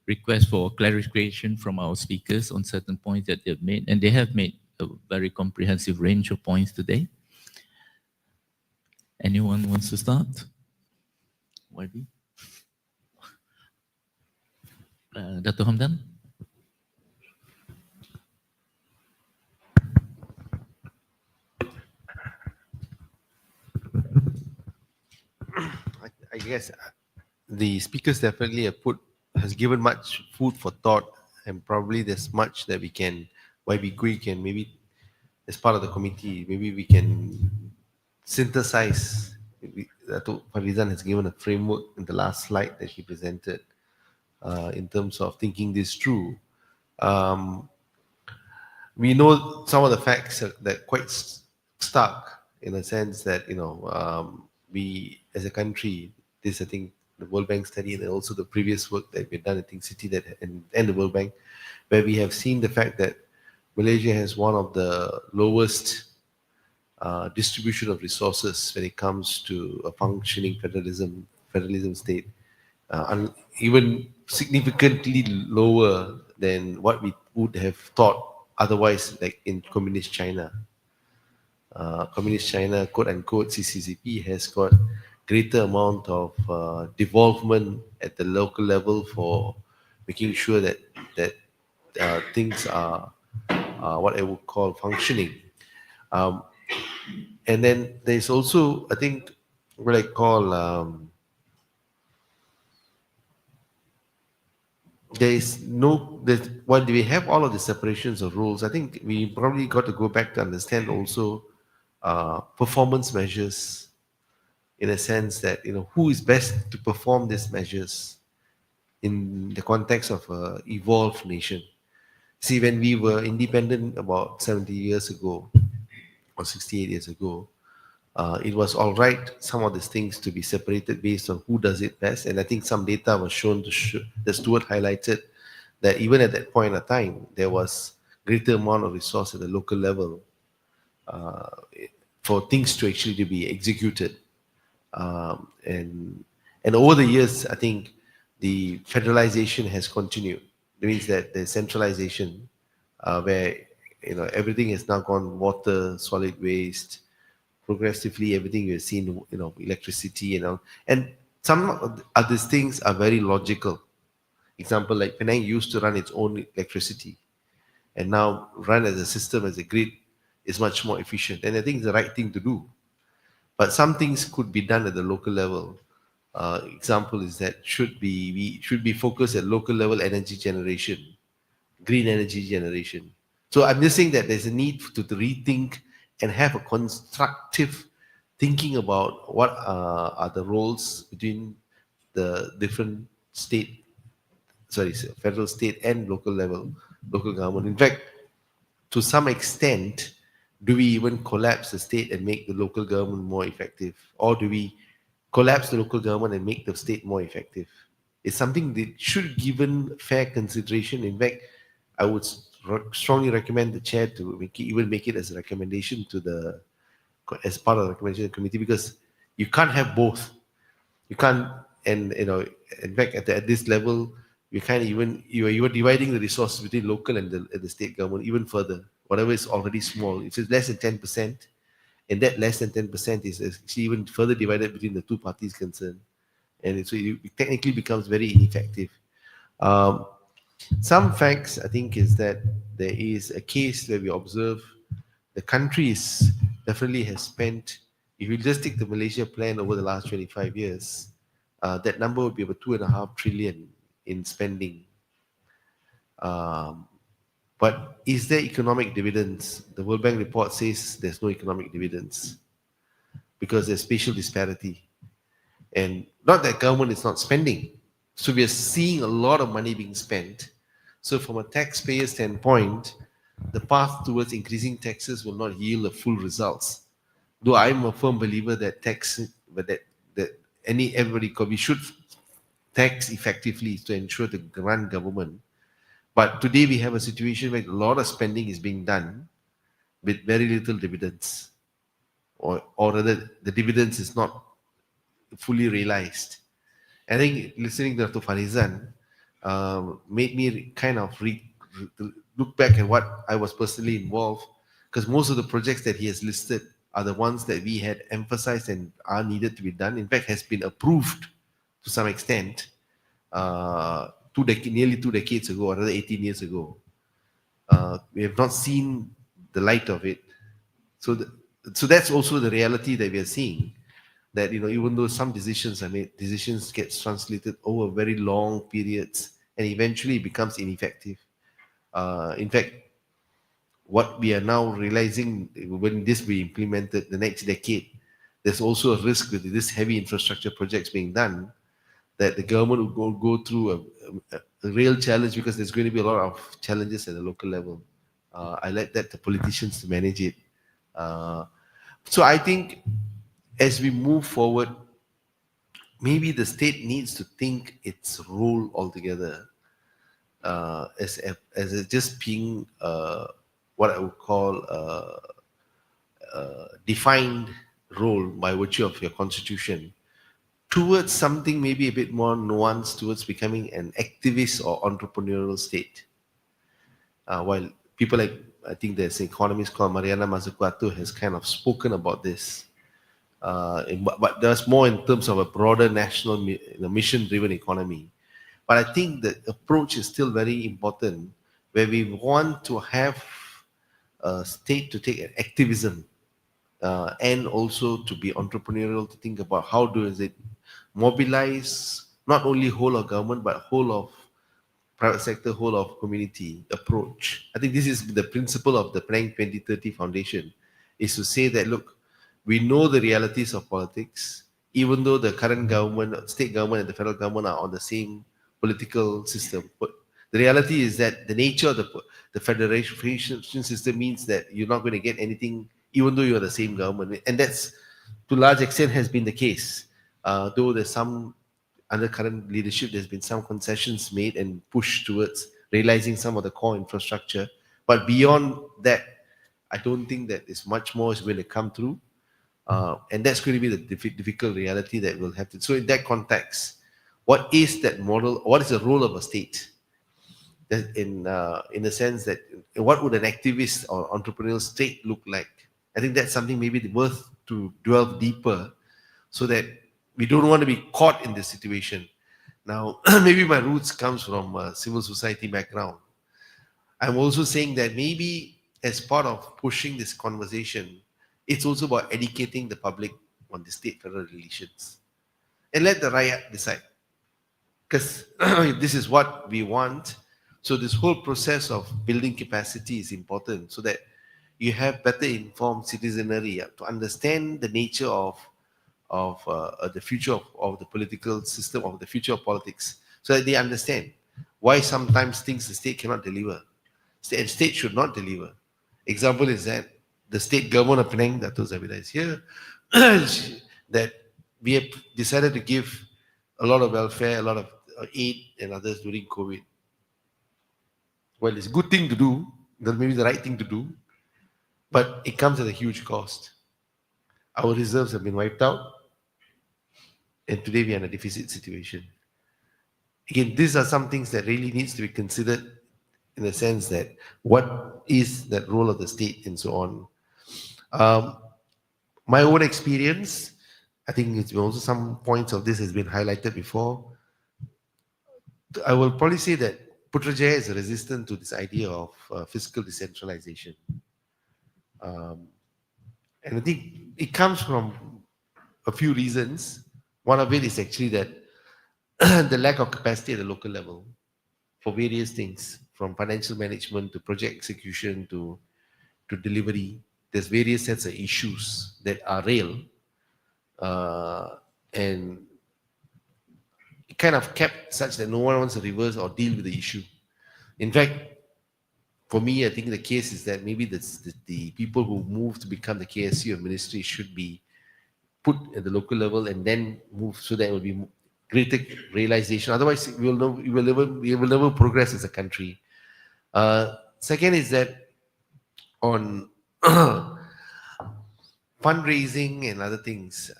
requests for clarification from our speakers on certain points that they've made. And they have made a very comprehensive range of points today. Anyone wants to start? YB? Dr. Hamdan? I guess the speakers definitely has given much food for thought, and probably there's much that YB Gui can maybe, as part of the committee, maybe we can synthesize. Dato' Farizan has given a framework in the last slide that he presented in terms of thinking this through. We know some of the facts that quite stark in a sense that, we as a country, this I think the World Bank study and also the previous work that we've done at Think City and the World Bank, where we have seen the fact that Malaysia has one of the lowest distribution of resources when it comes to a functioning federalism state. Even significantly lower than what we would have thought otherwise, like in communist China. Communist China, quote unquote, CCCP has got greater amount of devolvement at the local level for making sure that things are what I would call functioning. Um, and then there's also, I think, what I call while we have all of the separations of roles, I think we probably got to go back to understand also performance measures, in a sense that, who is best to perform these measures in the context of a evolved nation. See, when we were independent about 70 years ago or 68 years ago, it was all right, some of these things to be separated based on who does it best. And I think some data was shown that Stuart highlighted, that even at that point of time, there was greater amount of resource at the local level uh, for things to actually to be executed. And over the years, I think the federalization has continued. It means that the centralization, where everything has now gone water, solid waste, progressively everything you've seen, electricity, and some of these things are very logical. Example, like Penang used to run its own electricity, and now run as a system, as a grid, is much more efficient. And I think it's the right thing to do. But some things could be done at the local level. Example is that we should be focused at local level energy generation, green energy generation. So I'm just saying that there's a need to rethink and have a constructive thinking about what are the roles between the different federal, state, and local level, local government. In fact, to some extent, do we even collapse the state and make the local government more effective? Or do we collapse the local government and make the state more effective? It's something that should be given fair consideration. In fact, I would strongly recommend the chair to make it as a recommendation as part of the recommendation committee, because you can't have both. You can't, and in fact, at this level, you are dividing the resources between local and the state government even further. Whatever is already small, if it's less than 10%, and that less than 10% is actually even further divided between the two parties concerned, and so it technically becomes very ineffective. Some facts, I think, is that there is a case where we observe the country definitely has spent, if you just take the Malaysia plan over the last 25 years, that number would be about 2.5 trillion in spending. But is there economic dividends? The World Bank report says there's no economic dividends because there's spatial disparity. And not that government is not spending. So we are seeing a lot of money being spent. So from a taxpayer standpoint, the path towards increasing taxes will not yield the full results. Though I'm a firm believer that we should tax effectively to ensure to run government. But today we have a situation where a lot of spending is being done with very little dividends, or rather the dividends is not fully realized. I think listening to Dr. Farizan made me kind of look back at what I was personally involved, because most of the projects that he has listed are the ones that we had emphasized and are needed to be done. In fact, has been approved to some extent nearly 2 decades ago, or rather 18 years ago. We have not seen the light of it. So that's also the reality that we are seeing. That even though some decisions are made, decisions get translated over very long periods, and eventually it becomes ineffective. In fact, what we are now realizing, when this be implemented the next decade, there's also a risk with this heavy infrastructure projects being done, that the government will go through a real challenge, because there's going to be a lot of challenges at the local level. I let the politicians to manage it. So I think as we move forward, maybe the state needs to think its role altogether as just being what I would call a defined role by virtue of your constitution towards something maybe a bit more nuanced towards becoming an activist or entrepreneurial state. While people like, I think there's an economist called Mariana Mazzucato has kind of spoken about this. But there's more in terms of a broader national mission-driven economy. But I think the approach is still very important, where we want to have a state to take an activism and also to be entrepreneurial, to think about how does it mobilize not only whole of government but whole of private sector, whole of community approach. I think this is the principle of the Penang 2030 Foundation, is to say that, look, we know the realities of politics, even though the current government, state government and the federal government are on the same political system. But the reality is that the nature of the federation system means that you're not going to get anything, even though you're the same government. And that's, to a large extent, has been the case. Though there's some, under current leadership, there's been some concessions made and pushed towards realizing some of the core infrastructure. But beyond that, I don't think that is much more is going to come through. And that's going to be the difficult reality that we'll have to. So in that context, what is that model? What is the role of a state? That in the sense that what would an activist or entrepreneurial state look like? I think that's something maybe worth to delve deeper, so that we don't want to be caught in this situation. Now, maybe my roots comes from a civil society background. I'm also saying that maybe as part of pushing this conversation, it's also about educating the public on the state-federal relations. And let the rakyat decide. Because this is what we want. So this whole process of building capacity is important, so that you have better informed citizenry to understand the nature of the future of the political system, of the future of politics, so that they understand why sometimes things the state cannot deliver. And state should not deliver. Example is that the state government of Penang, Dato' Zabida is here, that we have decided to give a lot of welfare, a lot of aid and others during COVID. Well, it's a good thing to do, maybe the right thing to do, but it comes at a huge cost. Our reserves have been wiped out, and today we are in a deficit situation. Again, these are some things that really needs to be considered, in the sense that what is that role of the state and so on. My own experience, I think it's also some points of this has been highlighted before. I will probably say that Putrajaya is resistant to this idea of fiscal decentralization. And I think it comes from a few reasons. One of it is actually that the lack of capacity at the local level for various things, from financial management to project execution to delivery. There's various sets of issues that are real, and it kind of kept such that no one wants to reverse or deal with the issue. In fact, for me, I think the case is that maybe the people who move to become the KSU of ministry should be put at the local level and then move, so that it will be greater realization. Otherwise, we will never progress as a country. Second is that on fundraising and other things,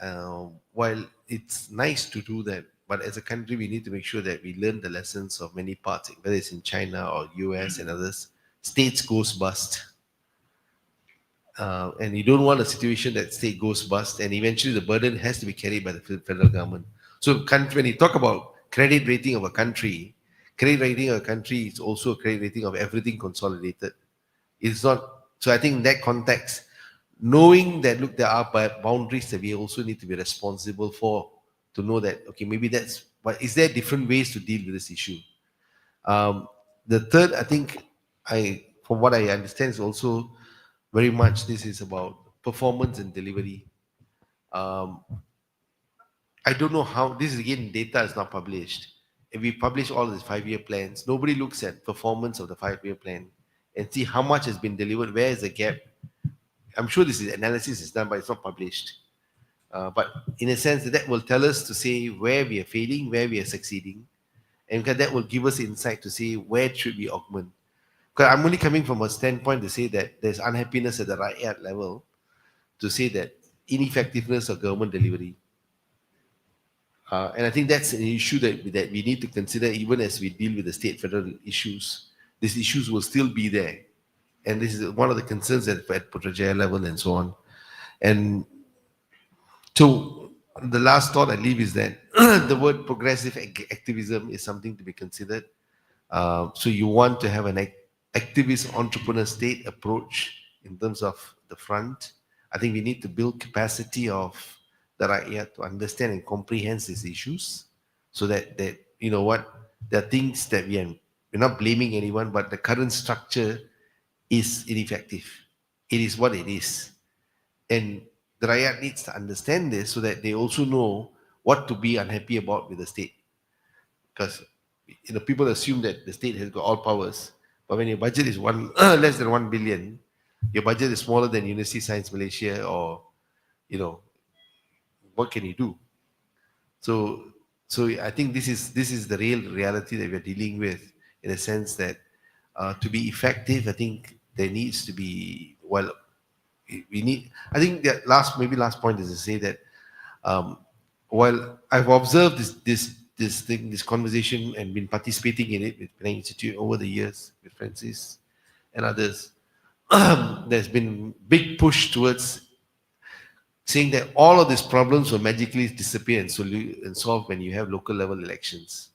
while it's nice to do that, but as a country, we need to make sure that we learn the lessons of many parts, whether it's in China or US and others. States goes bust. And you don't want a situation that state goes bust, and eventually the burden has to be carried by the federal government. So when you talk about credit rating of a country, credit rating of a country is also a credit rating of everything consolidated. It's not, so I think in that context, knowing that, look, there are boundaries that we also need to be responsible for, to know that, okay, maybe that's, but is there different ways to deal with this issue? The third, I think, from what I understand, is also very much this is about performance and delivery. I don't know how, this is again, data is not published. If we publish all these 5-year plans, nobody looks at performance of the 5-year plan and see how much has been delivered, where is the gap. I'm sure this is analysis is done, but it's not published. But in a sense, that will tell us to say where we are failing, where we are succeeding, and that will give us insight to say where should we augment. Because I'm only coming from a standpoint to say that there's unhappiness at the rakyat level, to say that ineffectiveness of government delivery. And I think that's an issue that we need to consider even as we deal with the state-federal issues. These issues will still be there. And this is one of the concerns at Putrajaya level and so on. And so the last thought I leave is that the word progressive activism is something to be considered. So you want to have an activist entrepreneur state approach in terms of the front. I think we need to build capacity of the rakyat to understand and comprehend these issues, so that you know what, there are things that we're not blaming anyone, but the current structure is ineffective. It is what it is. And the rakyat needs to understand this so that they also know what to be unhappy about with the state. Because people assume that the state has got all powers, but when your budget is less than 1 billion, your budget is smaller than University of Science Malaysia, or what can you do? So I think this is the real reality that we're dealing with, in a sense that to be effective, I think there needs to be, I think that last point is to say that while I've observed this conversation and been participating in it with Penang Institute over the years with Francis and others, there's been big push towards saying that all of these problems will magically disappear and solve when you have local level elections.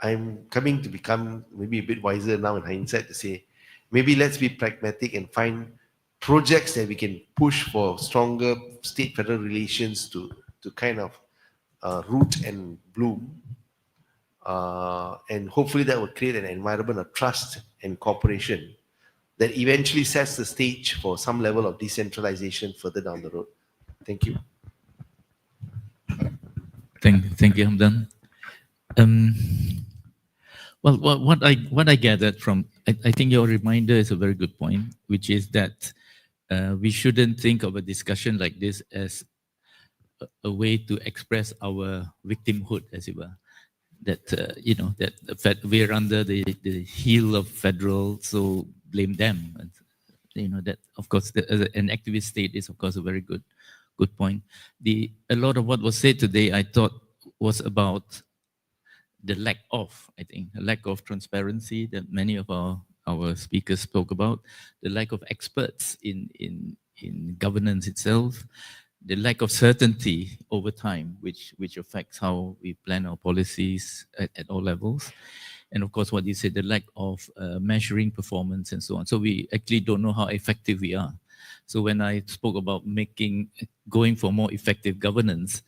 I'm coming to become maybe a bit wiser now in hindsight to say, maybe let's be pragmatic and find projects that we can push for stronger state-federal relations to kind of root and bloom. And hopefully that will create an environment of trust and cooperation that eventually sets the stage for some level of decentralization further down the road. Thank you. Thank you, Hamdan. Well, what I gathered from, I think your reminder is a very good point, which is that we shouldn't think of a discussion like this as a way to express our victimhood, as it were. That that we're under the heel of federal, so blame them. And, that of course an activist state is of course a very good point. A lot of what was said today, I thought, was about the lack of, a lack of transparency that many of our speakers spoke about, the lack of experts in governance itself, the lack of certainty over time, which affects how we plan our policies at all levels. And of course, what you said, the lack of measuring performance and so on. So we actually don't know how effective we are. So when I spoke about going for more effective governance,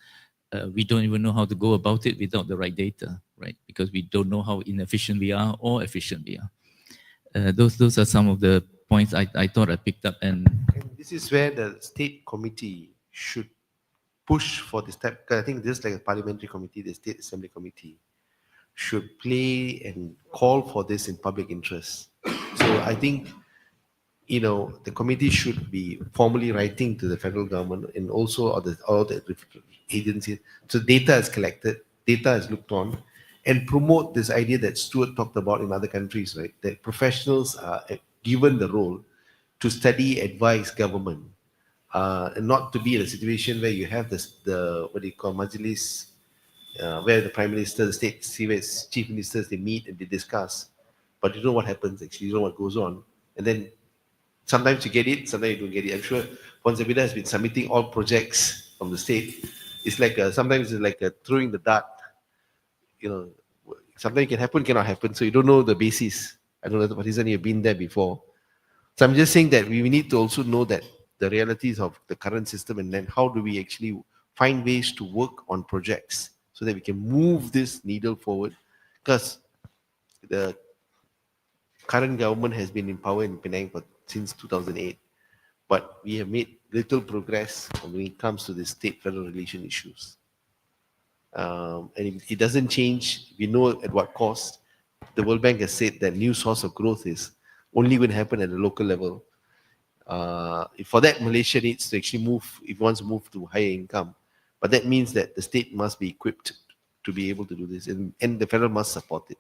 we don't even know how to go about it without the right data, right? Because we don't know how inefficient we are or efficient we are. Those are some of the points I thought I picked up. And this is where the state committee should push for this type, because I think this, like a parliamentary committee, the state assembly committee, should play and call for this in public interest. So I think, the committee should be formally writing to the federal government and also all the agencies. So data is collected, data is looked on, and promote this idea that Stuart talked about in other countries, right? That professionals are given the role to study, advise government, and not to be in a situation where you have the what do you call Majlis, where the Prime Minister, the state chief ministers, they meet and they discuss, but you know what happens actually, you know what goes on, and then sometimes you get it, sometimes you don't get it. I'm sure Ponsabida has been submitting all projects from the state. It's like sometimes it's like throwing the dart. Sometimes it can happen, cannot happen. So you don't know the basis. I don't know what reason you've been there before. So I'm just saying that we need to also know that the realities of the current system, and then how do we actually find ways to work on projects so that we can move this needle forward. Because the current government has been in power in Penang since 2008, but we have made little progress when it comes to the state-federal relation issues. And if it doesn't change, we know at what cost. The World Bank has said that new source of growth is only going to happen at the local level. For that, Malaysia needs to actually move, if it wants to move to higher income. But that means that the state must be equipped to be able to do this, and the federal must support it.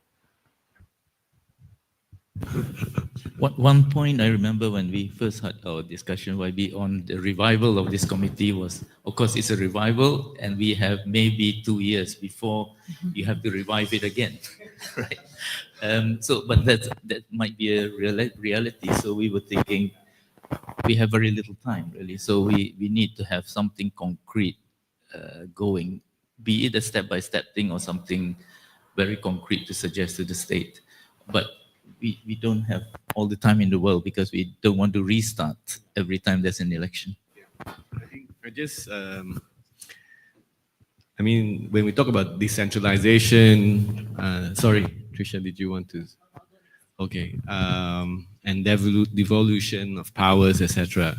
One point I remember when we first had our discussion, YB, on the revival of this committee was, of course, it's a revival, and we have maybe 2 years before you have to revive it again, right? But that might be a reality. So we were thinking we have very little time, really. So we need to have something concrete going, be it a step-by-step thing or something very concrete to suggest to the state. But we don't have all the time in the world because we don't want to restart every time there's an election. I think I mean, when we talk about decentralization, sorry, Trisha, did you want to? Okay, and devolution of powers, etc.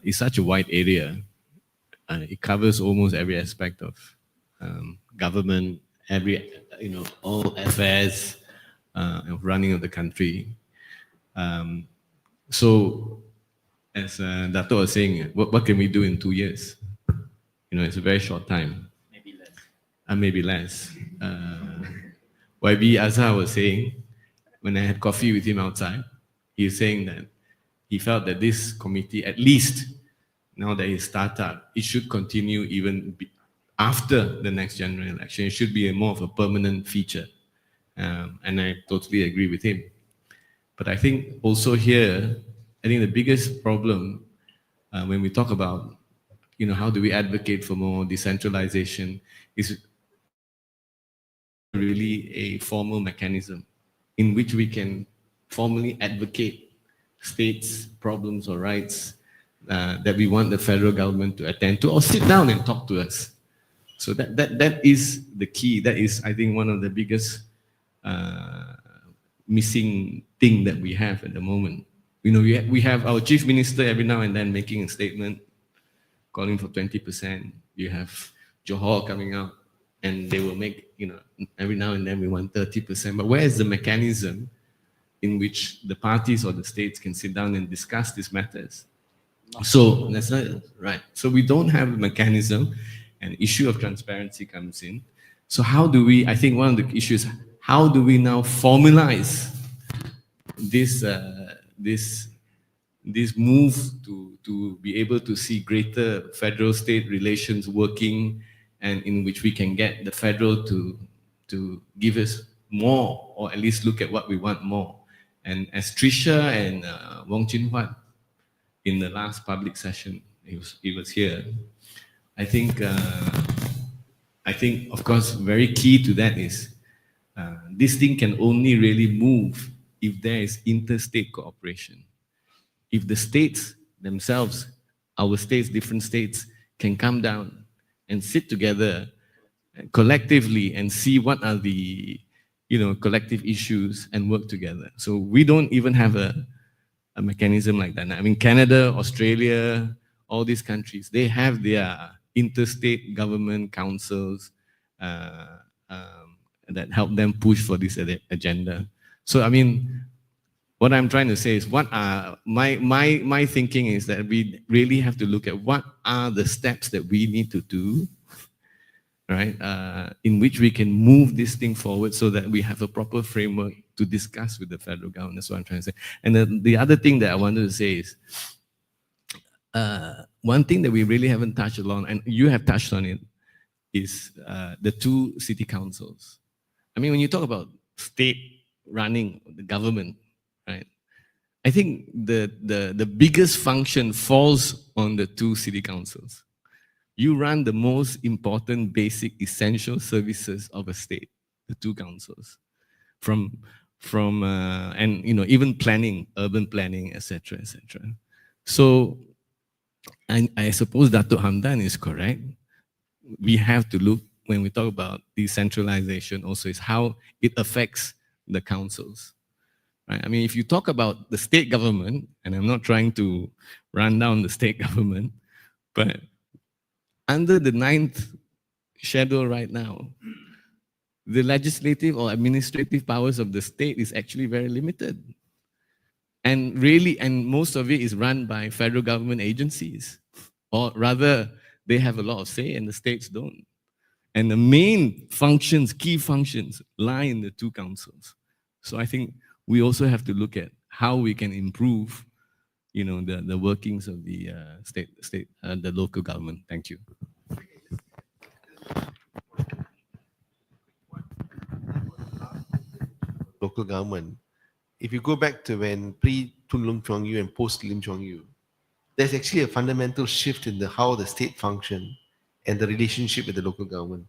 Is such a wide area. It covers almost every aspect of government, all affairs of running of the country. So, as Dato was saying, what can we do in 2 years? It's a very short time. Maybe less. Maybe less. YB Azhar was saying, when I had coffee with him outside, he was saying that he felt that this committee, at least now that it's started, it should continue even after the next general election. It should be more of a permanent feature. And I totally agree with him. But I think also here, I think the biggest problem when we talk about, how do we advocate for more decentralization is really a formal mechanism in which we can formally advocate states' problems or rights that we want the federal government to attend to or sit down and talk to us. So that is the key. That is, I think, one of the biggest missing thing that we have at the moment. We have our chief minister every now and then making a statement calling for 20%. You have Johor coming out and they will make, every now and then we want 30%. But where is the mechanism in which the parties or the states can sit down and discuss these matters? So that's not right. So we don't have a mechanism, and issue of transparency comes in. So how do we, I think one of the issues, how do we now formalize this move to be able to see greater federal-state relations working, and in which we can get the federal to give us more, or at least look at what we want more. And as Trisha and Wong Chin Huat in the last public session, he was here. I think, of course, very key to that is this thing can only really move if there is interstate cooperation. If the states themselves, our states, different states, can come down and sit together collectively and see what are the collective issues and work together. So we don't even have a mechanism like that. I mean, Canada, Australia, all these countries, they have their interstate government councils that help them push for this agenda. So, I mean, what I'm trying to say is, what are my thinking is that we really have to look at what are the steps that we need to do, right? In which we can move this thing forward so that we have a proper framework to discuss with the federal government. That's what I'm trying to say. And the other thing that I wanted to say is, one thing that we really haven't touched on, and you have touched on it, is the 2 city councils. I mean, when you talk about state running the government, right? I think the biggest function falls on the 2 city councils. You run the most important, basic, essential services of a state, the 2 councils, from and even planning, urban planning, etc., etc. So, I suppose Datuk Hamdan is correct. We have to look, when we talk about decentralization, also is how it affects the councils. Right? I mean, if you talk about the state government, and I'm not trying to run down the state government, but under the 9th schedule right now, the legislative or administrative powers of the state is actually very limited. And really, and most of it is run by federal government agencies. Or rather, they have a lot of say and the states don't. And the main functions, key functions, lie in the 2 councils. So I think we also have to look at how we can improve, the workings of the the local government. Thank you. Local government. If you go back to when pre-Tun Lung Chuang Yu and post-Lim Chuang Yu, there's actually a fundamental shift in how the state function and the relationship with the local government.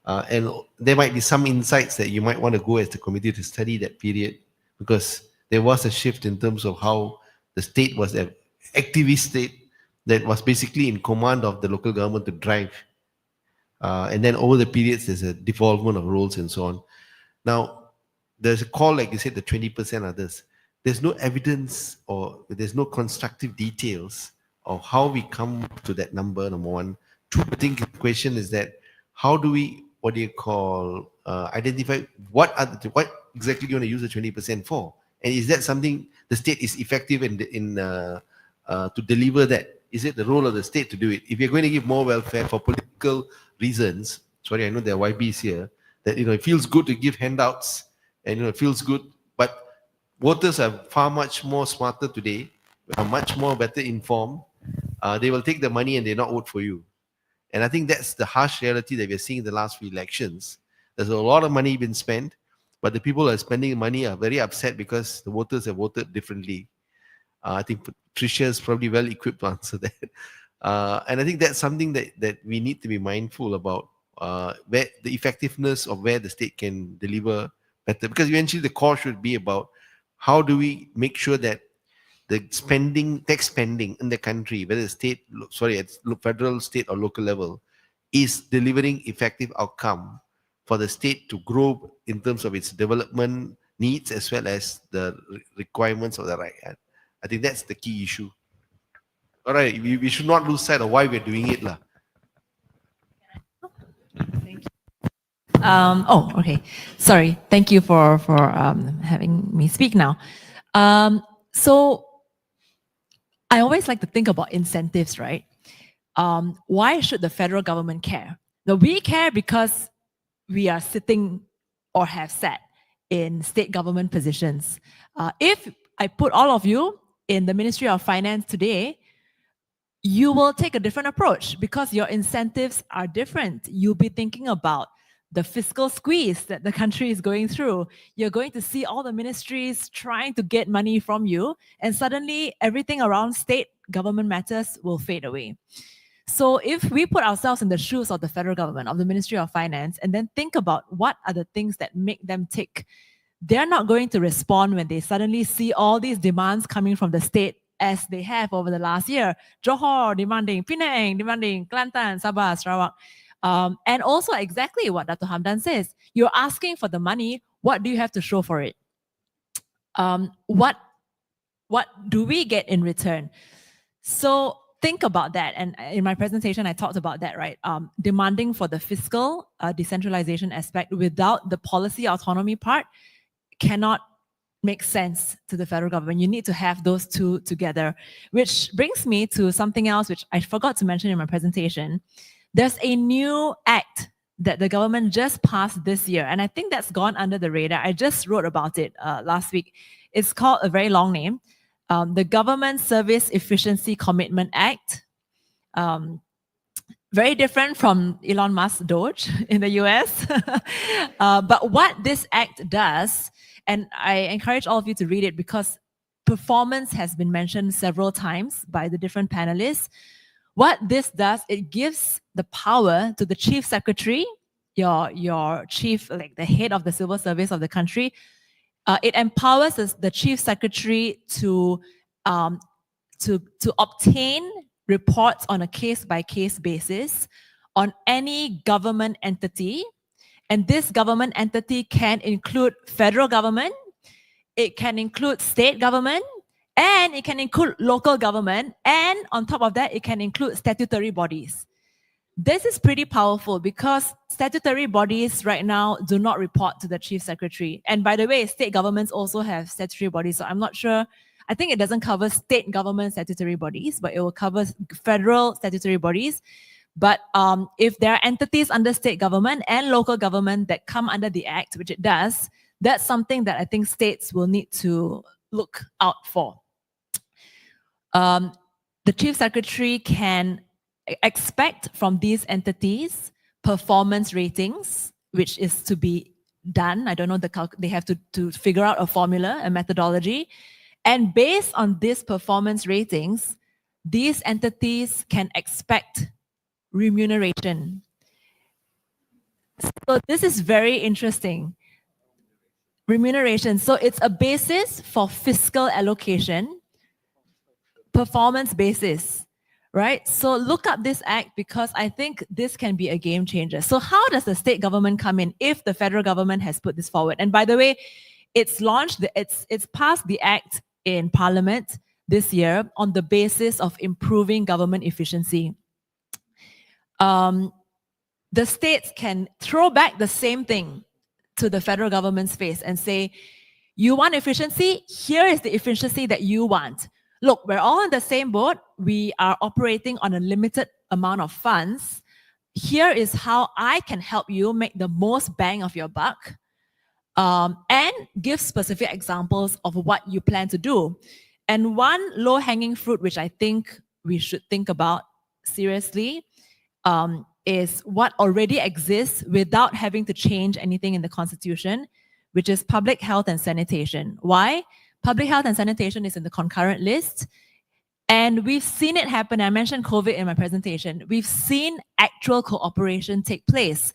And there might be some insights that you might want to go as the committee to study that period, because there was a shift in terms of how the state was an activist state that was basically in command of the local government to drive. And then over the periods, there's a devolvement of roles and so on. Now, there's a call, like you said, the 20% others. There's no evidence or there's no constructive details of how we come to that number, number one. Two, I think the question is that how do we, identify what exactly you want to use the 20% for? And is that something the state is effective in to deliver that? Is it the role of the state to do it? If you're going to give more welfare for political reasons, sorry, I know there are YBs here, that it feels good to give handouts, and it feels good, but voters are far much more smarter today, are much more better informed. They will take the money and they not vote for you. And I think that's the harsh reality that we're seeing in the last few elections. There's a lot of money been spent, but the people who are spending money are very upset because the voters have voted differently. I think Patricia is probably well equipped to answer that. And I think that's something that we need to be mindful about, where the effectiveness of where the state can deliver better. Because eventually the core should be about how do we make sure that the tax spending in the country, whether it's federal, state, or local level, is delivering effective outcome for the state to grow in terms of its development needs as well as the requirements of the right hand. I think that's the key issue. All right, we should not lose sight of why we're doing it. Thank you. Okay. Sorry. Thank you for having me speak now. So I always like to think about incentives, right? Why should the federal government care? Now, we care because we are sitting or have sat in state government positions. If I put all of you in the Ministry of Finance today, you will take a different approach because your incentives are different. You'll be thinking about the fiscal squeeze that the country is going through. You're going to see all the ministries trying to get money from you, and suddenly everything around state government matters will fade away. So if we put ourselves in the shoes of the federal government, of the Ministry of Finance, and then think about what are the things that make them tick, they're not going to respond when they suddenly see all these demands coming from the state as they have over the last year. Johor demanding, Penang demanding, Kelantan, Sabah, Sarawak. And also exactly what Dr. Hamdan says. You're asking for the money. What do you have to show for it? What do we get in return? So think about that. And in my presentation, I talked about that, right? Demanding for the fiscal decentralization aspect without the policy autonomy part cannot make sense to the federal government. You need to have those two together, which brings me to something else which I forgot to mention in my presentation. There's a new act that the government just passed this year, and I think that's gone under the radar. I just wrote about it last week. It's called a very long name, the Government Service Efficiency Commitment Act. Very different from Elon Musk's Doge in the US. But what this act does, and I encourage all of you to read it because performance has been mentioned several times by the different panelists. What this does, it gives the power to the chief secretary, your chief, like the head of the civil service of the country. It empowers the chief secretary to obtain reports on a case-by-case basis on any government entity. And this government entity can include federal government, it can include state government, and it can include local government, and on top of that, it can include statutory bodies. This is pretty powerful because statutory bodies right now do not report to the chief secretary. And by the way, state governments also have statutory bodies, so I'm not sure. I think it doesn't cover state government statutory bodies, but it will cover federal statutory bodies. But if there are entities under state government and local government that come under the act, which it does, That's something that I think states will need to look out for. The chief secretary can expect from these entities performance ratings, which is to be done. I don't know, they have to figure out a formula, a methodology. And based on these performance ratings, these entities can expect remuneration. So this is very interesting. Remuneration. So it's a basis for fiscal allocation, performance basis, right? So look up this act because I think this can be a game changer. So how does the state government come in if the federal government has put this forward? And by the way, it's launched, it's passed the act in Parliament this year on the basis of improving government efficiency. The states can throw back the same thing to the federal government's face and say, you want efficiency? Here is the efficiency that you want. Look, we're all in the same boat. We are operating on a limited amount of funds. Here is how I can help you make the most bang of your buck, and give specific examples of what you plan to do. And one low-hanging fruit, which I think we should think about seriously, is what already exists without having to change anything in the Constitution, which is public health and sanitation. Why? Public health and sanitation is in the concurrent list. And we've seen it happen. I mentioned COVID in my presentation. We've seen actual cooperation take place.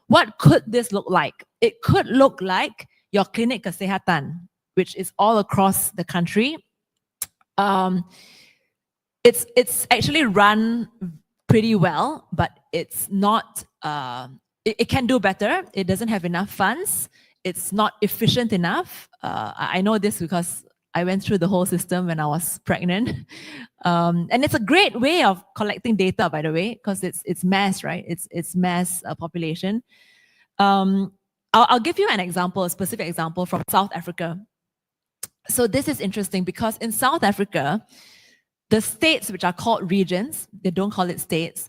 What could this look like? It could look like your clinic kesehatan, which is all across the country. It's actually run pretty well, but it's not, it can do better. It doesn't have enough funds. It's not efficient enough. I know this because I went through the whole system when I was pregnant. And it's a great way of collecting data, by the way, because it's mass, right? It's mass population. I'll give you an example, a specific example from South Africa. So this is interesting because in South Africa, the states which are called regions, they don't call it states,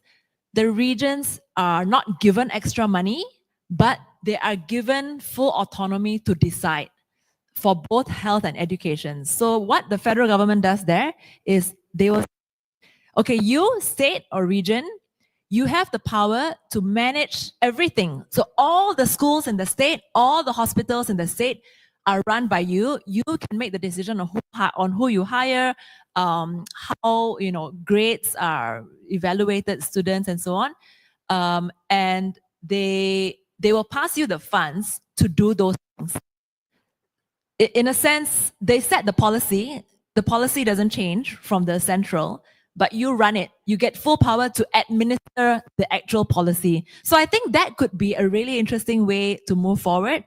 the regions are not given extra money, but they are given full autonomy to decide for both health and education. So what the federal government does there is they will, okay, you, state or region, you have the power to manage everything. So all the schools in the state, all the hospitals in the state are run by you. You can make the decision on who you hire, how grades are evaluated, students and so on. And they will pass you the funds to do those things. In a sense, they set the policy. The policy doesn't change from the central, but you run it. You get full power to administer the actual policy. So I think that could be a really interesting way to move forward.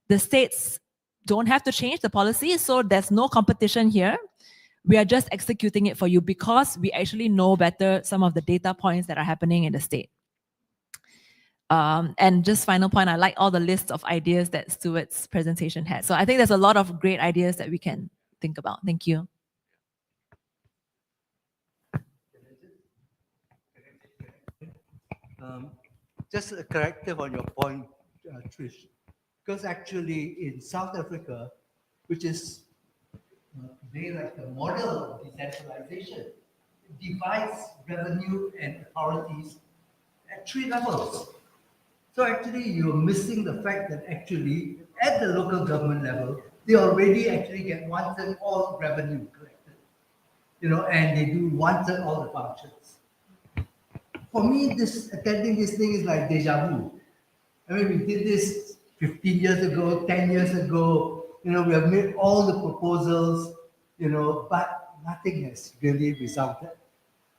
The states don't have to change the policy, so there's no competition here. We are just executing it for you because we actually know better some of the data points that are happening in the state. And just final point, I like all the lists of ideas that Stuart's presentation had. So I think there's a lot of great ideas that we can think about. Thank you. Just a corrective on your point, Trish, because actually in South Africa, which is today like the model of decentralization, divides revenue and authorities at 3 levels. So actually you're missing the fact that actually at the local government level, they already actually get 1/3 all revenue collected, and they do 1/3 all the functions. For me, attending this thing is like deja vu. I mean, we did this 15 years ago, 10 years ago, we have made all the proposals, but nothing has really resulted.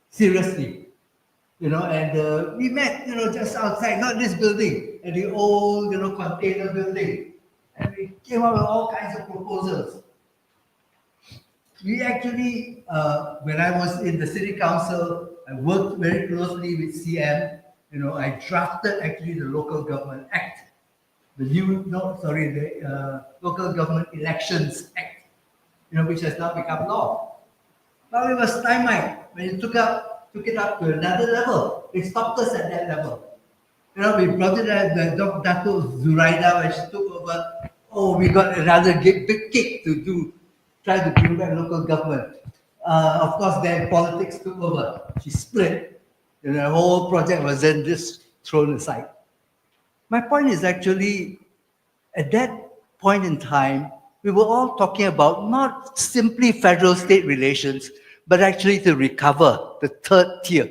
Seriously. And we met, just outside, not this building, at the old, container building. And we came up with all kinds of proposals. We actually, when I was in the city council, I worked very closely with CM. I drafted actually the Local Government Act, the Local Government Elections Act, which has now become law. But it was stymied when it took it up to another level. They stopped us at that level. We brought it at the Dato Zuraida when she took over. oh, we got another big kick to try to bring back local government. Of course, then politics took over. She split, and the whole project was then just thrown aside. My point is actually, at that point in time, we were all talking about not simply federal-state relations, but actually to recover the third tier,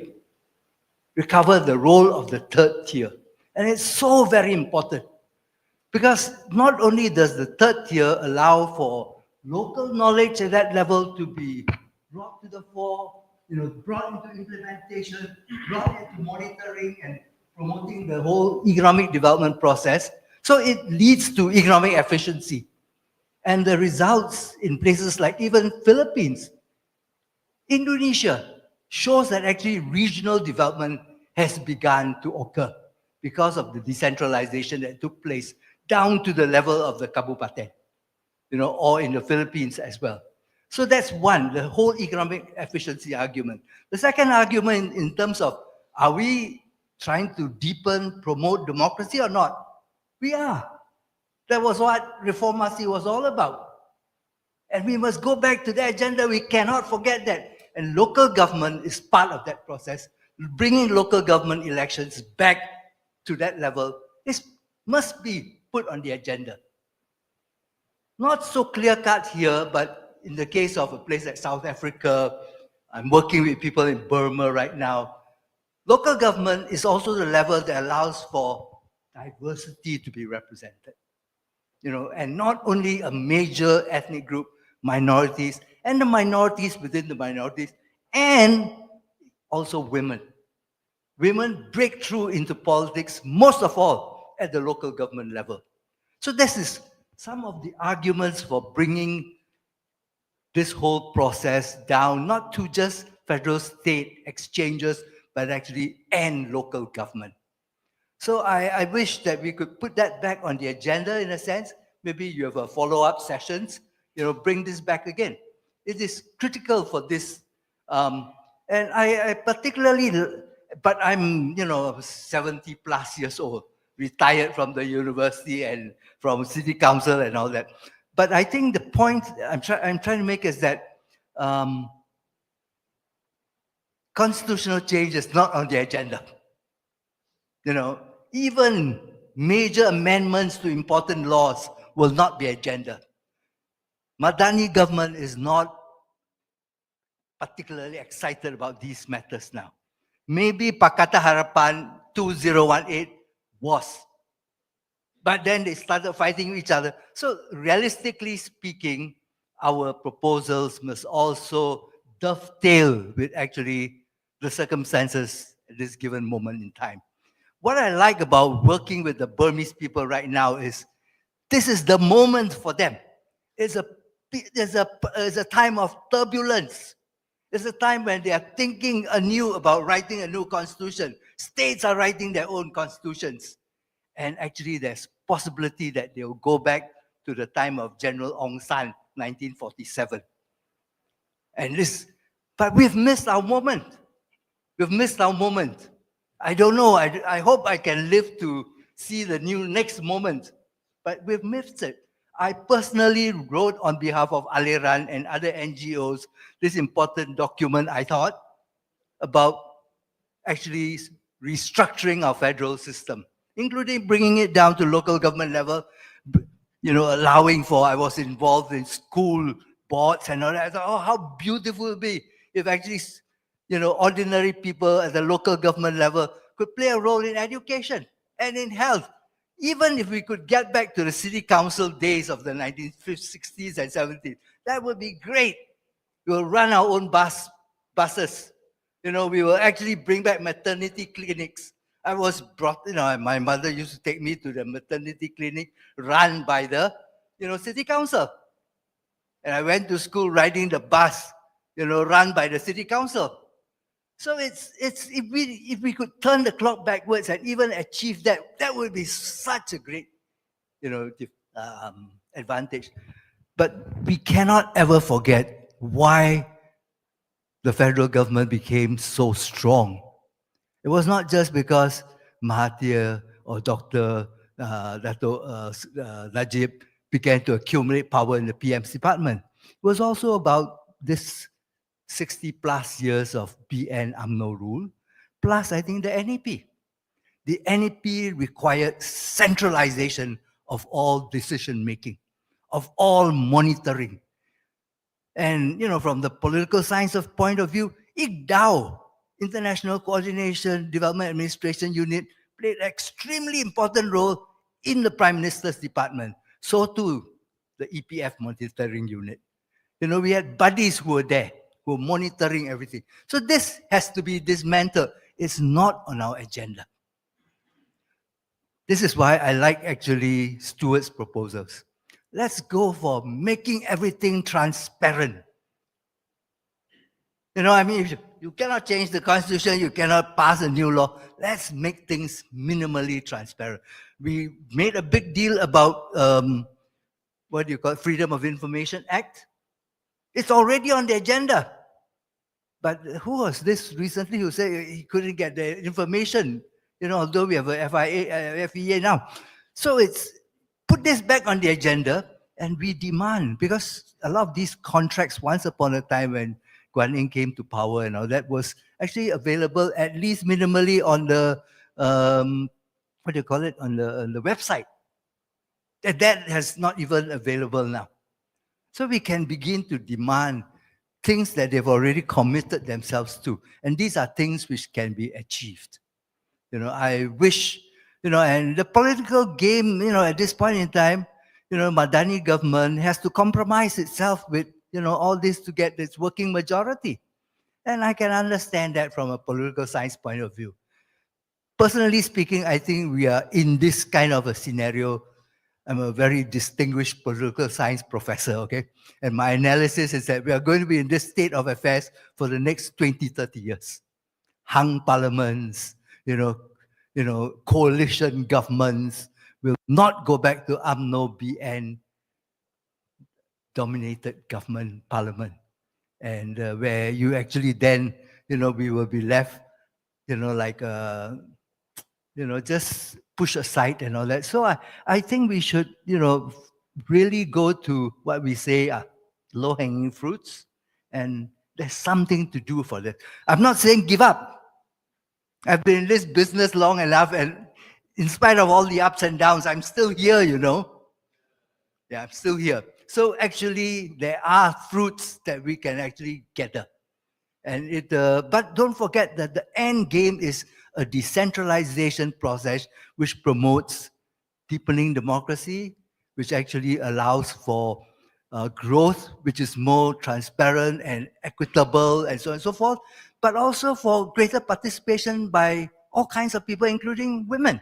recover the role of the third tier. And it's so very important because not only does the third tier allow for local knowledge at that level to be brought to the fore, brought into implementation, brought into monitoring and promoting the whole economic development process. So it leads to economic efficiency. And the results in places like even Philippines, Indonesia, shows that actually regional development has begun to occur because of the decentralization that took place down to the level of the kabupaten, or in the Philippines as well. So that's one, the whole economic efficiency argument. The second argument in terms of, are we trying to deepen, promote democracy or not? We are. That was what Reformasi was all about. And we must go back to the agenda. We cannot forget that. And local government is part of that process. Bringing local government elections back to that level must be put on the agenda. Not so clear-cut here, but in the case of a place like South Africa, I'm working with people in Burma right now. Local government is also the level that allows for diversity to be represented. And not only a major ethnic group, minorities, and the minorities within the minorities, and also women. Women break through into politics, most of all at the local government level. So this is some of the arguments for bringing this whole process down, not to just federal-state exchanges, but actually end local government. So I wish that we could put that back on the agenda in a sense. Maybe you have a follow-up sessions, bring this back again. It is critical for this. And I particularly, but I'm, 70 plus years old, retired from the university and from city council and all that. But I think the point I'm trying to make is that constitutional change is not on the agenda. Even major amendments to important laws will not be agenda. Madani government is not particularly excited about these matters now. Maybe Pakatan Harapan 2018 was. But then they started fighting each other. So realistically speaking, our proposals must also dovetail with actually the circumstances at this given moment in time. What I like about working with the Burmese people right now is this is the moment for them. It's a time of turbulence. It's a time when they are thinking anew about writing a new constitution. States are writing their own constitutions. And actually there's possibility that they will go back to the time of General Aung San, 1947. But we've missed our moment. We've missed our moment. I don't know, I hope I can live to see the next moment, but we've missed it. I personally wrote on behalf of Aliran and other NGOs this important document, I thought, about actually restructuring our federal system, including bringing it down to local government level, allowing for, I was involved in school boards and all that. I thought, oh, how beautiful it would be if actually ordinary people at the local government level could play a role in education and in health. Even if we could get back to the city council days of the 1960s and 70s, that would be great. We'll run our own buses. We will actually bring back maternity clinics. I was brought, my mother used to take me to the maternity clinic run by the, city council. And I went to school riding the bus, run by the city council. So if we could turn the clock backwards and even achieve that, that would be such a great, advantage. But we cannot ever forget why the federal government became so strong. It was not just because Mahathir or Dr. Dato Najib began to accumulate power in the PM's department. It was also about this 60 plus years of BN UMNO rule, plus I think the NEP. The NEP required centralization of all decision making, of all monitoring. And from the political science of point of view, ICDAO, International Coordination Development Administration Unit, played an extremely important role in the Prime Minister's department. So too, the EPF monitoring unit. We had buddies who were there, who were monitoring everything. So this has to be dismantled. It's not on our agenda. This is why I like actually Stuart's proposals. Let's go for making everything transparent. If you cannot change the constitution, you cannot pass a new law. Let's make things minimally transparent. We made a big deal about Freedom of Information Act. It's already on the agenda. But who was this recently who said he couldn't get the information? Although we have a FEA now. So it's put this back on the agenda and we demand, because a lot of these contracts once upon a time when Guan Yin came to power and all that was actually available at least minimally on the, on the website. That has not even available now. So we can begin to demand things that they've already committed themselves to. And these are things which can be achieved. I wish, and the political game, at this point in time, Madani government has to compromise itself with, all this to get its working majority. And I can understand that from a political science point of view. Personally speaking, I think we are in this kind of a scenario. I'm a very distinguished political science professor, okay? And my analysis is that we are going to be in this state of affairs for the next 20, 30 years. Hung parliaments, coalition governments will not go back to UMNO BN dominated government parliament. And where you actually then, we will be left, just push aside and all that. So I think we should, really go to what we say are low-hanging fruits, and there's something to do for that. I'm not saying give up. I've been in this business long enough, and in spite of all the ups and downs, I'm still here, Yeah, I'm still here. So actually, there are fruits that we can actually gather. And but don't forget that the end game is a decentralization process which promotes deepening democracy, which actually allows for growth, which is more transparent and equitable and so on and so forth, but also for greater participation by all kinds of people, including women.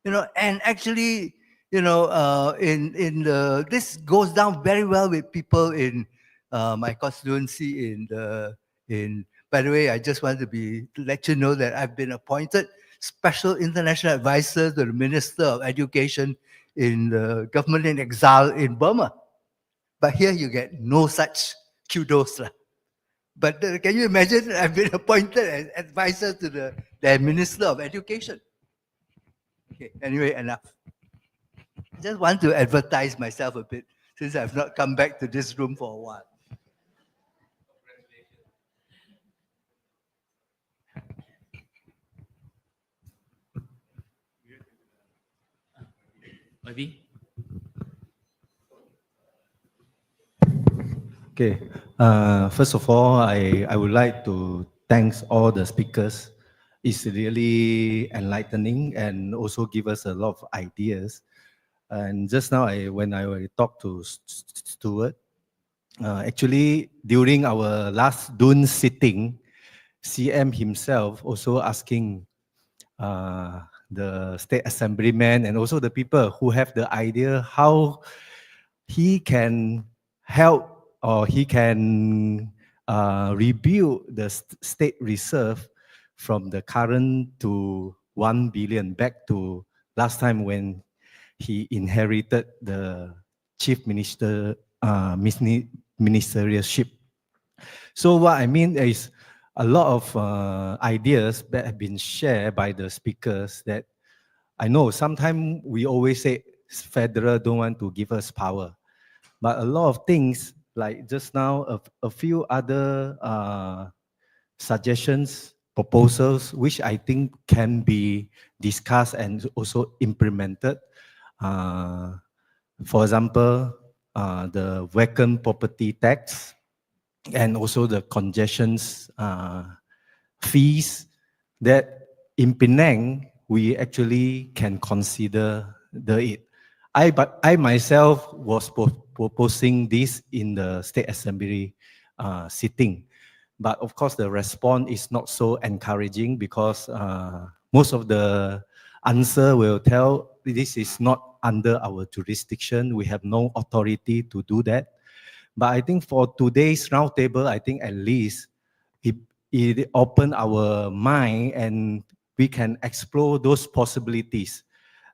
And actually, this goes down very well with people in my constituency by the way, I just want to let you know that I've been appointed special international advisor to the Minister of Education in the government in exile in Burma. But here you get no such kudos. But can you imagine, I've been appointed as advisor to the Minister of Education. Okay, anyway, enough. I just want to advertise myself a bit since I've not come back to this room for a while. Ivy? Okay. First of all, I would like to thank all the speakers. It's really enlightening and also give us a lot of ideas. And just now, when I talked to Stuart, actually during our last Dun sitting, CM himself also asking the state assemblyman and also the people who have the idea how he can help or he can rebuild the state reserve from the current to 1 billion back to last time when he inherited the chief minister ministerialship. So what I mean is a lot of ideas that have been shared by the speakers that I know sometimes we always say federal don't want to give us power. But a lot of things, like just now, a few other suggestions, proposals, which I think can be discussed and also implemented. For example, the vacant property tax and also the congestions fees that in Penang, we actually can consider it. I myself was proposing this in the State Assembly sitting. But of course, the response is not so encouraging because most of the answer will tell this is not under our jurisdiction. We have no authority to do that. But I think for today's roundtable, I think at least it opened our mind and we can explore those possibilities.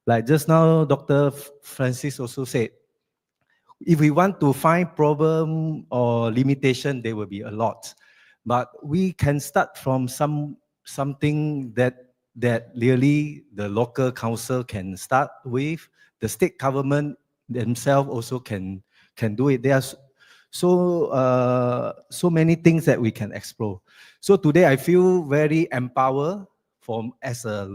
Like just now, Dr. Francis also said, if we want to find problem or limitation, there will be a lot. But we can start from something that really the local council can start with. The state government themselves also can do it. There are so many things that we can explore. So today I feel very empowered as a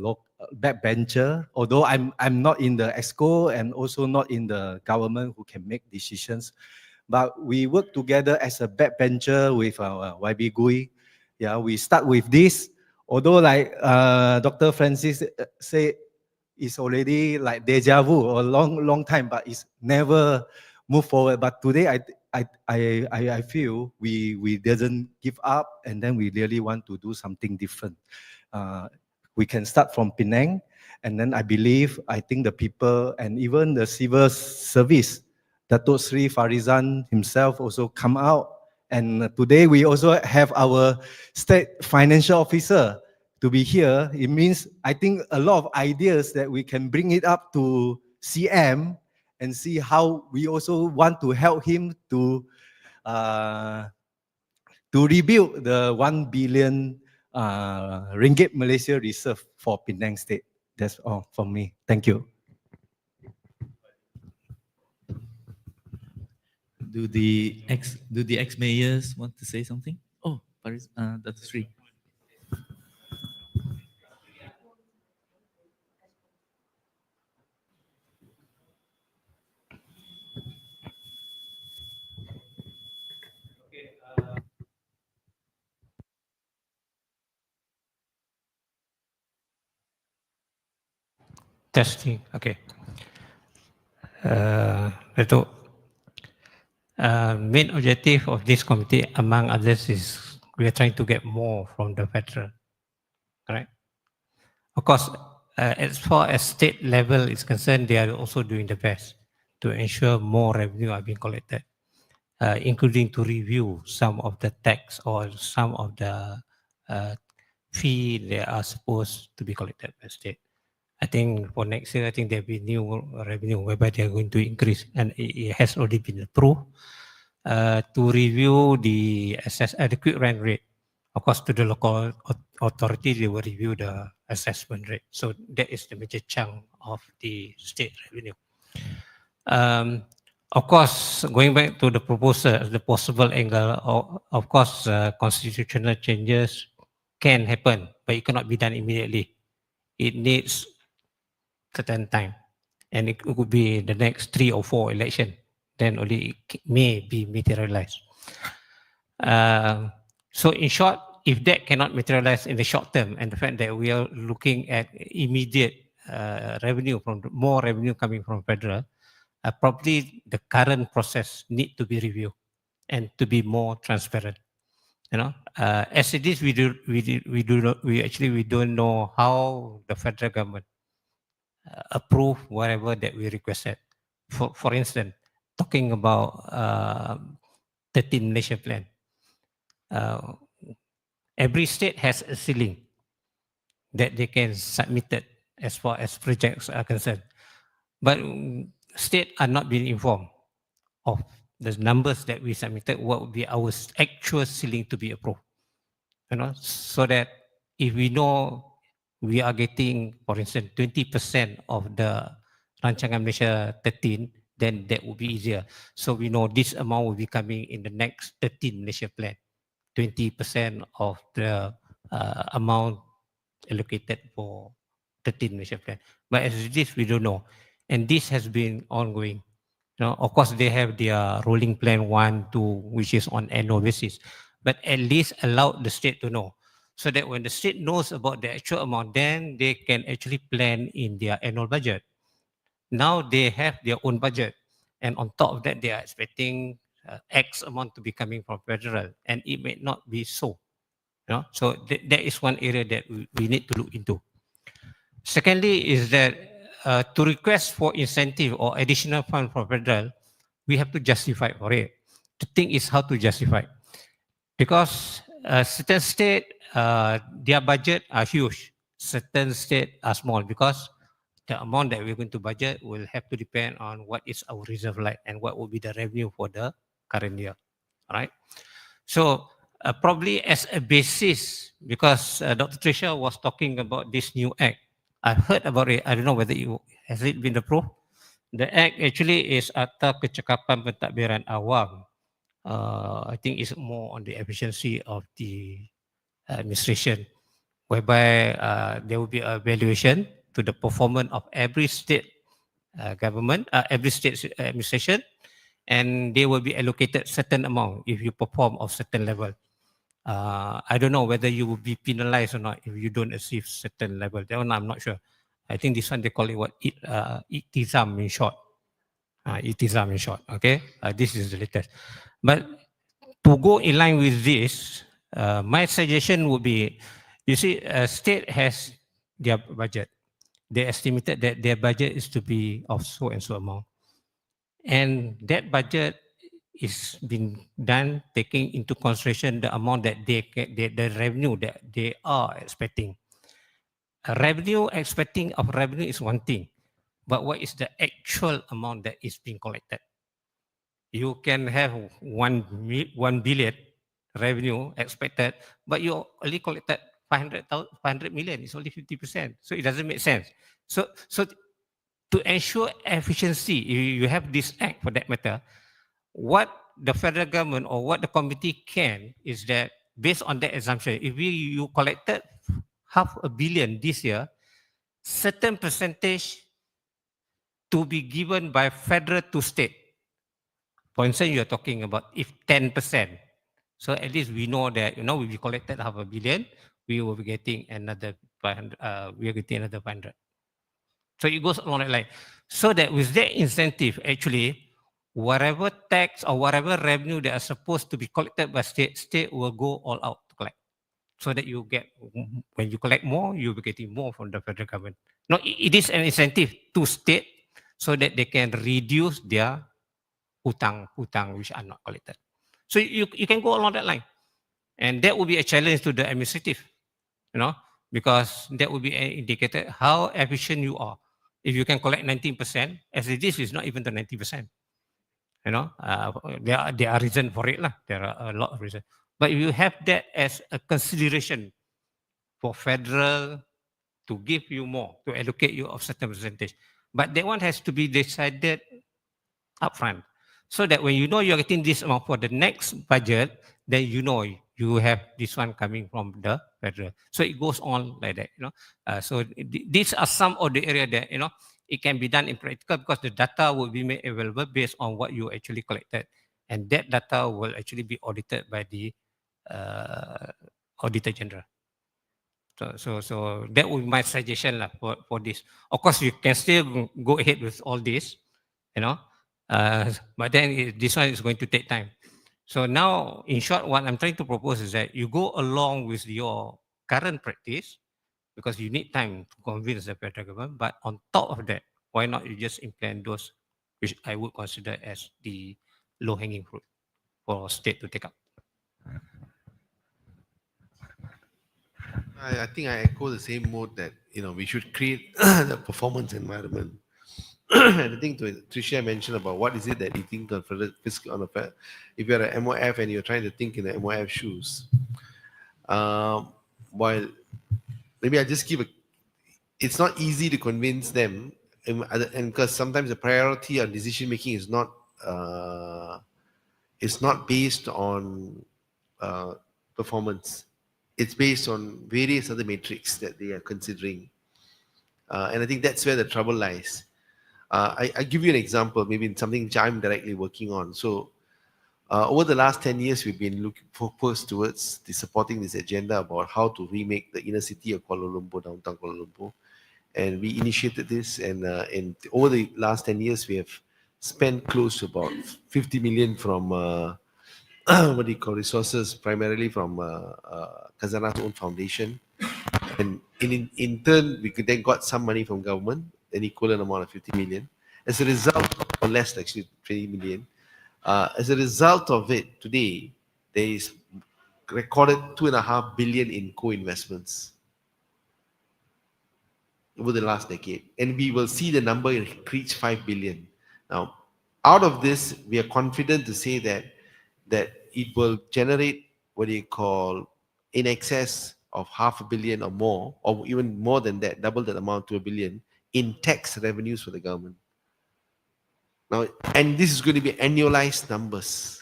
backbencher, although I'm not in the EXCO and also not in the government who can make decisions. But we work together as a backbencher with our YB Gui. Yeah, we start with this. Although like Dr. Francis said, it's already like deja vu or long time, but it's never moved forward. But today I feel we didn't give up, and then we really want to do something different. We can start from Penang, and then I think the people and even the civil service, Datuk Sri Farizan himself also come out. And today we also have our state financial officer to be here. It means I think a lot of ideas that we can bring it up to CM and see how we also want to help him to rebuild the 1 billion ringgit Malaysia reserve for Penang State. That's all from me. Thank you. Do the ex-mayors want to say something? Oh, Paris, that's Sri. Testing, okay. Datuk, main objective of this committee, among others, is we are trying to get more from the federal, correct? Of course, as far as state level is concerned, they are also doing the best to ensure more revenue are being collected, including to review some of the tax or some of the fee that are supposed to be collected by state. I think for next year, I think there'll be new revenue whereby they are going to increase, and it has already been approved to review the quick rent rate. Of course, to the local authority, they will review the assessment rate. So that is the major chunk of the state revenue. Of course, going back to the proposal, the possible angle, of course, constitutional changes can happen, but it cannot be done immediately. It needs certain time, and it could be the next 3 or 4 election, then only it may be materialized. So in short, if that cannot materialize in the short term, and the fact that we are looking at immediate revenue more revenue coming from federal, probably the current process need to be reviewed and to be more transparent. You know, as it is, we don't know how the federal government approve whatever that we requested. For instance, talking about 13 Malaysia plan, every state has a ceiling that they can submit it as far as projects are concerned. But states are not being informed of the numbers that we submitted, what would be our actual ceiling to be approved. You know, so that if we know we are getting, for instance, 20% of the Rancangan Malaysia 13, then that would be easier. So we know this amount will be coming in the next 13 Malaysia plan, 20% of the amount allocated for 13 Malaysia plan. But as it is, we don't know. And this has been ongoing. Of course, they have their rolling plan 1, 2, which is on annual basis. But at least allow the state to know. So that when the state knows about the actual amount, then they can actually plan in their annual budget. Now they have their own budget. And on top of that, they are expecting X amount to be coming from federal. And it may not be so. So that is one area that we need to look into. Secondly is that to request for incentive or additional fund from federal, we have to justify for it. The thing is how to justify. Because certain state, their budget are huge. Certain state are small because the amount that we're going to budget will have to depend on what is our reserve like and what will be the revenue for the current year. All right. So probably as a basis, because Dr. Tricia was talking about this new act, I've heard about it. I don't know whether has it been approved. The act actually is Akta Kecakapan Pentadbiran Awam. I think it's more on the efficiency of the administration, whereby there will be a evaluation to the performance of every state government, every state administration, and they will be allocated certain amount if you perform of certain level. I don't know whether you will be penalized or not if you don't achieve certain level. That one I'm not sure. I think this one they call it what? Itizam in short. Itizam in short. Okay, this is the latest. But to go in line with this, my suggestion would be, you see, state has their budget. They estimated that their budget is to be of so and so amount, and that budget is been done taking into consideration the amount that the revenue that they are expecting. Revenue expecting of revenue is one thing, but what is the actual amount that is being collected? You can have 1 billion revenue expected, but you only collected 500 million. It's only 50%, so it doesn't make sense. So to ensure efficiency, you have this act for that matter. What the federal government or what the committee can is that based on that assumption, if you collected 500 million this year, certain percentage to be given by federal to state. For instance, you're talking about if 10%. So at least we know that, we collected 500 million, we will be getting another 500, we are getting another 500. So it goes along that line. So that with that incentive, actually, whatever tax or whatever revenue that are supposed to be collected by state will go all out to collect. So that you get, when you collect more, you'll be getting more from the federal government. No, it is an incentive to state so that they can reduce their hutang which are not collected. So you can go along that line. And that will be a challenge to the administrative, because that will be an indicator how efficient you are. If you can collect 19%, as it is, it's not even the 90%. There are reasons for it. There are a lot of reasons. But if you have that as a consideration for federal to give you more, to allocate you of certain percentage. But that one has to be decided upfront. So that when you know you're getting this amount for the next budget, then you know you have this one coming from the federal. So it goes on like that, So these are some of the area that, it can be done in practical because the data will be made available based on what you actually collected. And that data will actually be audited by the Auditor General. So that would be my suggestion for this. Of course, you can still go ahead with all this, but then this one is going to take time. So now, in short, what I'm trying to propose is that you go along with your current practice because you need time to convince the federal government. But on top of that, why not you just implement those which I would consider as the low-hanging fruit for state to take up? I think I echo the same mode that we should create the performance environment. And I think Tricia mentioned about what is it that you think on fiscal if you're an MOF and you're trying to think in the MOF shoes. While maybe I just it's not easy to convince them and because sometimes the priority on decision making is not based on performance. It's based on various other metrics that they are considering, and I think that's where the trouble lies. I give you an example, maybe in something which I'm directly working on. So over the last 10 years, we've been focused towards supporting this agenda about how to remake the inner city of Kuala Lumpur, downtown Kuala Lumpur. And we initiated this, and over the last 10 years, we have spent close to about 50 million from what do you call resources, primarily from Khazanah's own foundation. And in turn, we could then got some money from government, an equivalent amount of 50 million. As a result, or less actually, 20 million. As a result of it, today, there is recorded 2.5 billion in co-investments over the last decade. And we will see the number reach 5 billion. Now, out of this, we are confident to say that it will generate what you call in excess of 500 million or more, or even more than that, double that amount to 1 billion in tax revenues for the government. Now, and this is going to be annualized numbers.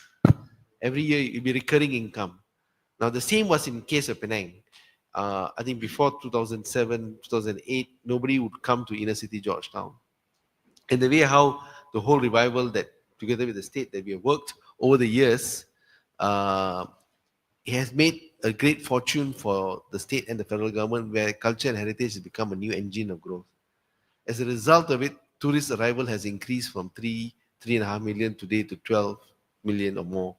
Every year, it will be recurring income. Now, the same was in case of Penang. I think before 2007, 2008, nobody would come to inner city Georgetown. And the way how the whole revival that, together with the state that we have worked over the years, it has made a great fortune for the state and the federal government, where culture and heritage has become a new engine of growth. As a result of it, tourist arrival has increased from 3.5 million today to 12 million or more.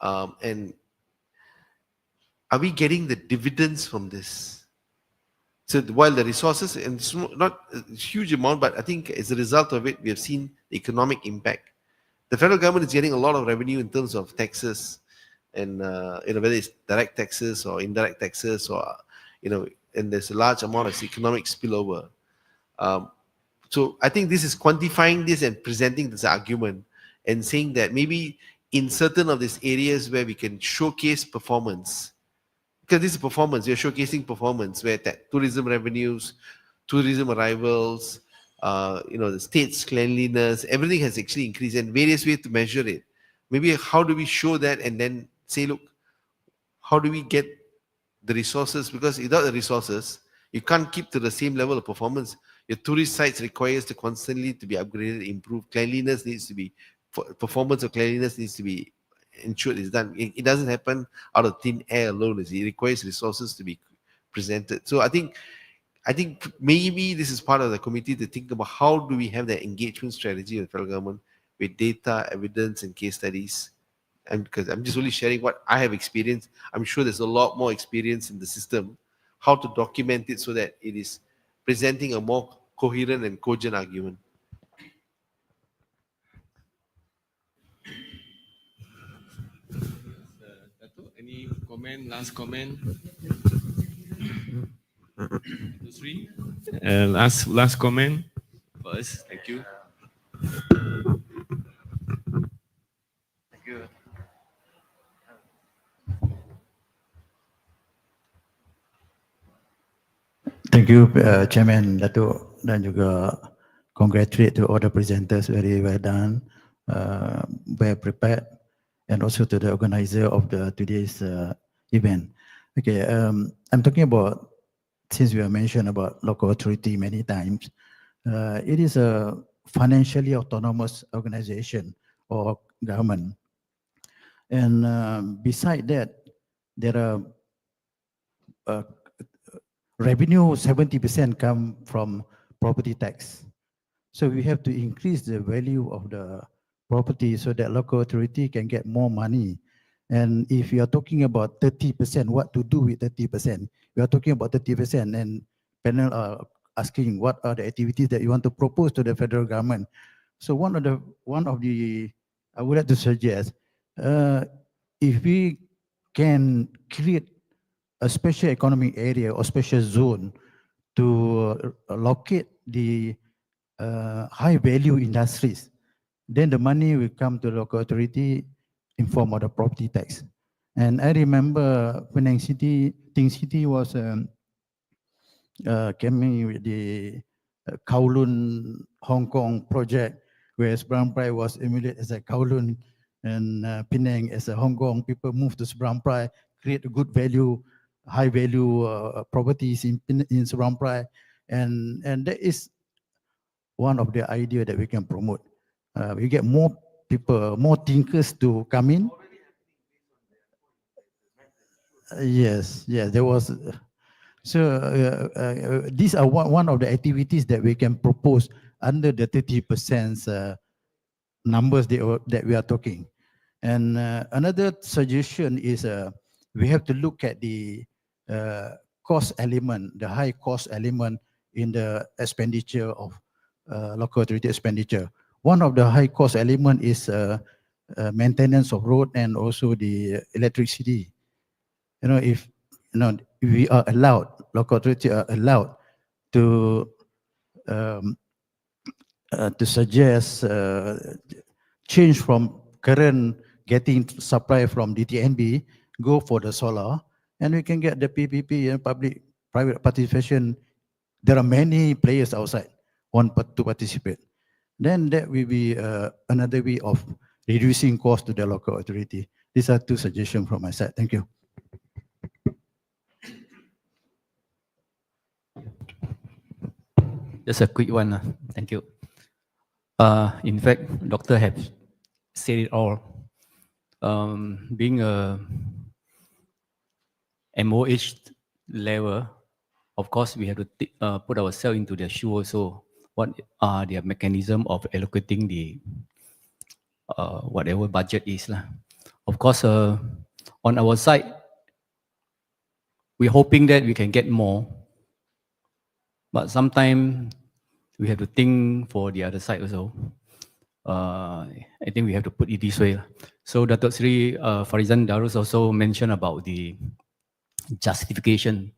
And are we getting the dividends from this? So while the resources, and it's not a huge amount, but I think as a result of it, we have seen the economic impact. The federal government is getting a lot of revenue in terms of taxes, and whether it's direct taxes or indirect taxes, or and there's a large amount of economic spillover. So I think this is quantifying this and presenting this argument and saying that maybe in certain of these areas where we can showcase performance, because this is performance, we are showcasing performance where tourism revenues, tourism arrivals, the state's cleanliness, everything has actually increased, and various ways to measure it. Maybe how do we show that and then say, look, how do we get the resources? Because without the resources, you can't keep to the same level of performance. Your tourist sites requires to constantly to be upgraded, improved. Cleanliness needs to be, performance of cleanliness needs to be ensured is done. It doesn't happen out of thin air alone. It requires resources to be presented. So I think maybe this is part of the committee to think about how do we have that engagement strategy with the federal government with data, evidence, and case studies. And because I'm just only sharing what I have experienced, I'm sure there's a lot more experience in the system, how to document it so that it is presenting a more coherent and cogent argument. Any comment, last comment? Three. Last comment first. Thank you. Thank you. Thank you, Chairman Datuk, dan juga congratulate to all the presenters, very well done, well prepared, and also to the organizer of today's event. Okay, I'm talking about, since we have mentioned about local authority many times, it is a financially autonomous organization or government. And beside that, there are revenue 70% come from property tax. So we have to increase the value of the property so that local authority can get more money. And if you are talking about 30%, what to do with 30%? We are talking about 30%, and panel are asking what are the activities that you want to propose to the federal government. So one of the I would like to suggest, if we can create a special economic area or special zone to locate the high value industries, then the money will come to the local authority in form of the property tax. And I remember Penang City, Ting City was coming with the Kowloon Hong Kong project, whereas Seberang Perai was emulated as a Kowloon and Penang as a Hong Kong. People move to Seberang Perai, create a good value, high value properties in Seberang Perai, and that is one of the idea that we can promote. We get more people, more thinkers to come in. Yes, there was. So these are one of the activities that we can propose under the 30% numbers that we are talking. And another suggestion is we have to look at the cost element, the high cost element in the expenditure of local authority expenditure. One of the high cost element is maintenance of road and also the electricity. If we are allowed, local authority are allowed to suggest change from current getting supply from DTNB, go for the solar, and we can get the PPP and public-private participation. There are many players outside want to participate. Then that will be another way of reducing cost to the local authority. These are two suggestions from my side. Thank you. Just a quick one. Thank you. In fact, Doctor have said it all. Being a MOH level, of course, we have to put ourselves into their shoe also. What are their mechanism of allocating the whatever budget is lah. Of course, on our side, we're hoping that we can get more. But sometimes we have to think for the other side also. I think we have to put it this way. So Datuk Sri Farizan Darus also mentioned about the justification.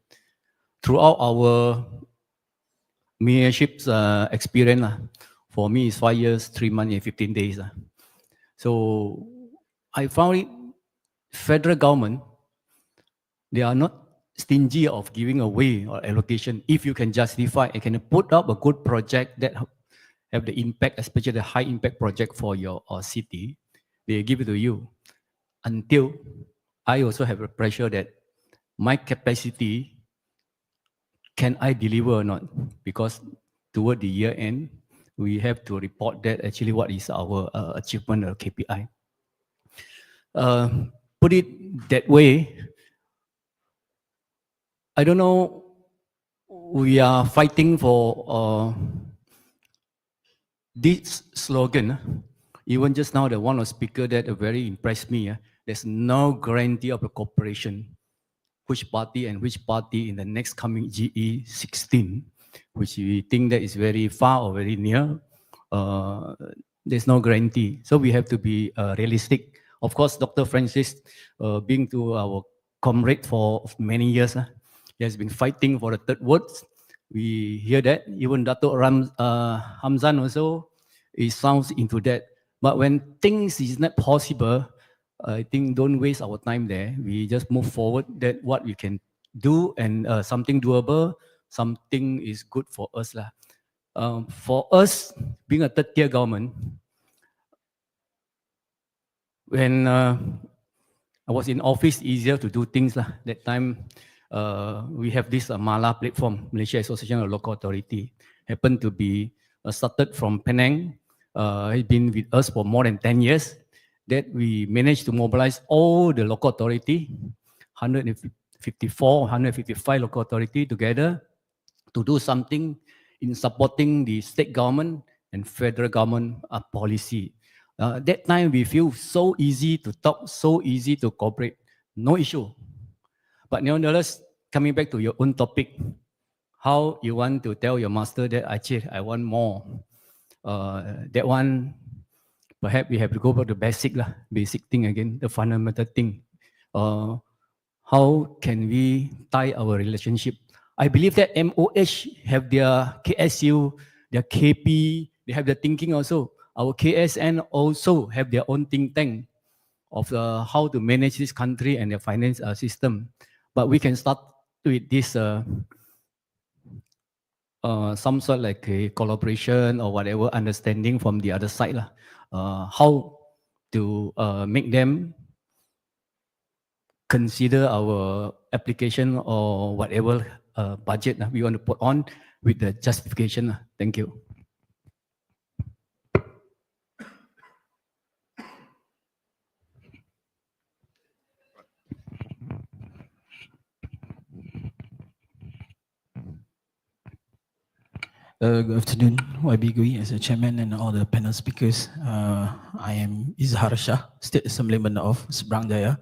Throughout our mayorship's experience, for me it's 5 years, 3 months and 15 days. So I found it, federal government, they are not stingy of giving away or allocation. If you can justify and can put up a good project that have the impact, especially the high impact project for your city, they give it to you. Until I also have a pressure that my capacity, can I deliver or not? Because toward the year end, we have to report that actually what is our achievement or KPI. Put it that way, I don't know, we are fighting for this slogan. Even just now, the one of the speaker that very impressed me, there's no guarantee of the cooperation. Which party and which party in the next coming GE 16, which we think that is very far or very near, there's no guarantee. So we have to be realistic. Of course, Dr. Francis, being to our comrade for many years, he has been fighting for the third words. We hear that. Even Datuk Hamzan also, he sounds into that. But when things is not possible, I think don't waste our time there. We just move forward that what we can do and something doable, something is good for us. For us, being a third tier government, when I was in office, easier to do things. That time, we have this MALA platform, Malaysia Association of Local Authority, happened to be started from Penang. It's been with us for more than 10 years. That we managed to mobilize all the local authority, 154, 155 local authority together to do something in supporting the state government and federal government policy. That time we feel so easy to talk, so easy to cooperate, no issue. But nevertheless, coming back to your own topic, how you want to tell your master that I want more. That one, perhaps we have to go back to basic thing again, the fundamental thing. How can we tie our relationship? I believe that MOH have their KSU, their KP, they have their thinking also. Our KSN also have their own think tank of how to manage this country and their finance system. But we can start with this some sort like a collaboration or whatever understanding from the other side lah. How to make them consider our application or whatever budget we want to put on with the justification lah. Thank you. Good afternoon, YB Gui, as a chairman and all the panel speakers. I am Izhar Shah, State Assemblyman of Seberang Jaya.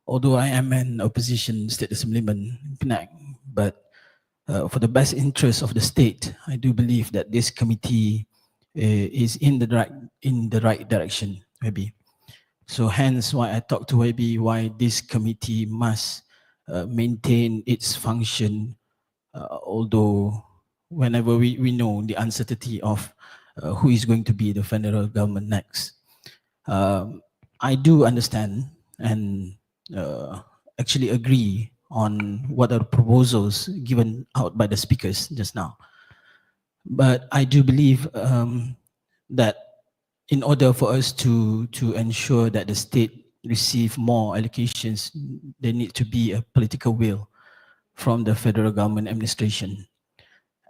Although I am an opposition State Assemblyman in Penang, but for the best interest of the state, I do believe that this committee is in the right direction, YB. So hence why I talk to YB, why this committee must maintain its function, although whenever we know the uncertainty of who is going to be the federal government next. I do understand and actually agree on what are the proposals given out by the speakers just now. But I do believe that in order for us to ensure that the state receive more allocations, there need to be a political will from the federal government administration.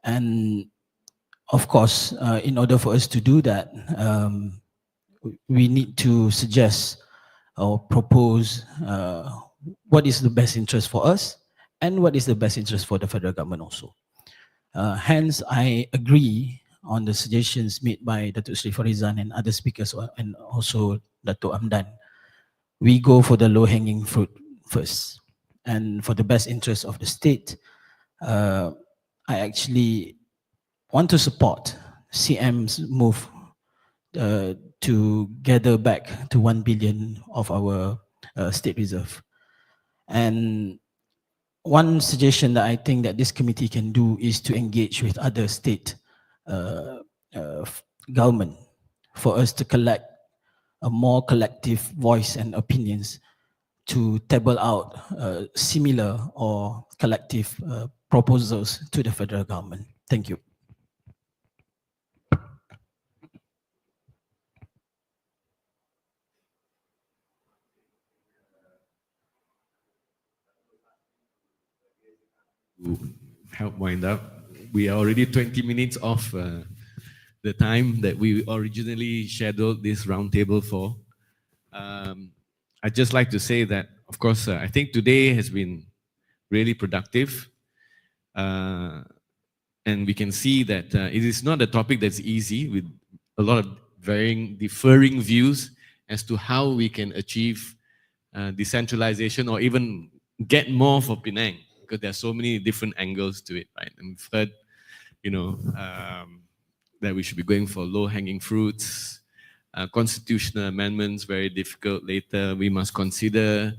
And of course, in order for us to do that, we need to suggest or propose what is the best interest for us and what is the best interest for the federal government also. Hence, I agree on the suggestions made by Datuk Sri Farizan and other speakers and also Datuk Amdan. We go for the low-hanging fruit first. And for the best interest of the state, I actually want to support CM's move to gather back to 1 billion of our state reserve. And one suggestion that I think that this committee can do is to engage with other state government for us to collect a more collective voice and opinions to table out similar or collective proposals to the federal government. Thank you. To help wind up, we are already 20 minutes off the time that we originally scheduled this roundtable for. I'd just like to say that, of course, I think today has been really productive. And we can see that it is not a topic that's easy, with a lot of differing views as to how we can achieve decentralization or even get more for Penang, because there are so many different angles to it, right? And we've heard, that we should be going for low-hanging fruits. Constitutional amendments, very difficult later. We must consider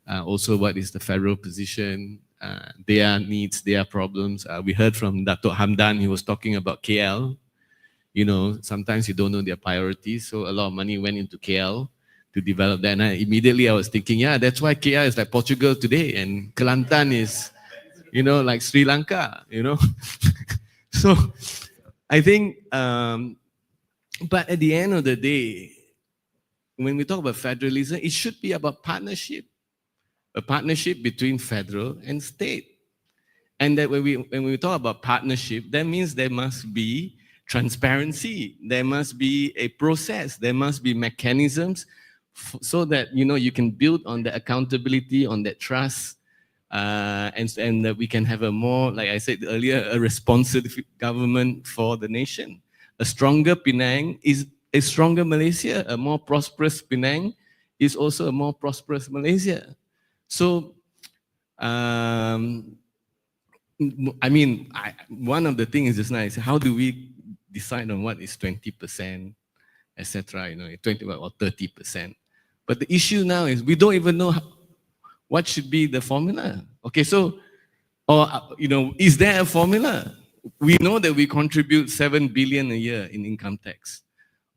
also what is the federal position, their needs, their problems. We heard from Datuk Hamdan, he was talking about KL. Sometimes you don't know their priorities, so a lot of money went into KL to develop that. And immediately I was thinking, yeah, that's why KL is like Portugal today, and Kelantan is, like Sri Lanka, So I think, but at the end of the day, when we talk about federalism, it should be about partnership, a partnership between federal and state. And that when we talk about partnership, that means there must be transparency, there must be a process, there must be mechanisms so that you can build on the accountability, on that trust, and that we can have a more, like I said earlier, a responsive government for the nation. A stronger Penang is a stronger Malaysia. A more prosperous Penang is also a more prosperous Malaysia. So, one of the things just now is how do we decide on what is 20%, etc. 20 or 30%. But the issue now is we don't even know what should be the formula. Okay, so, or is there a formula? We know that we contribute 7 billion a year in income tax.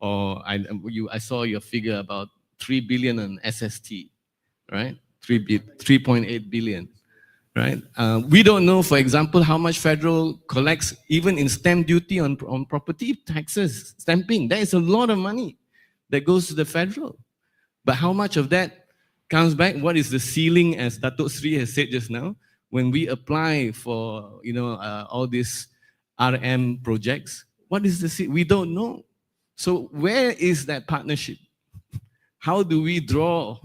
Or I saw your figure about 3 billion on SST, right? 3.8 billion, right? We don't know, for example, how much federal collects even in stamp duty on property taxes, stamping. That is a lot of money that goes to the federal. But how much of that comes back? What is the ceiling, as Datuk Sri has said just now, when we apply for all these RM projects? What is the we don't know. So where is that partnership? How do we draw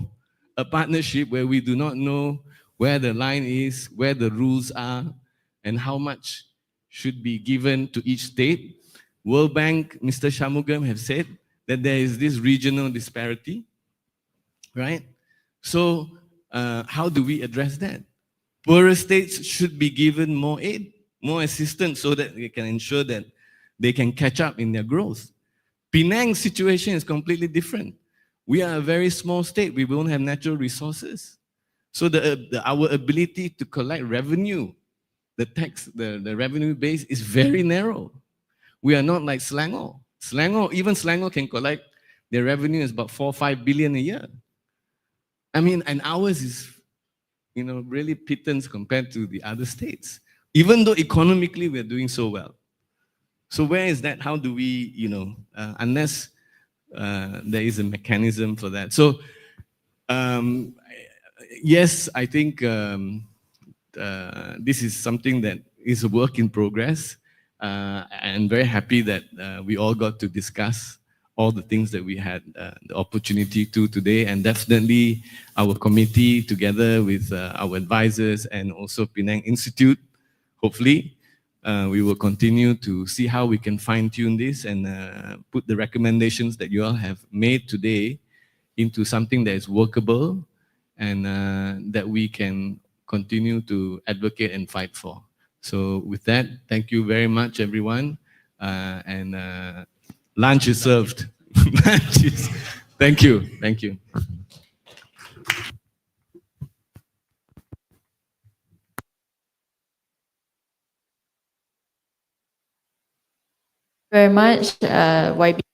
a partnership where we do not know where the line is, where the rules are, and how much should be given to each state? World Bank, Mr. Shanmugam have said that there is this regional disparity, right? So how do we address that? Poorer states should be given more aid, more assistance, so that they can ensure that they can catch up in their growth. Penang's situation is completely different. We are a very small state. We don't have natural resources. So our ability to collect revenue, the revenue base is very narrow. We are not like Selangor. Even Selangor can collect, their revenue is about 4 or 5 billion a year. I mean, and ours is, really pittance compared to the other states, even though economically we're doing so well. So where is that? How do we, unless there is a mechanism for that. So yes, I think this is something that is a work in progress. I'm very happy that we all got to discuss all the things that we had the opportunity to today, and definitely our committee together with our advisors and also Penang Institute, hopefully, we will continue to see how we can fine-tune this and put the recommendations that you all have made today into something that is workable and that we can continue to advocate and fight for. So with that, thank you very much, everyone. And lunch is served. Thank you. Thank you. Very much, YB.